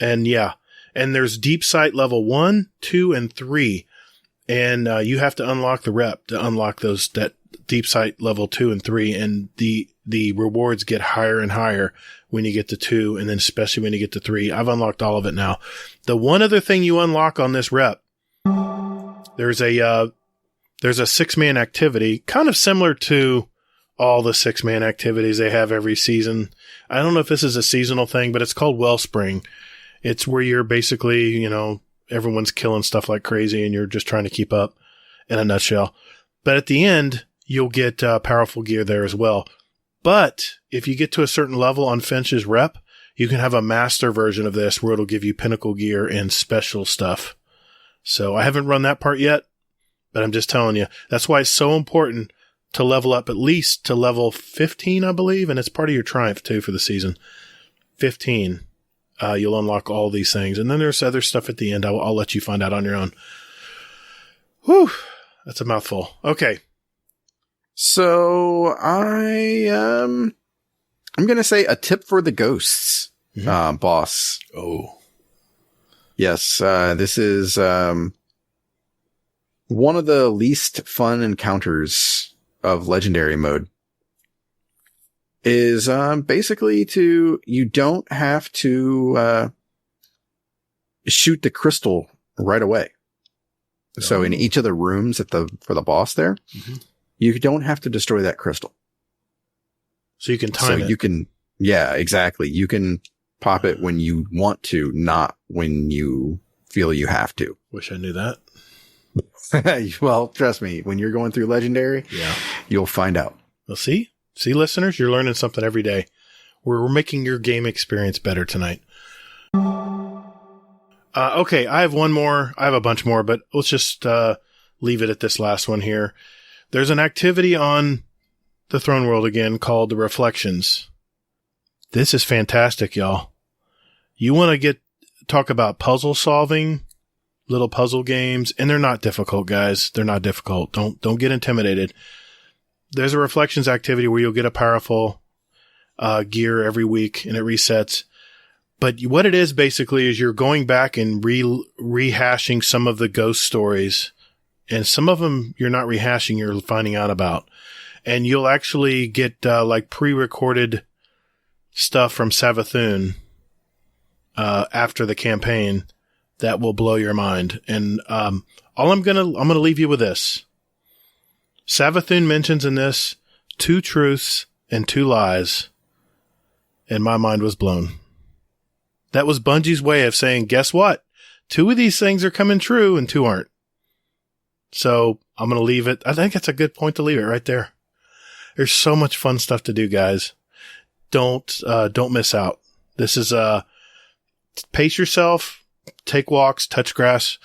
And yeah, and there's deep sight level 1, 2, and 3. And you have to unlock the rep to unlock that deep sight level 2 and 3. And the rewards get higher and higher when you get to 2, and then especially when you get to 3. I've unlocked all of it now. The one other thing you unlock on this rep, there's a 6-man activity, kind of similar to all the 6-man activities they have every season. I don't know if this is a seasonal thing, but it's called Wellspring. It's where you're basically, everyone's killing stuff like crazy and you're just trying to keep up, in a nutshell. But at the end, you'll get powerful gear there as well. But if you get to a certain level on Finch's rep, you can have a master version of this where it'll give you pinnacle gear and special stuff. So I haven't run that part yet, but I'm just telling you, that's why it's so important to level up at least to level 15, I believe. And it's part of your triumph too for the season. 15. You'll unlock all these things. And then there's other stuff at the end. I'll let you find out on your own. Whew. That's a mouthful. Okay. So I'm going to say a tip for the ghosts, boss. Oh, yes. This is, one of the least fun encounters of legendary mode is, basically you don't have to, shoot the crystal right away. Oh. So in each of the rooms for the boss there, you don't have to destroy that crystal. So you can time it. Yeah, exactly. You can pop it when you want to, not when you feel you have to. Wish I knew that. Well, trust me, when you're going through legendary, you'll find out. Well, see, listeners, you're learning something every day. We're making your game experience better tonight. Okay, I have one more. I have a bunch more, but let's just leave it at this last one here. There's an activity on the Throne World again called the Reflections. This is fantastic, y'all. You want to talk about puzzle solving, little puzzle games, and they're not difficult, guys. They're not difficult. Don't get intimidated. There's a Reflections activity where you'll get a powerful gear every week, and it resets. But what it is basically is you're going back and rehashing some of the ghost stories. And some of them you're not rehashing, you're finding out about. And you'll actually get like pre-recorded stuff from Savathun after the campaign that will blow your mind. And I'm gonna leave you with this. Savathun mentions in this 2 truths and 2 lies, and my mind was blown. That was Bungie's way of saying, guess what? 2 of these things are coming true and 2 aren't. So I'm going to leave it. I think that's a good point to leave it right there. There's so much fun stuff to do, guys. Don't miss out. This is, pace yourself, take walks, touch grass,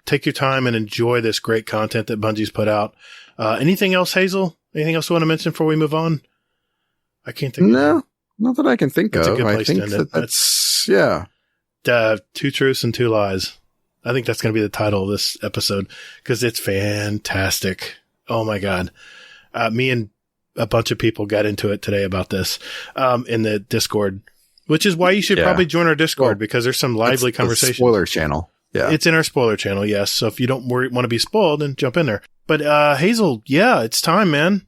take your time and enjoy this great content that Bungie's put out. Anything else, Hazel? Anything else you want to mention before we move on? I can't think. No, not that I can think of. That's a good place to end it. That's yeah. 2 truths and 2 lies. I think that's going to be the title of this episode because it's fantastic. Oh my God. Me and a bunch of people got into it today about this, in the Discord, which is why you should probably join our Discord because there's some lively conversation. Spoiler channel. Yeah. It's in our spoiler channel. Yes. So if you don't want to be spoiled, then jump in there. But, Hazel, it's time, man.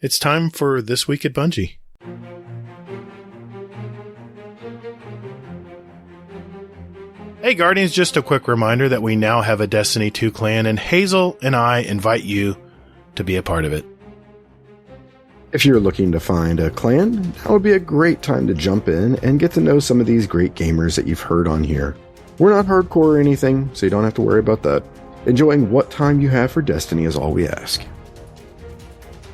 It's time for This Week at Bungie. Hey Guardians, just a quick reminder that we now have a Destiny 2 clan, and Hazel and I invite you to be a part of it. If you're looking to find a clan, that would be a great time to jump in and get to know some of these great gamers that you've heard on here. We're not hardcore or anything, so you don't have to worry about that. Enjoying what time you have for Destiny is all we ask.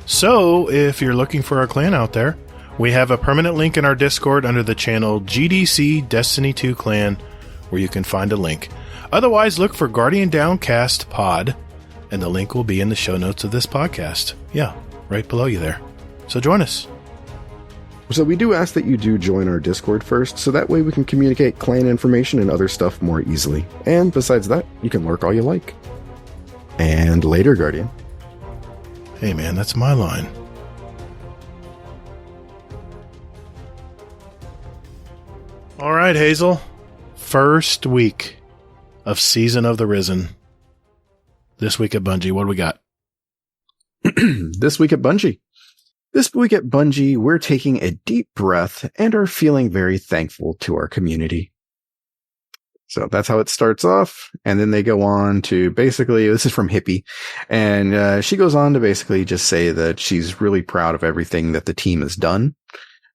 So, if you're looking for a clan out there, we have a permanent link in our Discord under the channel GDC Destiny 2 Clan, where you can find a link. Otherwise, look for Guardian Downcast Pod, and the link will be in the show notes of this podcast. Yeah, right below you there. So join us. So we do ask that you do join our Discord first, so that way we can communicate clan information and other stuff more easily. And besides that, you can lurk all you like. And later, Guardian. Hey man, that's my line. All right, Hazel. First week of Season of the Risen. This week at Bungie, what do we got? This week at Bungie. This week at Bungie, we're taking a deep breath and are feeling very thankful to our community. So that's how it starts off. And then they go on to basically, this is from Hippie. And she goes on to basically just say that she's really proud of everything that the team has done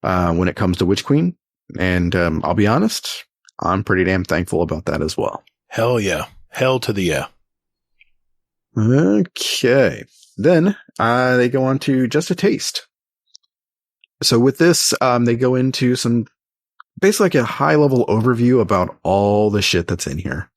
when it comes to Witch Queen. And I'll be honest, I'm pretty damn thankful about that as well. Hell yeah. Hell to the yeah. Okay. Then they go on to Just a Taste. So with this, they go into some basically like a high level overview about all the shit that's in here.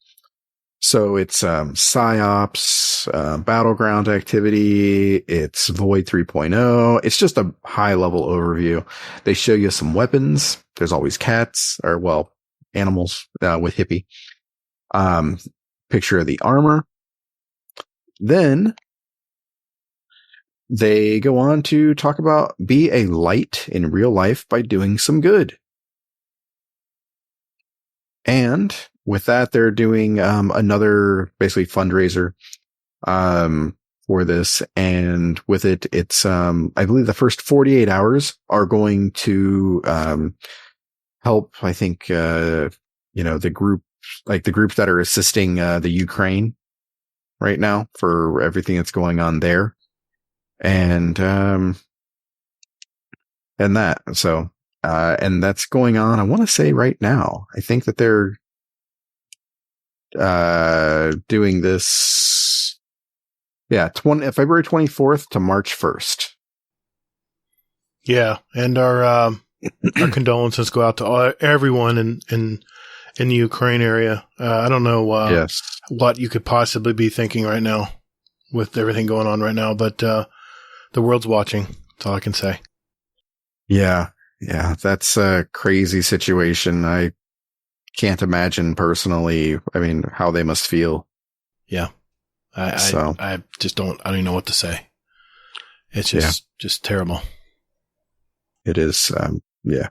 So it's PsyOps, battleground activity, it's Void 3.0. It's just a high level overview. They show you some weapons. There's always cats, or well, animals with Hippie. Picture of the armor. Then they go on to talk about be a light in real life by doing some good. And with that, they're doing another basically fundraiser for this. And with it, it's I believe the first 48 hours are going to help, I think, the group, like the groups that are assisting the Ukraine right now for everything that's going on there. And that. So and that's going on, I want to say right now. I think that they're doing this, February 24th to March 1st. Yeah, and our condolences go out to everyone in the Ukraine area. I don't know what you could possibly be thinking right now with everything going on right now, but the world's watching. That's all I can say. Yeah, that's a crazy situation. I can't imagine personally, how they must feel. Yeah. I just don't even know what to say. It's just terrible. It is. But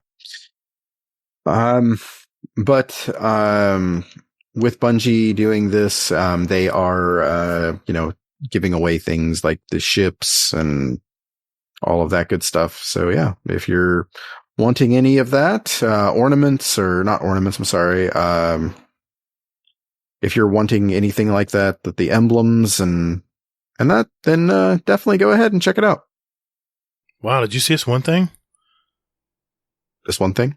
with Bungie doing this, they are, giving away things like the ships and all of that good stuff. So yeah, if you're wanting any of that, ornaments or not ornaments, I'm sorry. If you're wanting anything like that, the emblems and that, then definitely go ahead and check it out. Wow. Did you see this one thing? This one thing?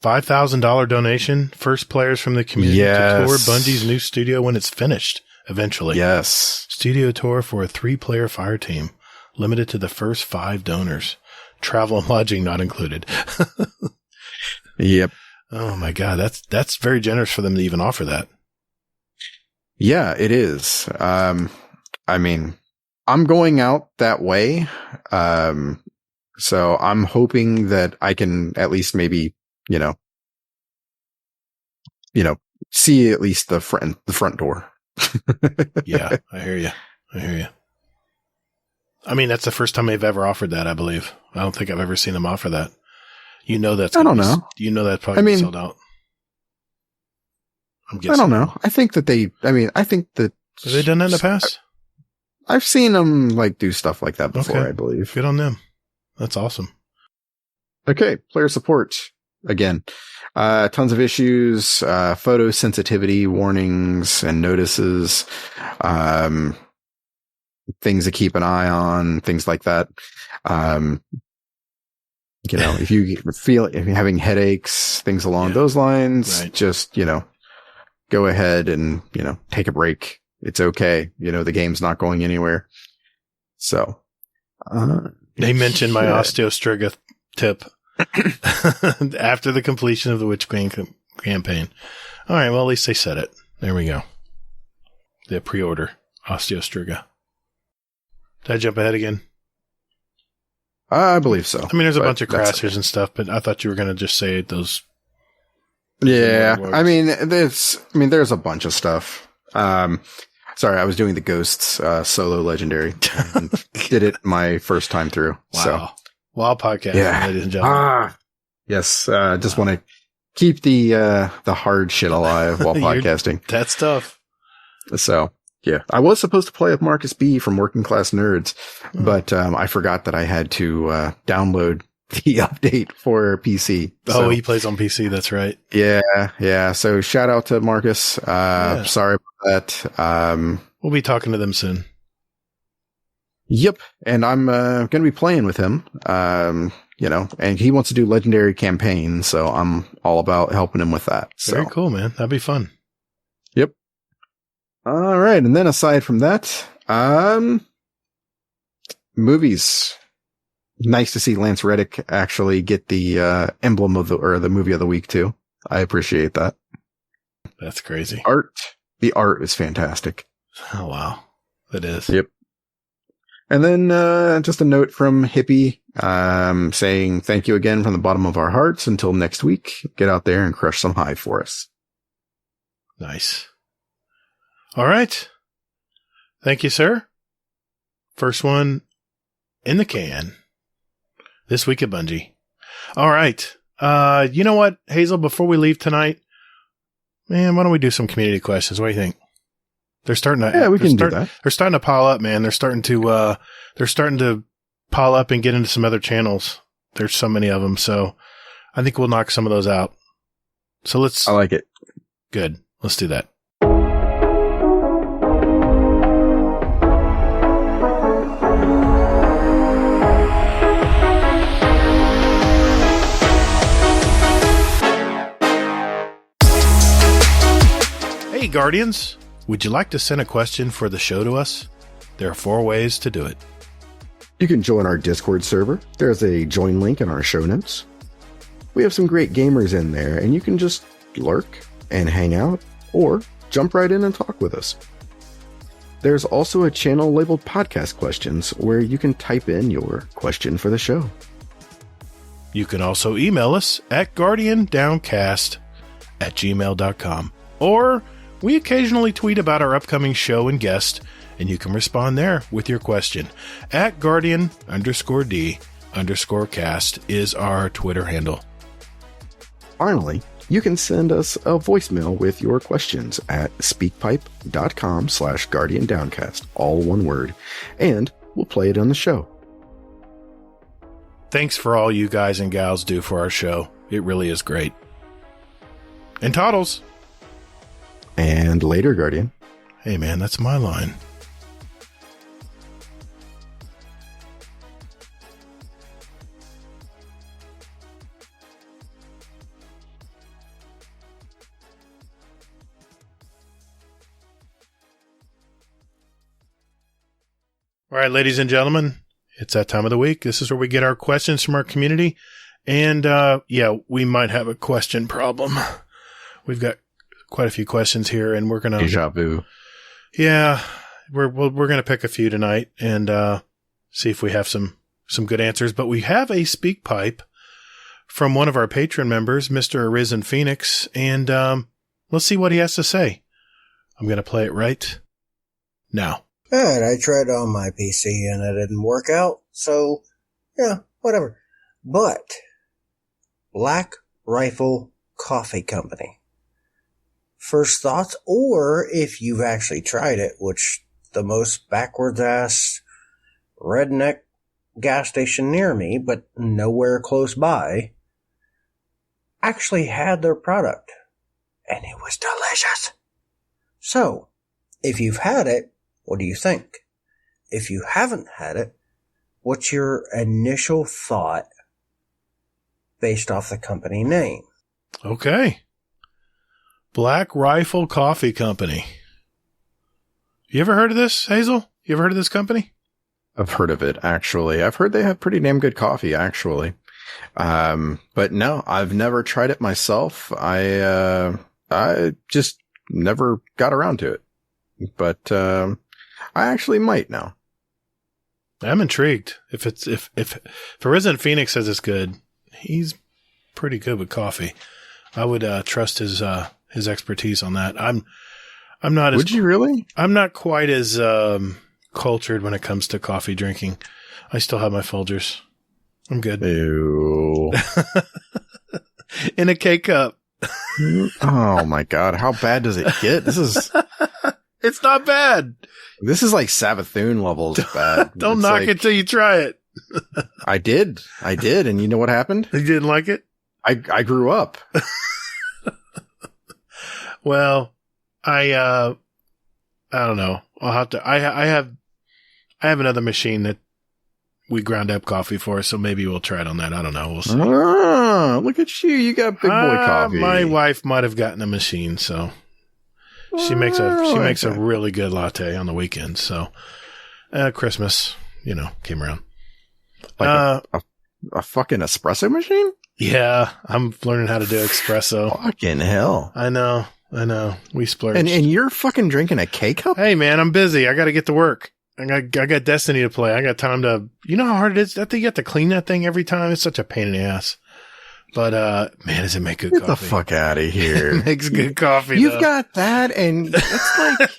$5,000 donation. First players from the community to tour Bungie's new studio when it's finished eventually. Yes. Studio tour for a 3-player fire team. Limited to the first 5 donors. Travel and lodging not included. Yep. Oh my God. That's very generous for them to even offer that. Yeah, it is. I'm going out that way. So I'm hoping that I can at least maybe, see at least the front door. Yeah, I hear you. That's the first time they've ever offered that, I believe. I don't think I've ever seen them offer that. That's I don't know. Probably sold out. I'm guessing. I don't know. I think that have they done that in the past? I've seen them do stuff like that before, okay. I believe. Good on them. That's awesome. Okay. Player support. Again, tons of issues, photo sensitivity warnings and notices, things to keep an eye on, things like that. If you're having headaches, things along those lines, right. Just, go ahead and, take a break. It's okay. The game's not going anywhere. So, they mentioned my Osteostriga tip after the completion of the Witch Queen campaign. All right. Well, at least they said it. There we go. The pre-order Osteostriga. Did I jump ahead again? I believe so. There's a bunch of crashers and stuff, but I thought you were going to just say those. Yeah. There's a bunch of stuff. Sorry, I was doing the Ghosts solo legendary. And did it my first time through. Wow. So. Wild podcast, ladies and gentlemen. Yes. Just want to keep the hard shit alive while podcasting. That's tough. So, yeah. I was supposed to play with Marcus B from Working Class Nerds, but I forgot that I had to download the update for PC. So, he plays on PC. That's right. Yeah. So shout out to Marcus. Sorry about that. We'll be talking to them soon. Yep. And I'm going to be playing with him. And he wants to do legendary campaigns, so I'm all about helping him with that. Very cool, man. That'd be fun. Yep. All right. And then aside from that, movies. Nice to see Lance Reddick actually get the emblem of the movie of the week too. I appreciate that. That's crazy. The art is fantastic. Oh wow, it is. Yep. And then just a note from Hippie saying thank you again from the bottom of our hearts. Until next week, get out there and crush some Hive for us. Nice. All right. Thank you, sir. First one in the can. This week at Bungie. All right. You know what, Hazel, before we leave tonight, man, why don't we do some community questions? What do you think? They're starting to, we can do that. They're starting to pile up, man. They're starting to pile up and get into some other channels. There's so many of them. So I think we'll knock some of those out. So I like it. Good. Let's do that. Hey, Guardians. Would you like to send a question for the show to us? There are 4 ways to do it. You can join our Discord server. There's a join link in our show notes. We have some great gamers in there, and you can just lurk and hang out, or jump right in and talk with us. There's also a channel labeled Podcast Questions where you can type in your question for the show. You can also email us at guardiandowncast@gmail.com, or we occasionally tweet about our upcoming show and guest, and you can respond there with your question. At Guardian_D_cast is our Twitter handle. Finally, you can send us a voicemail with your questions at speakpipe.com/guardiandowncast, all one word, and we'll play it on the show. Thanks for all you guys and gals do for our show. It really is great. And Toddles. And later, Guardian. Hey, man, that's my line. All right, ladies and gentlemen, it's that time of the week. This is where we get our questions from our community. And, we might have a question problem. We've got quite a few questions here, and we're going to... Deja vu. Yeah, we're going to pick a few tonight and see if we have some good answers. But we have a speak pipe from one of our Patron members, Mr. Arisen Phoenix, and let's see what he has to say. I'm going to play it right now. And I tried it on my PC and it didn't work out, so yeah, whatever. But Black Rifle Coffee Company. First thoughts, or if you've actually tried it, which the most backwards ass redneck gas station near me, but nowhere close by, actually had their product, and it was delicious. So, if you've had it, what do you think? If you haven't had it, what's your initial thought based off the company name? Okay. Black Rifle Coffee Company. You ever heard of this, Hazel? You ever heard of this company? I've heard of it, actually. I've heard they have pretty damn good coffee, actually. But no, I've never tried it myself. I just never got around to it. But I actually might now. I'm intrigued. If Resident Phoenix says it's good, he's pretty good with coffee. I would trust his expertise on that. I'm not. Would you really? I'm not quite as cultured when it comes to coffee drinking. I still have my Folgers. I'm good. Ew. In a K cup. Oh my God. How bad does it get? It's not bad. This is like Savathun levels bad. Don't It's knock like, it till you try it. I did. And you know what happened? You didn't like it? I grew up. Well, I don't know. I'll have to, I have another machine that we ground up coffee for, so maybe we'll try it on that. I don't know. We'll see. Oh, look at you. You got big boy coffee. My wife might have gotten a machine, so she makes a really good latte on the weekends. So, Christmas, came around. Like a fucking espresso machine? Yeah, I'm learning how to do espresso. Fucking hell. I know. We splurged. And you're fucking drinking a K-cup? Hey man, I'm busy. I got to get to work. I got Destiny to play. I got time to, you know how hard it is? I think you have to clean that thing every time. It's such a pain in the ass. But, man, does it make good coffee? Get the fuck out of here. It makes good coffee. You've got that, and that's like,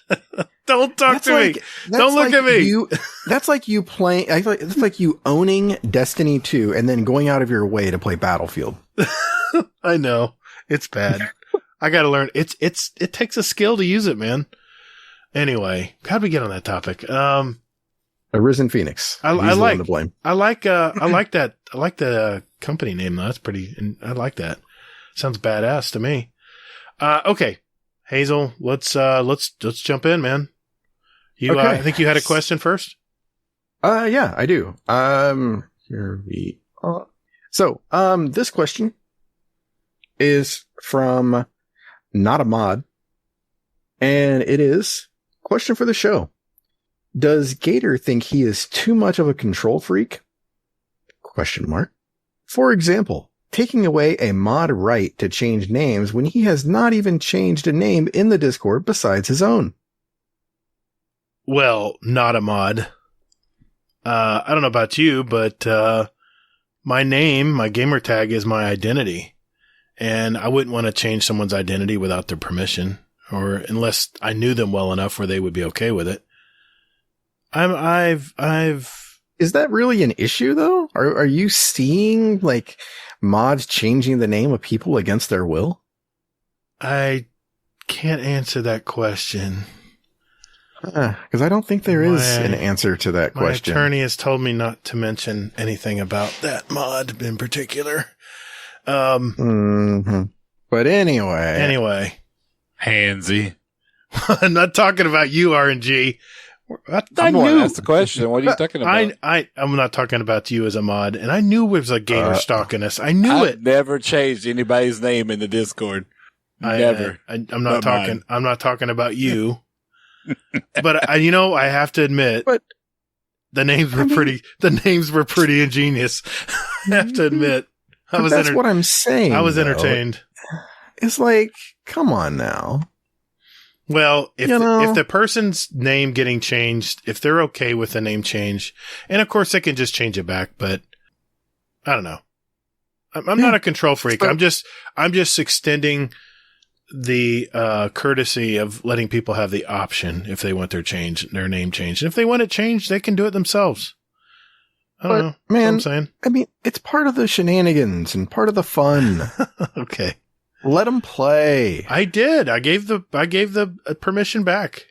don't talk to me. Don't look at me. That's like you playing, it's like you owning Destiny 2 and then going out of your way to play Battlefield. I know. It's bad. I got to learn. It takes a skill to use it, man. Anyway, how'd we get on that topic? Arisen Phoenix. I like to blame. I like that. I like the company name though. That's pretty. I like that. Sounds badass to me. Okay, Hazel. Let's jump in, man. You. Okay. I think you had a question first. Yeah, I do. Here we are. So, this question is from Not a Mod, and it is question for the show. Does Gatr think he is too much of a control freak? ? For example, taking away a mod right to change names when he has not even changed a name in the Discord besides his own. Well, not a mod. I don't know about you, but my name, my gamer tag is my identity. And I wouldn't want to change someone's identity without their permission, or unless I knew them well enough where they would be okay with it. Is that really an issue though? Are you seeing like mods changing the name of people against their will? I can't answer that question. Because I don't think there is an answer to that question. My attorney has told me not to mention anything about that mod in particular. But anyway. Handsy. I'm not talking about you, RNG. I'm the one that asked the question. What are you talking about? I'm not talking about you as a mod, and I knew it was a gamer stalking us. I knew it. Never changed anybody's name in the Discord. Never. I'm not talking. Mine. I'm not talking about you. But I have to admit, the names were pretty. The names were pretty ingenious. I have to admit, that's what I'm saying. I was entertained. It's like, come on now. Well, if the person's name getting changed, if they're okay with the name change, and of course they can just change it back, but I don't know. I'm not a control freak. I'm just extending the courtesy of letting people have the option if they want their name changed. And if they want it changed, they can do it themselves. I don't know. Man, I'm saying. I mean, it's part of the shenanigans and part of the fun. Okay. Let them play. I did. I gave the permission back.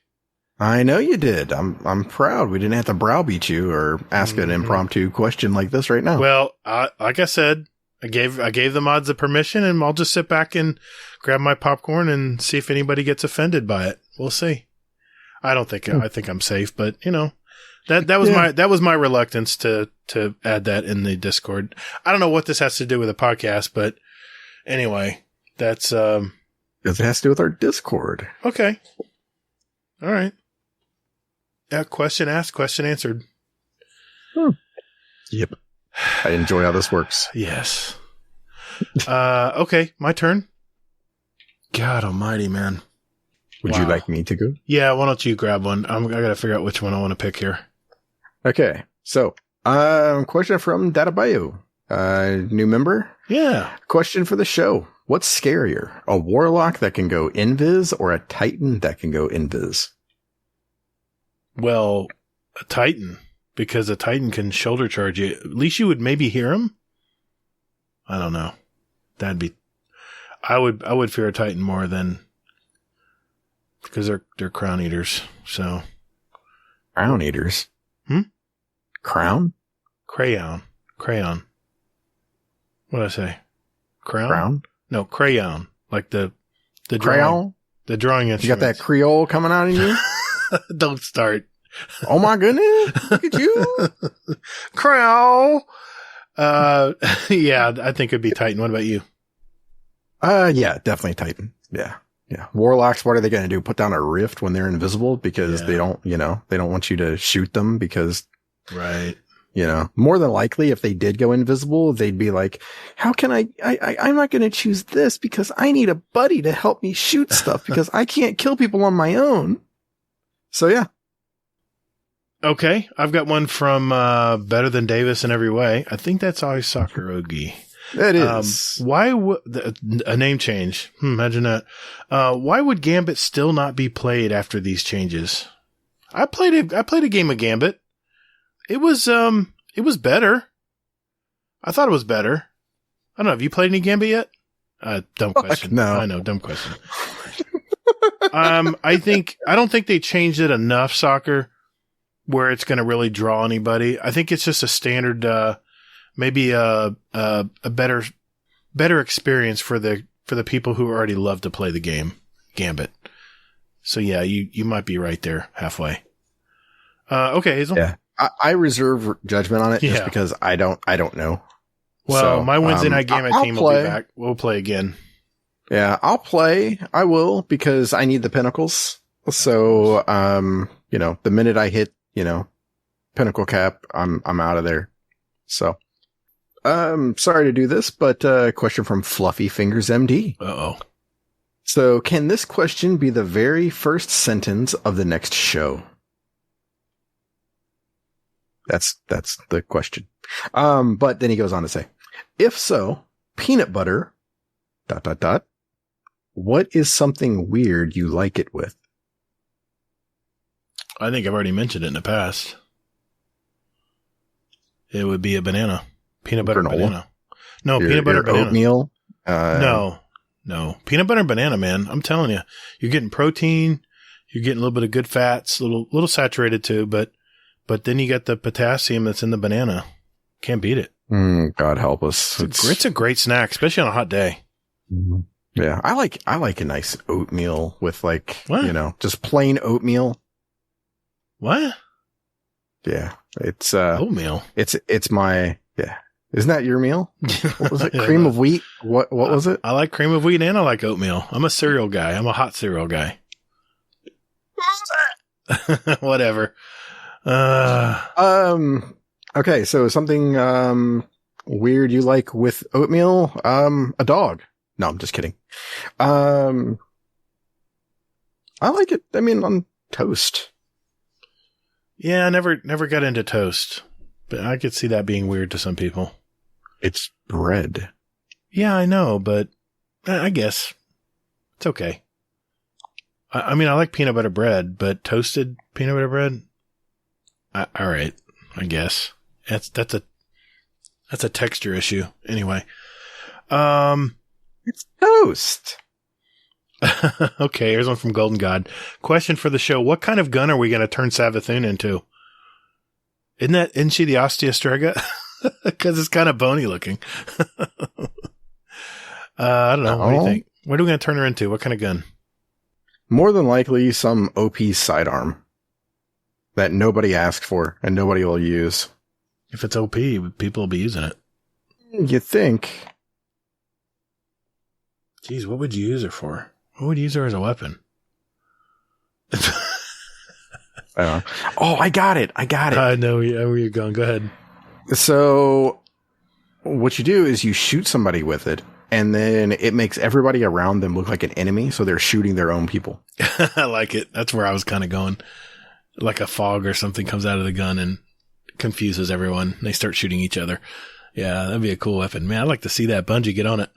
I know you did. I'm proud. We didn't have to browbeat you or ask an impromptu question like this right now. Well, like I said, I gave the mods the permission, and I'll just sit back and grab my popcorn and see if anybody gets offended by it. We'll see. I think I'm safe, but that was my reluctance to add that in the Discord. I don't know what this has to do with the podcast, but anyway. That's because it has to do with our Discord. Okay. All right. Yeah, question asked, question answered. Yep. I enjoy how this works. Yes. Okay, my turn. God almighty, man. Would you like me to go? Yeah, why don't you grab one? I gotta figure out which one I want to pick here. Okay. So, question from Databayo. New member? Yeah. Question for the show. What's scarier, a warlock that can go invis or a titan that can go invis? Well, a titan, because a titan can shoulder charge you. At least you would maybe hear him. I don't know. I would fear a Titan more than because they're crown eaters. So Crown eaters. Crown? Crayon. What did I say? Crown? No, crayon. Like the drawing. Crayon? The drawing You instrument. got that Creole coming out in you? Don't start. Oh my goodness. Look at you. Crow. Yeah, I think it'd be Titan. What about you? Yeah, definitely Titan. Yeah. Warlocks, what are they going to do? Put down a rift when they're invisible because they don't want you to shoot them because, right. More than likely if they did go invisible, they'd be like, how can I'm not going to choose this because I need a buddy to help me shoot stuff because I can't kill people on my own. So yeah. Okay. I've got one from, Better Than Davis in Every Way. I think that's always Sakurogi. That is. Why would a name change? Imagine that. Why would Gambit still not be played after these changes? I played a game of Gambit. It was better. I thought it was better. I don't know. Have you played any Gambit yet? Dumb question. No. I know. Dumb question. I don't think they changed it enough, Soccer, where it's going to really draw anybody. I think it's just a standard, maybe a better experience for the people who already love to play the game, Gambit. So yeah, you might be right there halfway. Okay, Hazel. Yeah, I reserve judgment on it just because I don't know. Well, so, my Wednesday night Gambit team will be back. We'll play again. Yeah, I'll play. I will because I need the pinnacles. So, the minute I hit, pinnacle cap, I'm out of there. So, sorry to do this, but question from Fluffy Fingers MD. Uh-oh. So, can this question be the very first sentence of the next show? That's the question. But then he goes on to say, if so, peanut butter, ... What is something weird you like it with? I think I've already mentioned it in the past. It would be a banana. Peanut butter and banana. No, peanut butter and banana. Oatmeal? No. Peanut butter and banana, man. I'm telling you. You're getting protein. You're getting a little bit of good fats. Little saturated too, but then you got the potassium that's in the banana. Can't beat it. God help us. It's a great snack, especially on a hot day. Mm-hmm. Yeah, I like a nice oatmeal with what? Just plain oatmeal. What? Yeah, it's oatmeal. It's my Isn't that your meal? What was it? Cream of wheat? What was it? I like cream of wheat and I like oatmeal. I'm a cereal guy. I'm a hot cereal guy. Whatever. Okay, so something weird you like with oatmeal? A dog. No, I'm just kidding. I like it. I mean, on toast. Yeah, I never got into toast, but I could see that being weird to some people. It's bread. Yeah, I know, but I guess it's okay. I mean, I like peanut butter bread, but toasted peanut butter bread. All right, I guess that's a texture issue. Anyway, it's toast. Okay, here's one from Golden God. Question for the show: what kind of gun are we going to turn Savathun into? Isn't she the Osteostrega? Because it's kind of bony looking. I don't know. What do you think? What are we going to turn her into? What kind of gun? More than likely, some OP sidearm that nobody asked for and nobody will use. If it's OP, people will be using it. You think? Geez, what would you use her for? What would you use her as a weapon? Oh, I got it. I know where you're going. Go ahead. So what you do is you shoot somebody with it, and then it makes everybody around them look like an enemy, so they're shooting their own people. I like it. That's where I was kind of going. Like a fog or something comes out of the gun and confuses everyone. They start shooting each other. Yeah, that'd be a cool weapon. Man, I'd like to see that. Bungie, get on it.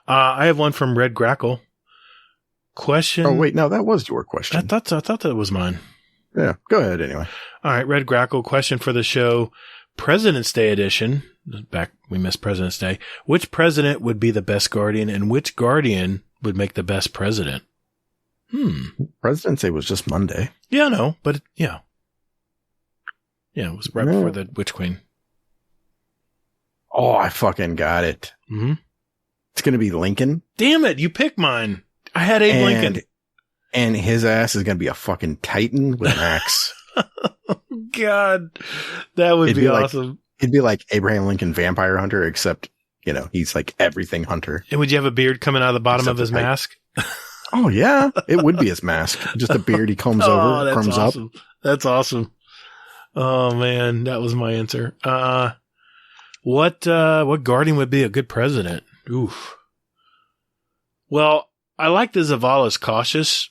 I have one from Red Grackle. Question. Oh, wait, no, that was your question. I thought that was mine. Yeah, go ahead anyway. All right, Red Grackle, question for the show. President's Day edition. We missed President's Day. Which president would be the best guardian, and which guardian would make the best president? President's Day was just Monday. Yeah, I know, but yeah. Yeah, it was right before the Witch Queen. Oh, I fucking got it. Mm-hmm. It's going to be Lincoln. Damn it, you picked mine. I had Abe Lincoln. And his ass is going to be a fucking titan with an axe. God, that would be awesome. It'd be like Abraham Lincoln Vampire Hunter, except, he's like everything hunter. And would you have a beard coming out of the bottom of his mask? Oh, yeah. It would be his mask. Just a beard he combs over, comes awesome. up. That's awesome. Oh, man, that was my answer. What guardian would be a good president? Oof. Well, I like the Zavala's cautious,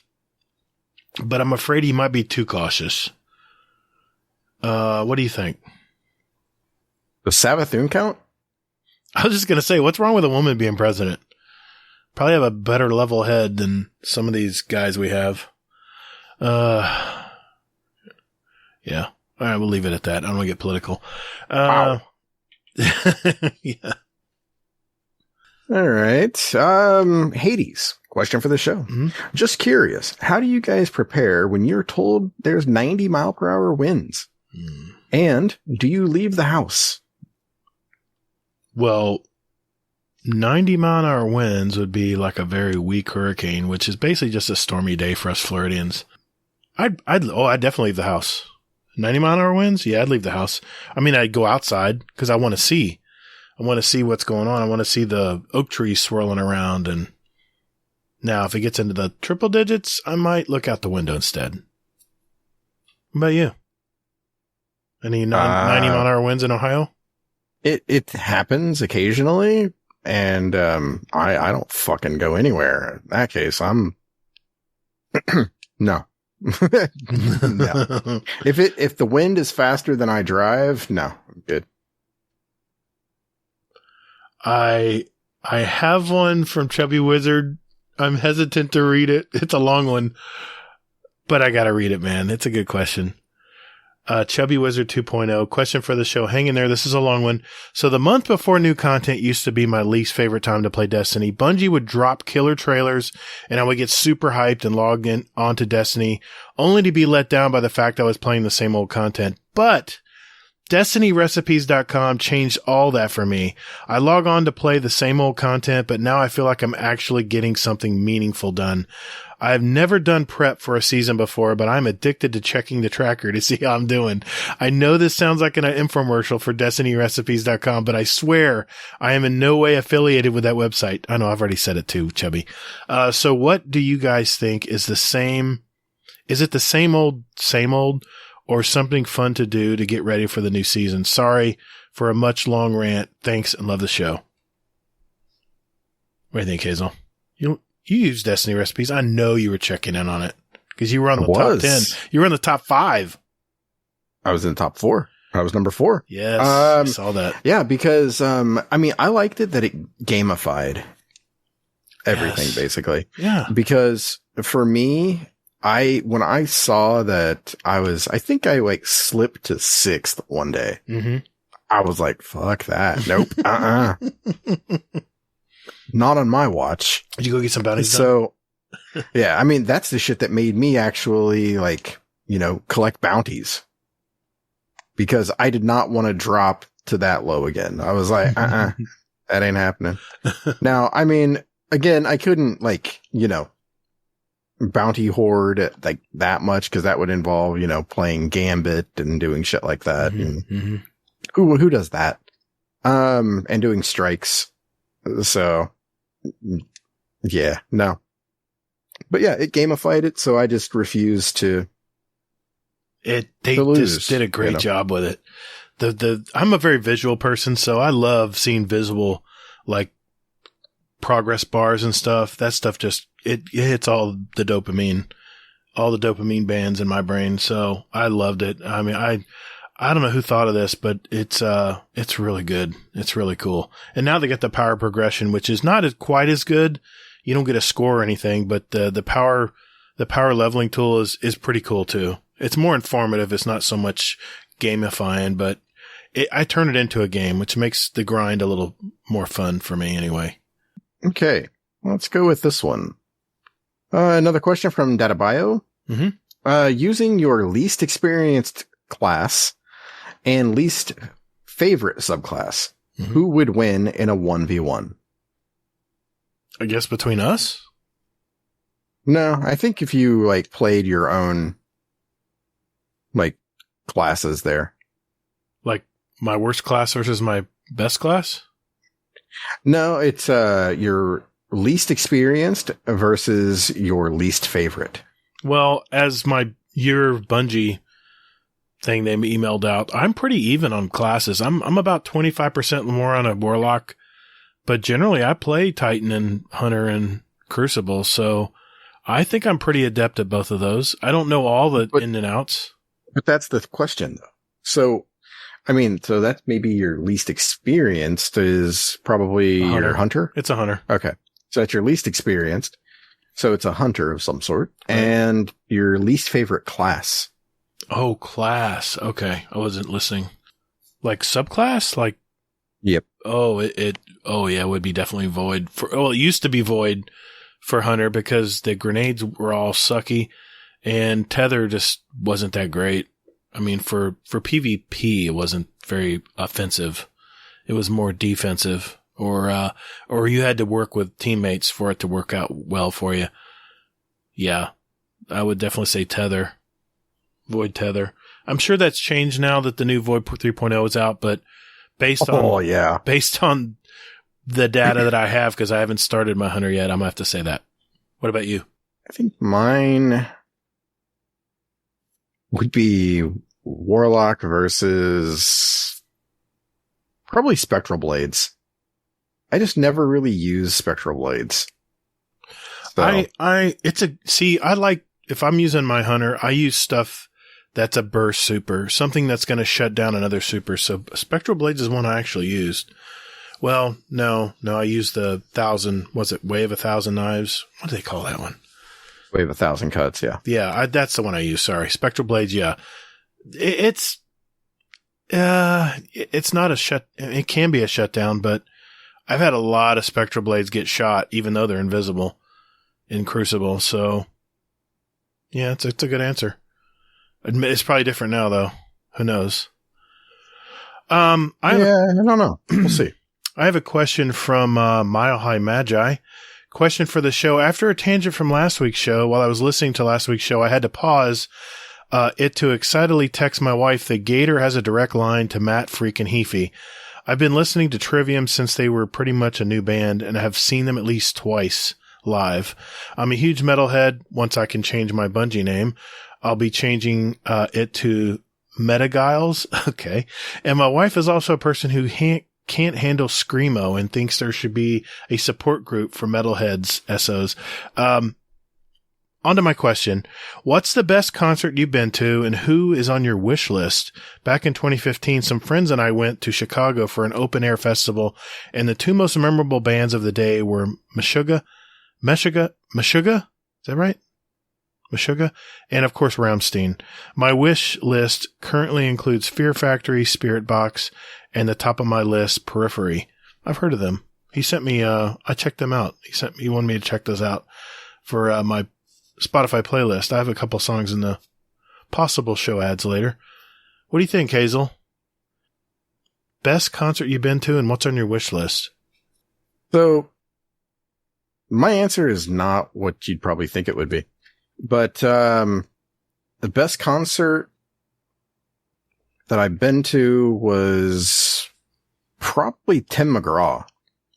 but I'm afraid he might be too cautious. What do you think? Does Savathun count? I was just going to say, what's wrong with a woman being president? Probably have a better level head than some of these guys we have. Yeah. All right, we'll leave it at that. I don't want to get political. Wow. Yeah. All right. Hades, question for the show. Mm-hmm. Just curious, how do you guys prepare when you're told there's 90 mile per hour winds? And do you leave the house? Well, 90 mile an hour winds would be like a very weak hurricane, which is basically just a stormy day for us Floridians. I'd definitely leave the house. 90 mile an hour winds? Yeah, I'd leave the house. I mean, I'd go outside because I want to see. I want to see what's going on. I want to see the oak trees swirling around. And now if it gets into the triple digits, I might look out the window instead. What about you? Any 90 mile an hour winds in Ohio? It happens occasionally, and I don't fucking go anywhere. In that case, I'm no. No. If the wind is faster than I drive, no, I'm good. I have one from Chubby Wizard. I'm hesitant to read it. It's a long one, but I got to read it, man. It's a good question. Chubby Wizard 2.0 question for the show. Hang in there. This is a long one. So the month before new content used to be my least favorite time to play Destiny. Bungie would drop killer trailers and I would get super hyped and log in onto Destiny only to be let down by the fact I was playing the same old content. But DestinyRecipes.com changed all that for me. I log on to play the same old content, but now I feel like I'm actually getting something meaningful done. I've never done prep for a season before, but I'm addicted to checking the tracker to see how I'm doing. I know this sounds like an infomercial for DestinyRecipes.com, but I swear I am in no way affiliated with that website. I know I've already said it too, Chubby. So what do you guys think is the same? Is it the same old, or something fun to do to get ready for the new season? Sorry for a much long rant. Thanks and love the show. What do you think, Hazel? You use Destiny Recipes. I know you were checking in on it because you were on the top 10. You were in the top 5. I was in the top 4. I was number 4. Yes, I saw that. Yeah, because, I liked it that it gamified everything, basically. Yeah. Because for me, when I saw that I think I slipped to 6th one day. Mm-hmm. I was like, fuck that. Nope. Not on my watch. Did you go get some bounties? So, yeah, that's the shit that made me actually collect bounties, because I did not want to drop to that low again. I was like, that ain't happening. Now, again, I couldn't bounty hoard like that much, because that would involve, playing Gambit and doing shit like that. Mm-hmm. And who does that? And doing strikes. So yeah, no. But yeah, it gamified it, so I just refused to. They just did a great job with it. I'm a very visual person, so I love seeing visual progress bars and stuff. That stuff just it hits all the dopamine bands in my brain. So I loved it. I don't know who thought of this, but it's really good. It's really cool. And now they get the power progression, which is not quite as good. You don't get a score or anything, but the power leveling tool is pretty cool too. It's more informative. It's not so much gamifying, but I turn it into a game, which makes the grind a little more fun for me anyway. Okay, let's go with this one. Another question from Databio. Mm-hmm. Using your least experienced class and least favorite subclass, Mm-hmm. who would win in a 1v1? I guess between us? No, I think if you like played your own like classes there. Like my worst class versus my best class? No, it's your least experienced versus your least favorite. Well, as my year Bungie thing they emailed out, I'm pretty even on classes. I'm about 25% more on a Warlock, but generally I play Titan and Hunter and Crucible, so I think I'm pretty adept at both of those. I don't know all the in and outs. But that's the question, though. So, I mean, so that's maybe your least experienced is probably your Hunter? It's a Hunter. Okay. So that's your least experienced. So it's a Hunter of some sort. Right. And your least favorite class. Oh, class. Okay. I wasn't listening. Like subclass? Like, yep. Oh, it would be definitely Void. It used to be Void for Hunter because the grenades were all sucky and Tether just wasn't that great. I mean, for PvP, it wasn't very offensive. It was more defensive or you had to work with teammates for it to work out well for you. Yeah. I would definitely say Tether. Void Tether. I'm sure that's changed now that the new Void 3.0 is out, but based on the data that I have, because I haven't started my Hunter yet, I'm going to have to say that. What about you? I think mine would be Warlock versus probably Spectral Blades. I just never really use Spectral Blades. So. I like, if I'm using my Hunter, I use stuff that's a burst super, something that's going to shut down another super. So Spectral Blades is one I actually used. Well, no, I used the 1,000, was it Wave 1,000 Knives? What do they call that one? Wave 1,000 Cuts, yeah. Yeah, that's the one I used, sorry. Spectral Blades, yeah. It's not it can be a shutdown, but I've had a lot of Spectral Blades get shot, even though they're invisible in Crucible, so yeah, it's a good answer. It's probably different now, though. Who knows? I don't know. We'll see. I have a question from Mile High Magi. Question for the show. After a tangent from last week's show, while I was listening to last week's show, I had to pause it to excitedly text my wife that Gatr has a direct line to Matt freaking Heafy. I've been listening to Trivium since they were pretty much a new band, and I have seen them at least twice live. I'm a huge metalhead. Once I can change my Bungie name, I'll be changing it to Metagiles. Okay. And my wife is also a person who can't handle Screamo and thinks there should be a support group for metalheads, SOs. On to my question. What's the best concert you've been to and who is on your wish list? Back in 2015, some friends and I went to Chicago for an open air festival, and the two most memorable bands of the day were Meshuggah? Is that right? Meshuggah? And of course, Rammstein. My wish list currently includes Fear Factory, Spirit Box, and the top of my list, Periphery. I've heard of them. He sent me, I checked them out. He wanted me to check those out for my Spotify playlist. I have a couple songs in the possible show ads later. What do you think, Hazel? Best concert you've been to and what's on your wish list? So, my answer is not what you'd probably think it would be. But the best concert that I've been to was probably Tim McGraw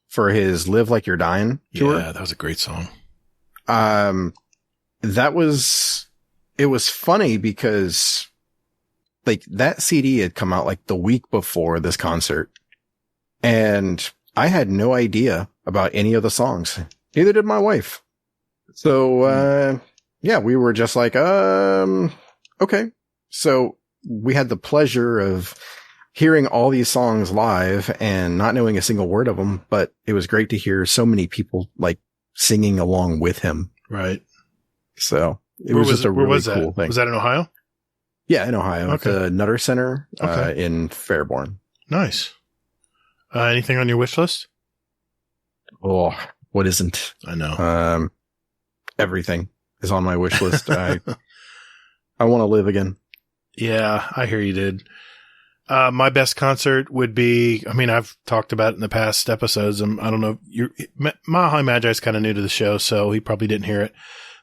for his Live Like You're Dying tour. Yeah, that was a great song. It was funny because like that CD had come out like the week before this concert, and I had no idea about any of the songs. Neither did my wife. So, yeah, we were just like, okay. So we had the pleasure of hearing all these songs live and not knowing a single word of them, but it was great to hear so many people like singing along with him. Right. So it was just a really cool thing. Was that in Ohio? Yeah, in Ohio. Okay. At the Nutter Center in Fairborn. Nice. Anything on your wish list? Oh, what isn't? I know. Everything is on my wish list. I want to live again. Yeah, I hear you, dude. My best concert would be, I mean, I've talked about it in the past episodes. I don't know. Mile High Magi is kind of new to the show, so he probably didn't hear it.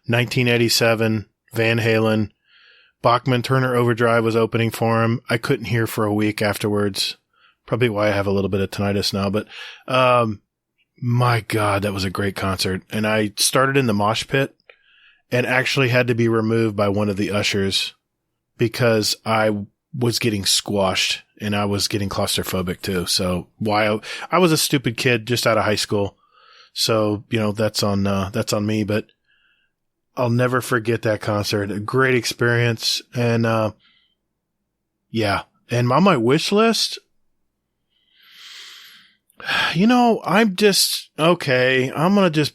1987, Van Halen, Bachman Turner Overdrive was opening for him. I couldn't hear for a week afterwards. Probably why I have a little bit of tinnitus now, but, my God, that was a great concert. And I started in the mosh pit and actually had to be removed by one of the ushers because I was getting squashed and I was getting claustrophobic too. So I was a stupid kid just out of high school. So, that's on me, but I'll never forget that concert. A great experience. And, yeah. And on my wish list, I'm just, okay, I'm going to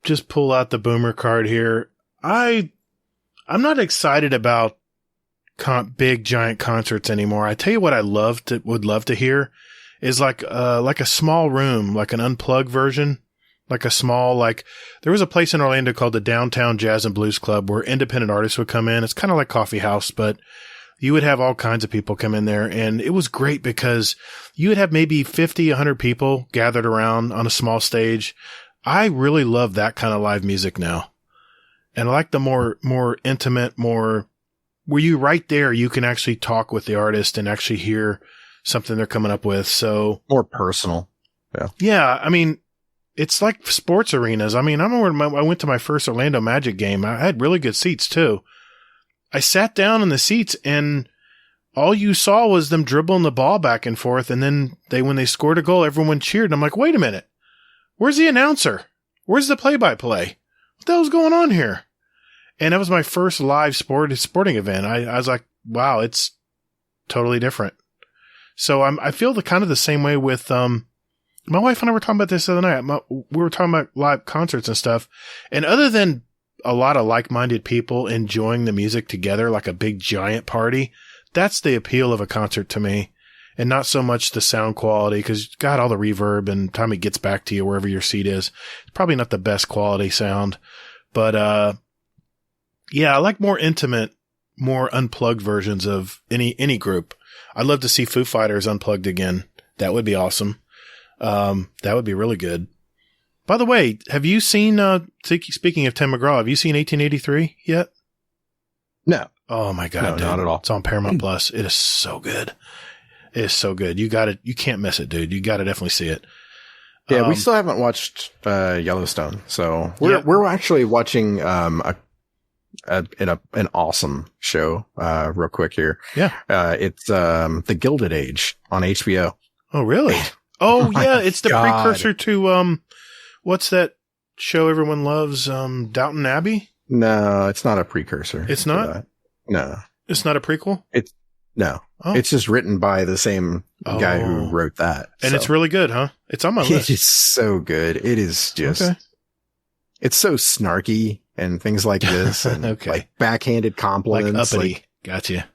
just pull out the boomer card here. I'm not excited about big giant concerts anymore. I tell you what I would love to hear is like a small room, like an unplugged version, like a small, there was a place in Orlando called the Downtown Jazz and Blues Club where independent artists would come in. It's kind of like coffee house, but you would have all kinds of people come in there, and it was great because you would have maybe 50, 100 people gathered around on a small stage. I really love that kind of live music now. And I like the more intimate, where you right there, you can actually talk with the artist and actually hear something they're coming up with. So more personal. Yeah. Yeah. I mean, it's like sports arenas. I mean, I remember when I went to my first Orlando Magic game. I had really good seats too. I sat down in the seats and all you saw was them dribbling the ball back and forth. And then when they scored a goal, everyone cheered. And I'm like, wait a minute. Where's the announcer? Where's the play-by-play? What the hell's going on here? And that was my first live sporting event. I was like, wow, it's totally different. So I feel the same way with, my wife and I were talking about this the other night. We were talking about live concerts and stuff. And other than a lot of like-minded people enjoying the music together, like a big giant party, that's the appeal of a concert to me. And not so much the sound quality, because you got all the reverb and time it gets back to you wherever your seat is. It's probably not the best quality sound. But, yeah, I like more intimate, more unplugged versions of any group. I'd love to see Foo Fighters unplugged again. That would be awesome. That would be really good. By the way, have you seen, speaking of Tim McGraw, have you seen 1883 yet? No. Oh my God. No, dude. not at all. It's on Paramount Plus. It is so good. It is so good. You got it. You can't miss it, dude. You got to definitely see it. Yeah. We still haven't watched, Yellowstone. So we're actually watching, an awesome show, real quick here. Yeah. It's, The Gilded Age on HBO. Oh, really? Oh, yeah. It's the precursor to, what's that show everyone loves? Downton Abbey? No, it's not a precursor. It's not? No. It's not a prequel? No. Oh. It's just written by the same guy who wrote that. And it's really good, huh? It's on my list. It is so good. It is just, it's so snarky and things like this. And like backhanded compliments. Like uppity. Gotcha.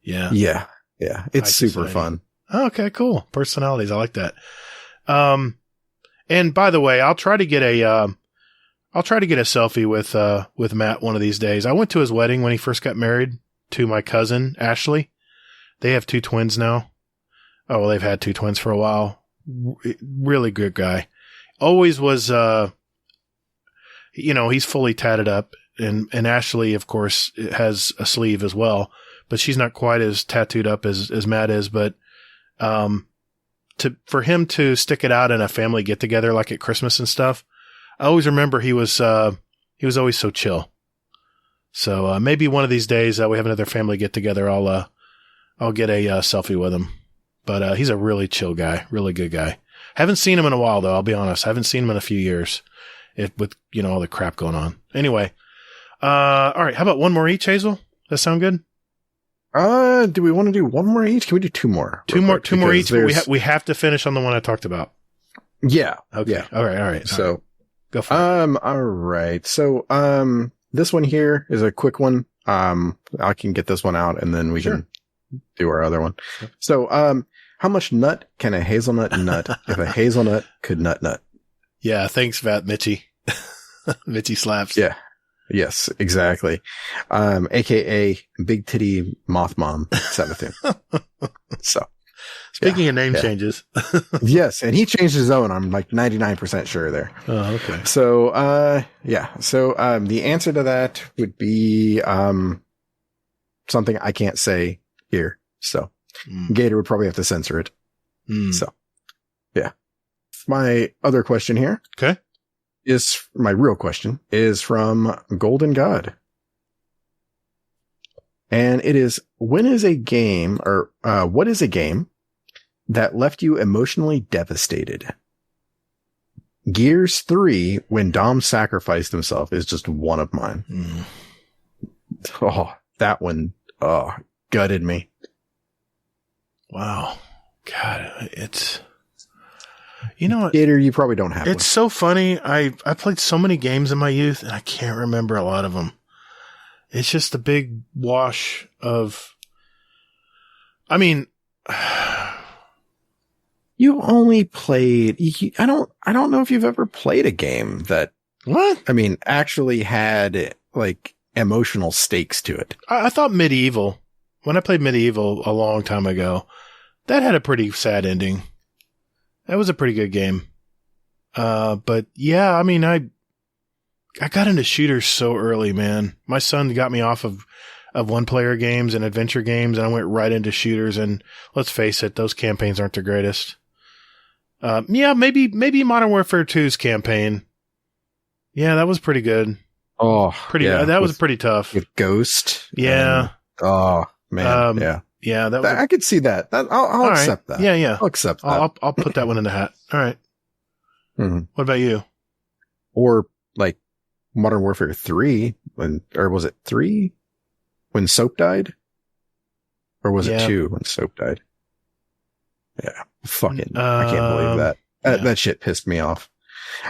Yeah. Yeah. Yeah. It's super fun. Okay, cool. Personalities. I like that. And by the way, I'll try to get a selfie with Matt one of these days. I went to his wedding when he first got married to my cousin, Ashley. They have 2 twins now. Oh, well, they've had 2 twins for a while. Really good guy. Always was, he's fully tatted up, and Ashley, of course, has a sleeve as well, but she's not quite as tattooed up as Matt is, but, for him to stick it out in a family get together, like at Christmas and stuff, I always remember he was always so chill. So, maybe one of these days, we have another family get together. I'll get a selfie with him, but, he's a really chill guy, really good guy. Haven't seen him in a while though. I'll be honest. I haven't seen him in a few years with, all the crap going on. Anyway. All right. How about one more each, Hazel? That sound good? Do we want to do one more each? Can we do 2 more? Two more each, but we have to finish on the one I talked about. Yeah. Okay. Yeah. All right. So go for it. All right. So, this one here is a quick one. I can get this one out and then we can do our other one. So, how How much nut can a hazelnut nut if a hazelnut could nut? Yeah, thanks, Vat Mitchie. Mitchie slaps. Yeah. Yes, exactly. AKA Big Titty Moth Mom Savathun. So. Speaking of name changes. Yes, and he changed his own. I'm like 99% sure there. Oh, okay. So, yeah. So, the answer to that would be, something I can't say here. So, Gatr would probably have to censor it. So, yeah. My other question here. Okay. My real question is from Golden God. And it is, what is a game that left you emotionally devastated? Gears 3, when Dom sacrificed himself, is just one of mine. Oh, that one, gutted me. Wow. God, it's, you know what? Gatr, you probably don't have It's so funny. I played so many games in my youth and I can't remember a lot of them. It's just a big wash of, I mean, you only played, I don't know if you've ever played a game that, actually had like emotional stakes to it. I thought Medieval, when I played Medieval a long time ago, that had a pretty sad ending. That was a pretty good game. But yeah, I mean, I got into shooters so early, man. My son got me off of one player games and adventure games, and I went right into shooters. And let's face it, those campaigns aren't the greatest. Yeah, maybe Modern Warfare 2's campaign. Yeah, that was pretty good. Oh, pretty. Yeah, that was pretty tough. With Ghost. Yeah. Oh man. Yeah. Yeah, that was I could see that. I'll accept that. Yeah. I'll accept that. I'll put that one in the hat. All right. Mm-hmm. What about you? Or like Modern Warfare 3 or was it 3 when Soap died? Or was it 2 when Soap died? Yeah. Fucking, I can't believe that. That shit pissed me off.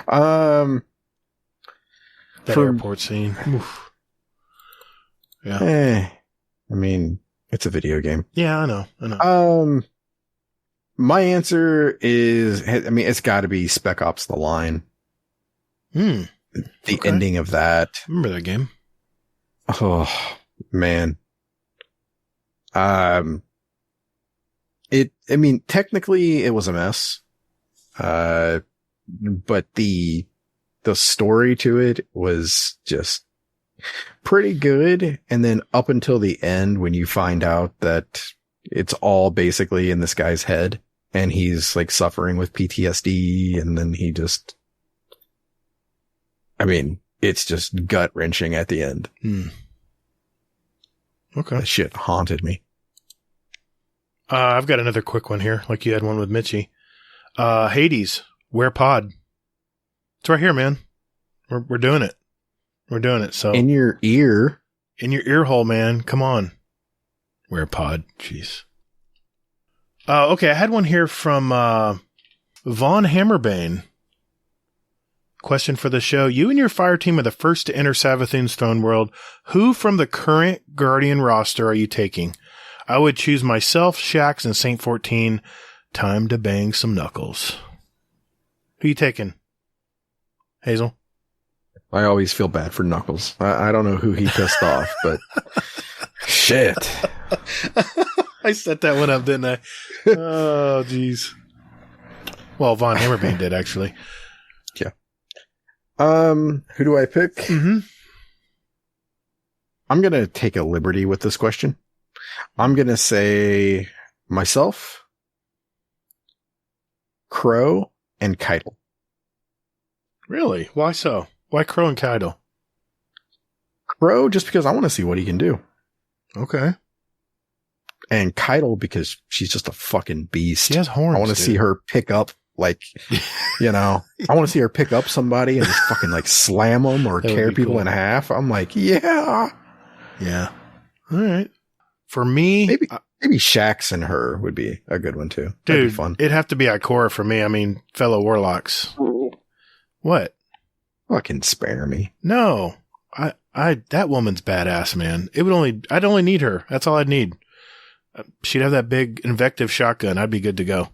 That airport scene. Oof. Yeah. I mean, it's a video game. Yeah, I know. My answer is, it's got to be Spec Ops: The Line. The ending of that. Remember that game? Oh man. Technically it was a mess. But the story to it was just pretty good. And then up until the end, when you find out that it's all basically in this guy's head and he's like suffering with PTSD, and then it's just gut wrenching at the end. Okay. That shit haunted me. I've got another quick one here, like you had one with Mitchie. Hades, wear pod. It's right here, man. We're doing it. We're doing it. So in your ear hole, man. Come on. Wear pod. Jeez. Okay. I had one here from, Von Hammerbane. Question for the show. You and your fire team are the first to enter Savathun's throne world. Who from the current Guardian roster are you taking? I would choose myself, Shax, and Saint 14. Time to bang some knuckles. Who you taking? Hazel? I always feel bad for Knuckles. I don't know who he pissed off, but shit. I set that one up, didn't I? Oh, jeez. Well, Von Hammerbane did, actually. Yeah. Who do I pick? Mm-hmm. I'm going to take a liberty with this question. I'm going to say myself, Crow, and Keitel. Really? Why so? Why Crow and Keitel? Crow, just because I want to see what he can do. Okay. And Keitel, because she's just a fucking beast. She has horns. I want to see her pick up, I want to see her pick up somebody and just fucking slam them or tear people in half. I'm like, yeah. Yeah. All right. For me, maybe Shax and her would be a good one too. Dude, that'd be fun. It'd have to be Ikora for me. I mean, fellow warlocks. What? Fucking spare me. No, that woman's badass, man. I'd only need her. That's all I'd need. She'd have that big invective shotgun. I'd be good to go.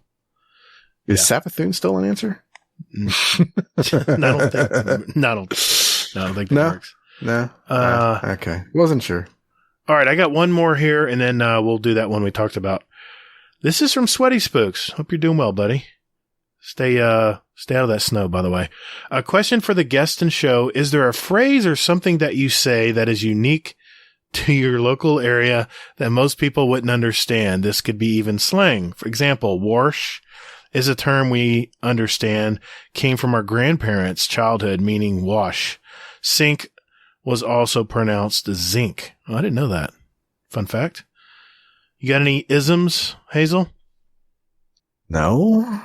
Is Savathun still an answer? I don't think that works. No. Okay. Wasn't sure. All right, I got one more here, and then we'll do that one we talked about. This is from Sweaty Spooks. Hope you're doing well, buddy. Stay out of that snow, by the way. A question for the guest and show. Is there a phrase or something that you say that is unique to your local area that most people wouldn't understand? This could be even slang. For example, wash is a term we understand, came from our grandparents' childhood, meaning wash. Sink was also pronounced zinc. Oh, I didn't know that. Fun fact. You got any isms, Hazel? No.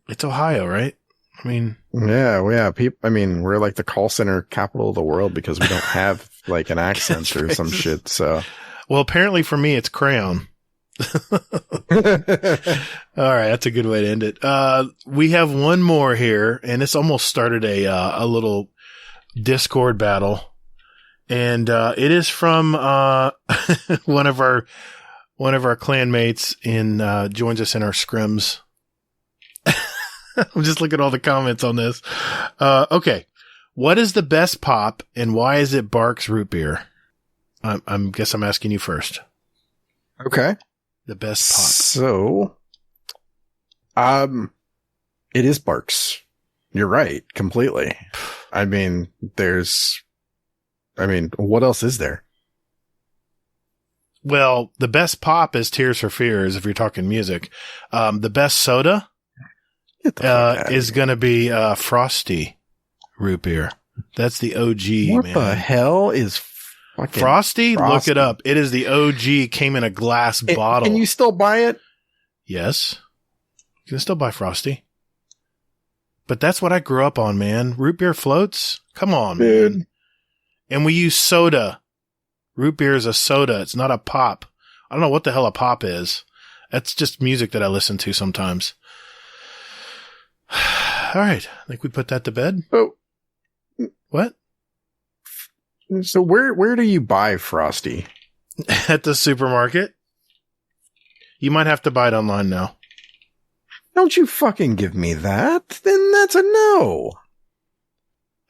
It's Ohio, right? I mean, yeah. We're like the call center capital of the world because we don't have like an accent or some shit. So, well, apparently for me, it's crayon. All right, that's a good way to end it. We have one more here, and this almost started a little Discord battle, and it is from one of our clanmates and joins us in our scrims. I'm just looking at all the comments on this. Okay. What is the best pop and why is it Barks root beer? Guess I'm asking you first. Okay. The best pop. So, it is Barks. You're right. Completely. I mean, what else is there? Well, the best pop is Tears for Fears if you're talking music. The best soda is going to be Frosty root beer. That's the OG, what man. What the hell is fucking Frosty? Look it up. It is the OG, came in a glass bottle. Can you still buy it? Yes. You can still buy Frosty. But that's what I grew up on, man. Root beer floats? Come on, dude. Man. And we use soda. Root beer is a soda. It's not a pop. I don't know what the hell a pop is. That's just music that I listen to sometimes. All right. I think we put that to bed. Oh. What? So where do you buy Frosty? At the supermarket. You might have to buy it online now. Don't you fucking give me that. Then that's a no.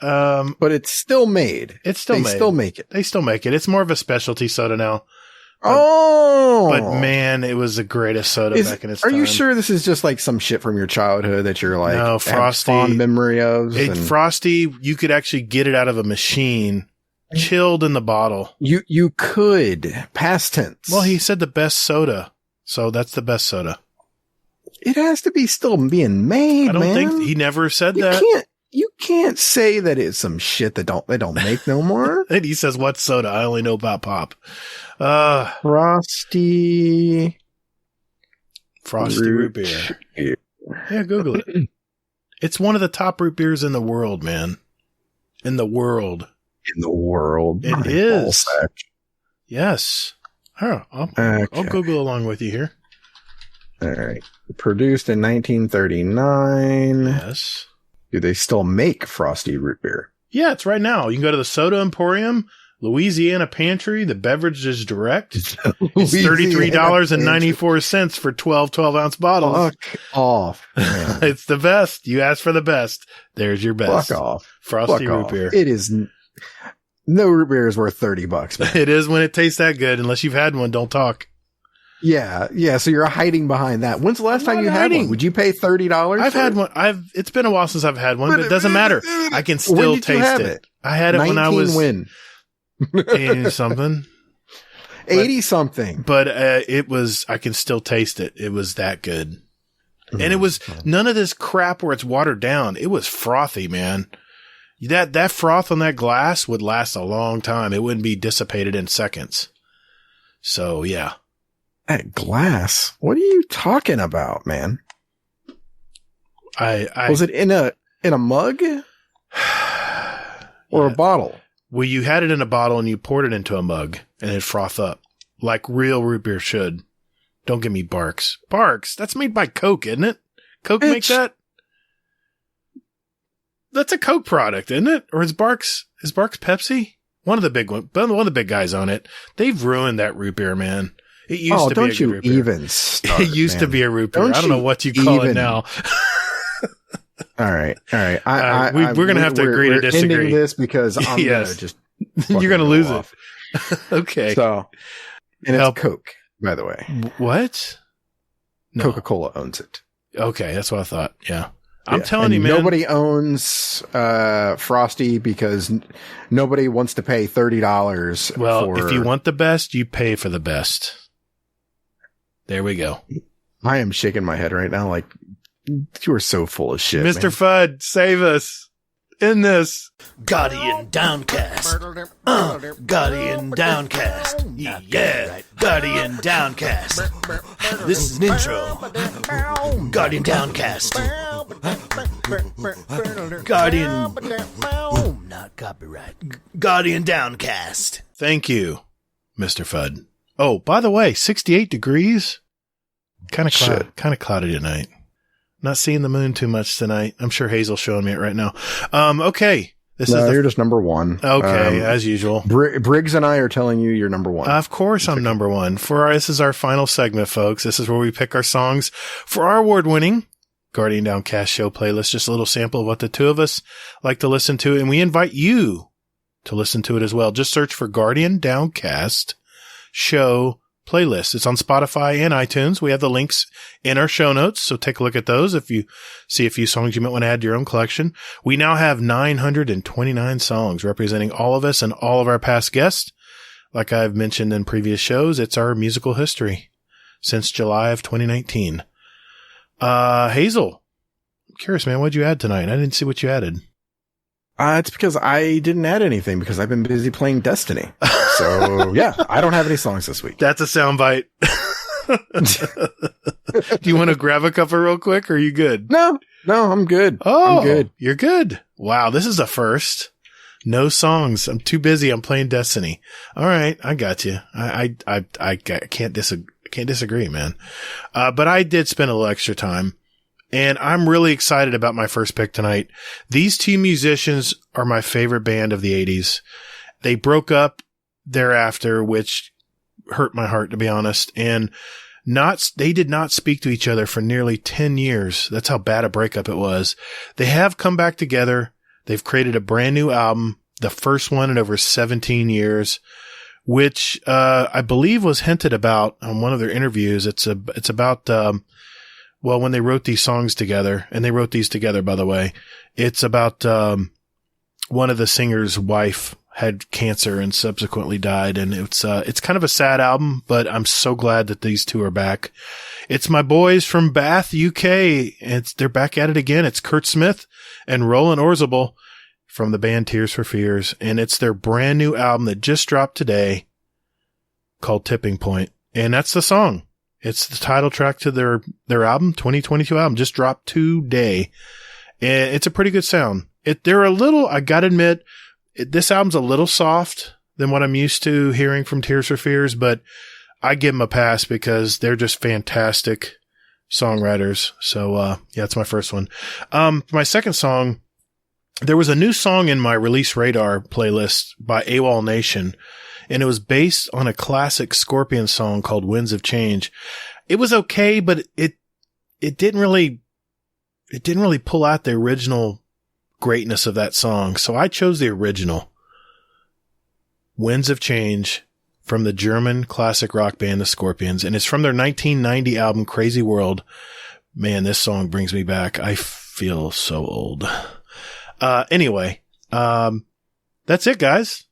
But it's still made. They still make it. They still make it. It's more of a specialty soda now. But man, it was the greatest soda back in its time. Are you sure this is just like some shit from your childhood that you're like, no, Frosty, fond memory of? Frosty, you could actually get it out of a machine, chilled in the bottle. You could. Past tense. Well, he said the best soda, so that's the best soda. It has to be still being made. I don't think he never said that. You can't say that it's some shit that they don't make no more. And he says, "What soda? I only know about pop." Frosty root beer. Yeah, Google it. It's one of the top root beers in the world, man. In the world. It is. Yes. I'll Google along with you here. All right. Produced in 1939. Yes. Do they still make Frosty root beer? Yeah, it's right now. You can go to the Soda Emporium, Louisiana Pantry. The beverage is direct. It's $33.94 for 12-ounce bottles. Fuck off, man. It's the best. You asked for the best. There's your best. Fuck off. Frosty root beer. It is. No root beer is worth $30, man. It is when it tastes that good. Unless you've had one, don't talk. Yeah. So you're hiding behind that. When's the last time you had one? Would you pay $30? I've had one. It's been a while since I've had one, but it doesn't matter. I can still taste it. I had it when I was 80 something. 80 something. But I can still taste it. It was that good. And it was none of this crap where it's watered down. It was frothy, man. That froth on that glass would last a long time. It wouldn't be dissipated in seconds. So, yeah. That glass? What are you talking about, man? Was it in a mug or a bottle? Well, you had it in a bottle and you poured it into a mug and it frothed up like real root beer should. Don't give me Barks. Barks? That's made by Coke, isn't it? Coke makes that? That's a Coke product, isn't it? Or is Barks Pepsi? One of the big guys own it. They've ruined that root beer, man. It used to be a don't you good root beer. even start, It used to man. be a root beer. Don't I don't know you what you call it even- now. All right. We're gonna have to agree to disagree. Ending this because I'm Yes. gonna just You're going to fucking lose go it. off. Okay. So, and Help. it's Coke, by the way. What? No. Coca-Cola owns it. Okay, that's what I thought. Yeah. I'm Yeah. telling And you, man. nobody owns Frosty because nobody wants to pay $30 Well, for... if you want the best, you pay for the best. There we go. I am shaking my head right now like, you are so full of shit, Mr. man. Fudd, save us in this. Guardian Downcast. Guardian Downcast. Yeah, Guardian Downcast. This is an intro. Guardian Downcast. Guardian. Not copyright. Guardian Downcast. Thank you, Mr. Fudd. Oh, by the way, 68 degrees. Kind of cloudy tonight. Not seeing the moon too much tonight. I'm sure Hazel's showing me it right now. Okay. You're just number one. Okay, as usual. Briggs and I are telling you you're number one. Of course I'm number one. This is our final segment, folks. This is where we pick our songs for our award-winning Guardian Downcast show playlist. Just a little sample of what the two of us like to listen to, and we invite you to listen to it as well. Just search for Guardian Downcast show playlist. It's on Spotify and iTunes. We have the links in our show notes, so take a look at those if you see a few songs you might want to add to your own collection. We now have 929 songs representing all of us and all of our past guests. Like I've mentioned in previous shows, it's our musical history since July of 2019. Hazel, I'm curious, man, what'd you add tonight? I didn't see what you added. It's because I didn't add anything because I've been busy playing Destiny. So, yeah, I don't have any songs this week. That's a soundbite. Do you want to grab a couple real quick, or are you good? No, I'm good. Oh, I'm good. You're good. Wow, this is a first. No songs. I'm too busy. I'm playing Destiny. All right, I got you. I can't disagree, man. But I did spend a little extra time, and I'm really excited about my first pick tonight. These two musicians are my favorite band of the 80s. They broke up thereafter, which hurt my heart, to be honest. And they did not speak to each other for nearly 10 years. That's how bad a breakup it was. They have come back together. They've created a brand new album, the first one in over 17 years, which, I believe was hinted about on one of their interviews. It's about, when they wrote these songs together, and they wrote these together, by the way, it's about, one of the singer's wife had cancer and subsequently died. And it's kind of a sad album, but I'm so glad that these two are back. It's my boys from Bath, UK. They're back at it again. It's Kurt Smith and Roland Orzabal from the band Tears for Fears. And it's their brand new album that just dropped today called Tipping Point. And that's the song. It's the title track to their album, 2022 album, just dropped today. And it's a pretty good sound. They're a little, I gotta admit, this album's a little soft than what I'm used to hearing from Tears for Fears, but I give them a pass because they're just fantastic songwriters. So, yeah, it's my first one. My second song, there was a new song in my Release Radar playlist by AWOL Nation, and it was based on a classic Scorpion song called Winds of Change. It was okay, but it didn't really pull out the original greatness of that song. So I chose the original, Winds of Change, from the German classic rock band The Scorpions, and it's from their 1990 album Crazy World. Man, this song brings me back. I feel so old. Anyway, that's it, guys.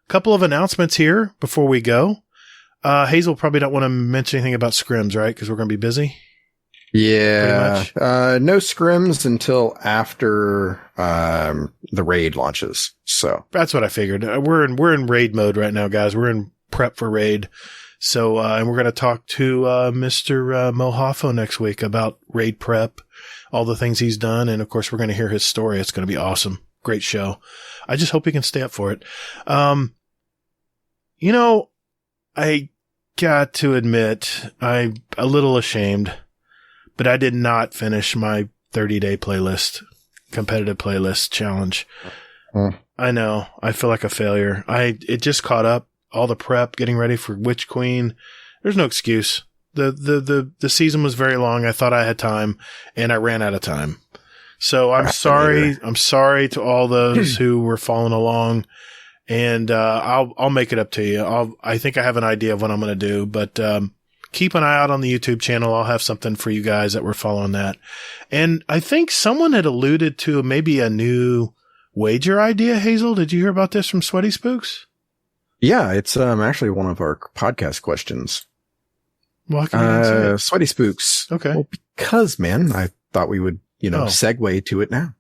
A couple of announcements here before we go. Hazel probably don't want to mention anything about scrims, right? Because we're going to be busy. Yeah. No scrims until after the raid launches. So that's what I figured. We're in raid mode right now, guys. We're in prep for raid. So, and we're going to talk to Mr. Mohafo next week about raid prep, all the things he's done. And of course, we're going to hear his story. It's going to be awesome. Great show. I just hope he can stay up for it. I got to admit, I'm a little ashamed, but I did not finish my 30-day competitive playlist challenge. I know. I feel like a failure. It just caught up, all the prep, getting ready for Witch Queen, there's no excuse. The season was very long. I thought I had time, and I ran out of time. So I'm sorry. I'm sorry to all those who were following along, and I'll make it up to you. I think I have an idea of what I'm going to do, but keep an eye out on the YouTube channel. I'll have something for you guys that were following that. And I think someone had alluded to maybe a new wager idea. Hazel, did you hear about this from Sweaty Spooks? Yeah, it's actually one of our podcast questions. Well, can you answer it? Sweaty Spooks. Okay. Well, because, man, I thought we would, segue to it now.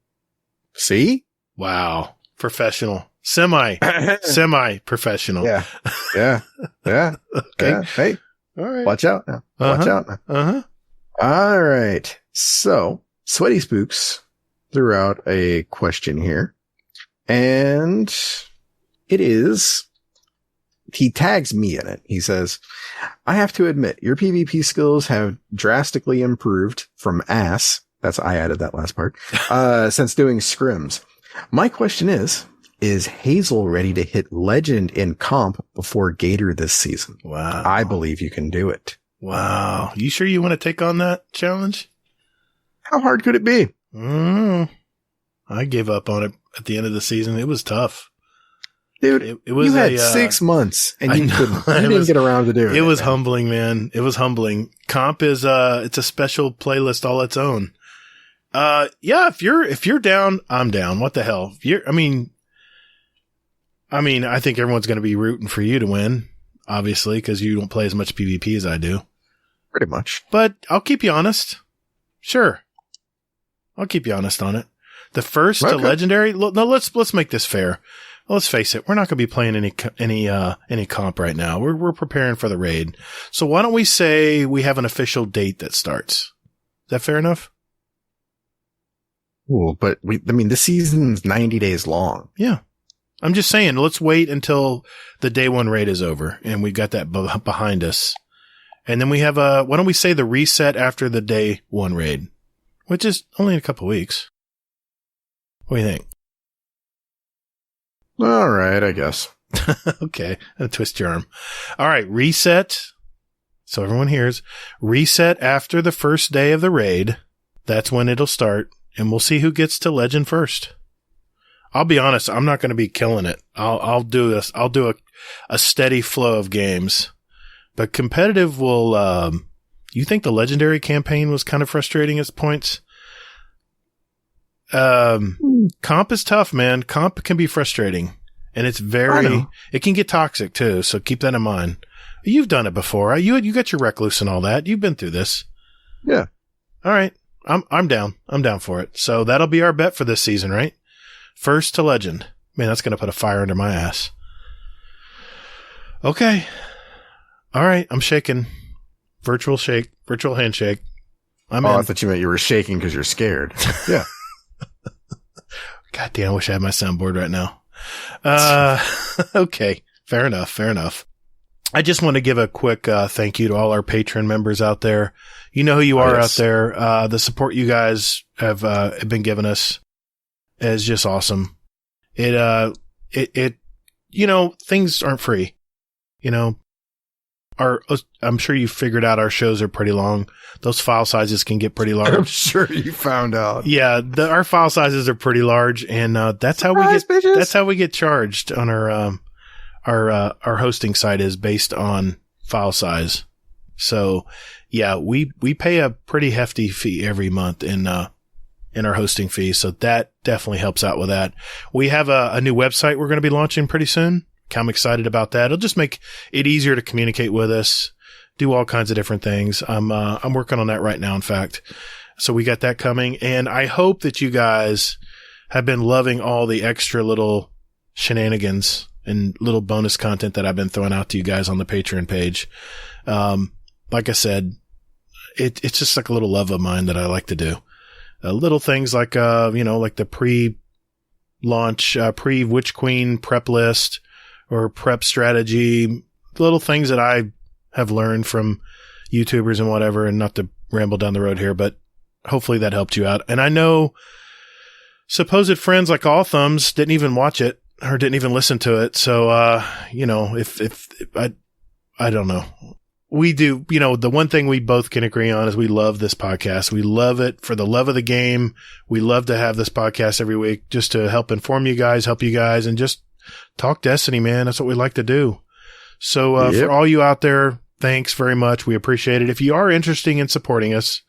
See? Wow. Professional. Semi-professional. Yeah. Yeah. Yeah. Okay. Yeah. Hey, All right. watch out now. Watch out now. Uh-huh. All right. So, Sweaty Spooks threw out a question here. And it is, he tags me in it. He says, I have to admit, your PvP skills have drastically improved from ass. I added that last part, since doing scrims. My question is Hazel ready to hit legend in comp before Gatr this season? Wow. I believe you can do it. Wow. You sure you want to take on that challenge? How hard could it be? I gave up on it at the end of the season. It was tough. Dude, it was you had 6 months and you couldn't. You didn't get around to doing it. It was humbling, man. It was humbling. Comp is it's a special playlist all its own. Yeah, if you're down, I'm down. What the hell? I mean, I think everyone's going to be rooting for you to win, obviously, because you don't play as much PvP as I do. Pretty much. But I'll keep you honest. Sure. I'll keep you honest on it. The first to legendary. No, let's make this fair. Let's face it. We're not going to be playing any comp right now. We're preparing for the raid. So why don't we say we have an official date that starts? Is that fair enough? Cool, but this season's 90 days long. Yeah. I'm just saying, let's wait until the day one raid is over and we got that behind us. And then we have why don't we say the reset after the day one raid, which is only in a couple weeks. What do you think? All right, I guess. Okay. I'll twist your arm. All right. Reset. So everyone hears reset after the first day of the raid. That's when it'll start. And we'll see who gets to legend first. I'll be honest, I'm not going to be killing it. I'll do this. I'll do a steady flow of games. But competitive will, you think the legendary campaign was kind of frustrating at points? Comp is tough, man. Comp can be frustrating. And it's it can get toxic too. So keep that in mind. You've done it before. You got your recluse and all that. You've been through this. Yeah. All right. I'm down. I'm down for it. So that'll be our bet for this season, right? First to legend. Man, that's going to put a fire under my ass. Okay. All right. I'm shaking. Virtual handshake. I'm in. I thought you meant you were shaking because you're scared. Yeah. God damn, I wish I had my soundboard right now. Okay. Fair enough. I just want to give a quick thank you to all our Patron members out there. You know who you are out there. The support you guys have been giving us is just awesome. It things aren't free. I'm sure you figured out our shows are pretty long. Those file sizes can get pretty large. I'm sure you found out. Yeah, our file sizes are pretty large, and that's how we get charged on our hosting site is based on file size. So yeah, we pay a pretty hefty fee every month in our hosting fee. So that definitely helps out with that. We have a new website we're going to be launching pretty soon. I'm excited about that. It'll just make it easier to communicate with us, do all kinds of different things. I'm working on that right now, in fact. So we got that coming, and I hope that you guys have been loving all the extra little shenanigans and little bonus content that I've been throwing out to you guys on the Patreon page. Like I said, it's just like a little love of mine that I like to do. Little things like, like the pre-launch, pre-Witch Queen prep list or prep strategy, little things that I have learned from YouTubers and whatever, and not to ramble down the road here, but hopefully that helped you out. And I know supposed friends like All Thumbs didn't even watch it or didn't even listen to it. So, if I don't know. we do, the one thing we both can agree on is we love this podcast. We love it for the love of the game. We love to have this podcast every week just to help inform you guys, help you guys, and just talk Destiny, man. That's what we like to do. So for all you out there, thanks very much. We appreciate it. If you are interested in supporting us,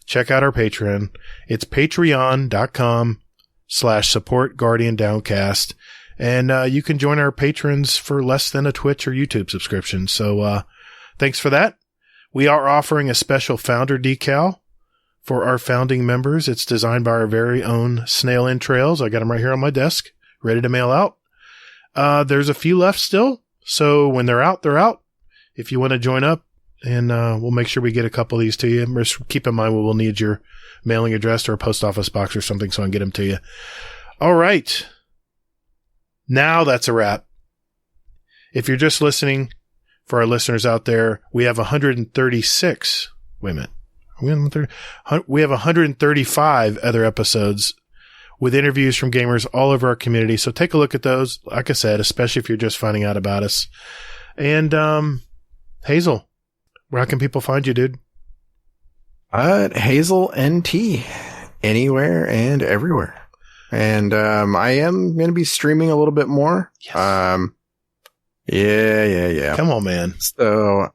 check out our Patreon. It's patreon.com/support Guardian Downcast. And you can join our patrons for less than a Twitch or YouTube subscription. So thanks for that. We are offering a special founder decal for our founding members. It's designed by our very own Snail Entrails. I got them right here on my desk, ready to mail out. There's a few left still. So when they're out, they're out. If you want to join up, and we'll make sure we get a couple of these to you. Just keep in mind, we will need your mailing address or a post office box or something so I can get them to you. All right. Now that's a wrap. If you're just listening, for our listeners out there, we have 136. Wait a minute. We have 135 other episodes with interviews from gamers all over our community. So take a look at those. Like I said, especially if you're just finding out about us. And Hazel, where can people find you, dude? Hazel NT, anywhere and everywhere. And I am going to be streaming a little bit more. Yes. Yeah. Come on, man. So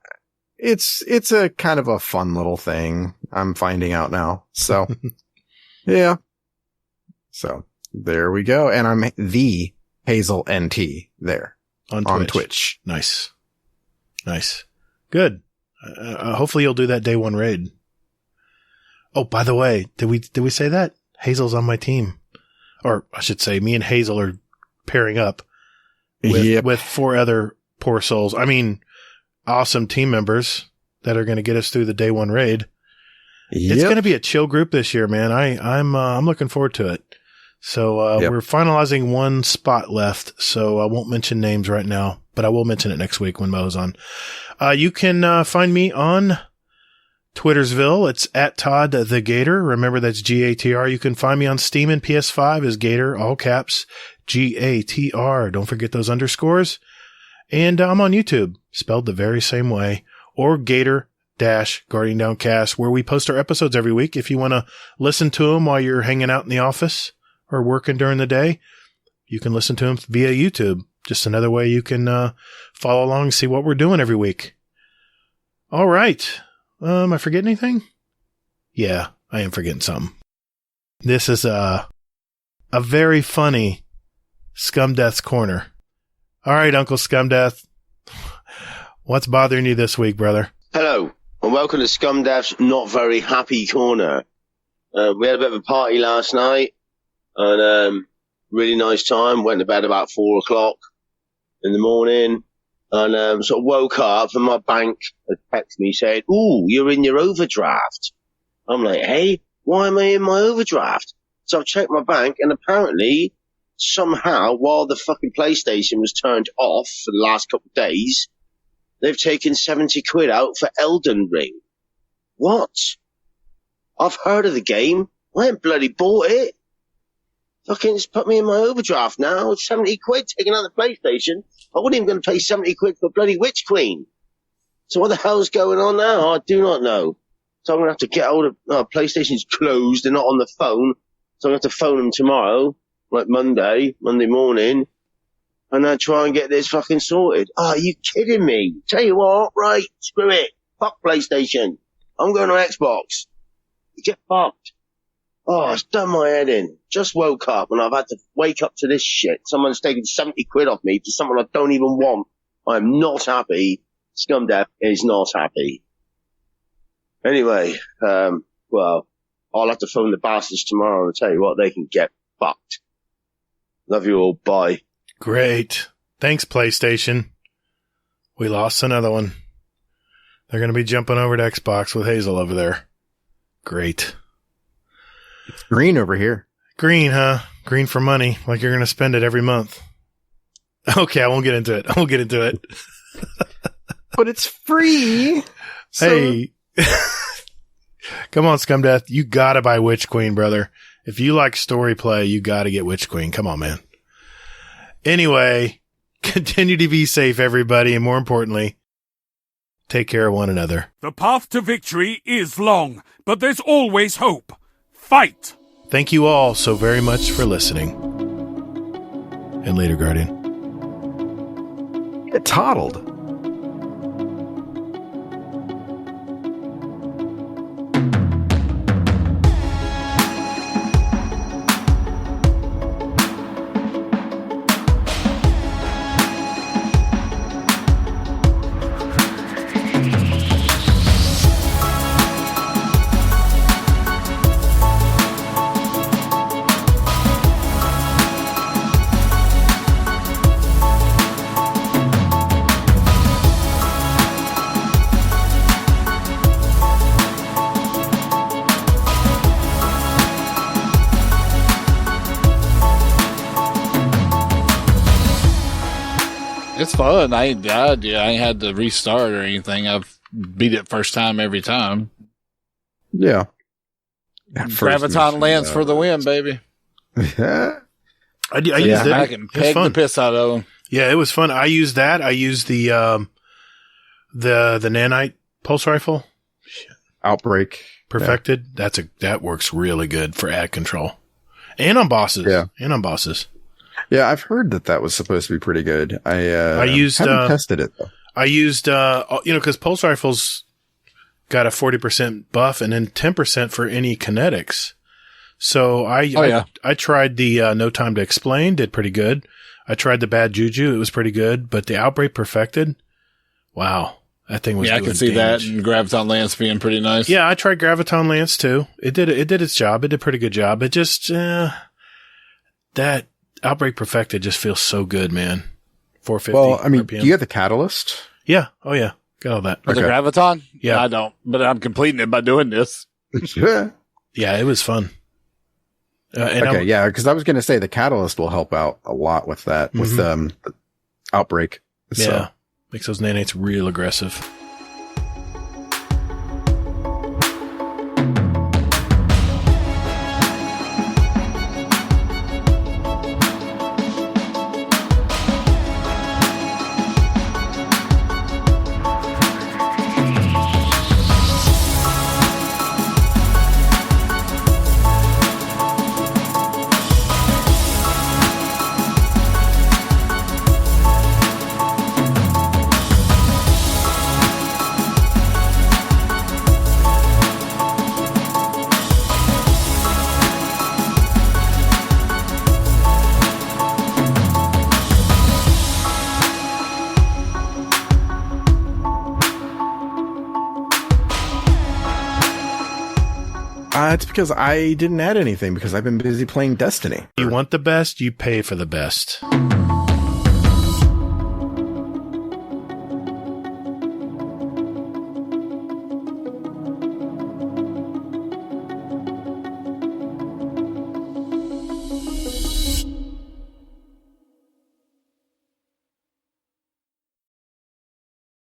it's a kind of a fun little thing I'm finding out now. So yeah. So there we go. And I'm the Hazel NT there on Twitch. Nice. Good. Hopefully you'll do that day one raid. Oh, by the way, did we say that? Hazel's on my team. Or I should say me and Hazel are pairing up with 4 other poor souls. I mean, awesome team members that are going to get us through the day one raid. Yep. It's going to be a chill group this year, man. I'm looking forward to it. So, we're finalizing one spot left. So I won't mention names right now, but I will mention it next week when Mo's on. You can, find me on Twittersville. It's at Todd the Gatr. Remember, that's GATR. You can find me on Steam and PS5 as Gatr, all caps, GATR. Don't forget those underscores. And I'm on YouTube, spelled the very same way, or Gatr-Guardian Downcast, where we post our episodes every week. If you want to listen to them while you're hanging out in the office or working during the day, you can listen to them via YouTube. Just another way you can follow along and see what we're doing every week. All right. I forget anything? Yeah, I am forgetting something. This is a very funny Scumdeath's Corner. All right, Uncle Scumdeath. What's bothering you this week, brother? Hello, and welcome to Scumdeath's Not Very Happy Corner. We had a bit of a party last night, and really nice time. Went to bed about 4 o'clock in the morning, and sort of woke up, and my bank had texted me saying, "Ooh, you're in your overdraft." I'm like, "Hey, why am I in my overdraft?" So I've checked my bank, and apparently, somehow, while the fucking PlayStation was turned off for the last couple of days, they've taken 70 quid out for Elden Ring. What? I've heard of the game. I ain't bloody bought it. Fucking just put me in my overdraft now. It's 70 quid taking out the PlayStation. I wasn't even going to pay 70 quid for bloody Witch Queen. So what the hell's going on now? I do not know. So I'm going to have to get hold of, PlayStation's closed. They're not on the phone. So I'm going to have to phone them tomorrow, like Monday morning, and then try and get this fucking sorted. Oh, are you kidding me? Tell you what, right, screw it. Fuck PlayStation. I'm going to Xbox. Get fucked. Oh, it's done my head in. Just woke up and I've had to wake up to this shit. Someone's taken 70 quid off me for something I don't even want. I'm not happy. Scumdeath is not happy. Anyway, well, I'll have to phone the bastards tomorrow and tell you what, they can get fucked. Love you all. Bye. Great. Thanks, PlayStation. We lost another one. They're going to be jumping over to Xbox with Hazel over there. Great. It's green over here. Green, huh? Green for money, like you're going to spend it every month. Okay, I won't get into it. But it's free. So. Hey. Come on, Scumdeath. You got to buy Witch Queen, brother. If you like story play, you got to get Witch Queen. Come on, man. Anyway, continue to be safe, everybody. And more importantly, Take care of one another. The path to victory is long, but there's always hope. Fight! Thank you all so very much for listening. And later, Guardian. Get toddled. It's fun. I ain't died yet. I ain't had to restart or anything. I've beat it first time every time. Yeah. Graviton Lance for the win, baby. Yeah. I used it. I can It was peg the fun. piss out of them. Yeah, it was fun. I used that. I used the nanite pulse rifle. Outbreak. Perfected. That works really good for ad control. And on bosses. Yeah. And on bosses. Yeah, I've heard that was supposed to be pretty good. I haven't tested it though. I used, because pulse rifles got a 40% buff and then 10% for any kinetics. So I tried the No Time to Explain, did pretty good. I tried the Bad Juju, it was pretty good. But the Outbreak Perfected, wow, that thing was I can see damage. that, and Graviton Lance being pretty nice. Yeah, I tried Graviton Lance too. It did its job. It did a pretty good job. It just that Outbreak Perfected just feels so good, man. 450. Well, I mean, RPM. do you have the catalyst? Yeah. Oh yeah. Got all that. For the Okay. Graviton? Yeah. I don't, but I'm completing it by doing this. Yeah. Yeah, it was fun. And Okay, yeah, because I was going to say the catalyst will help out a lot with that, with outbreak. So. Yeah, makes those nanites real aggressive. It's because I didn't add anything because I've been busy playing Destiny. You want the best, you pay for the best.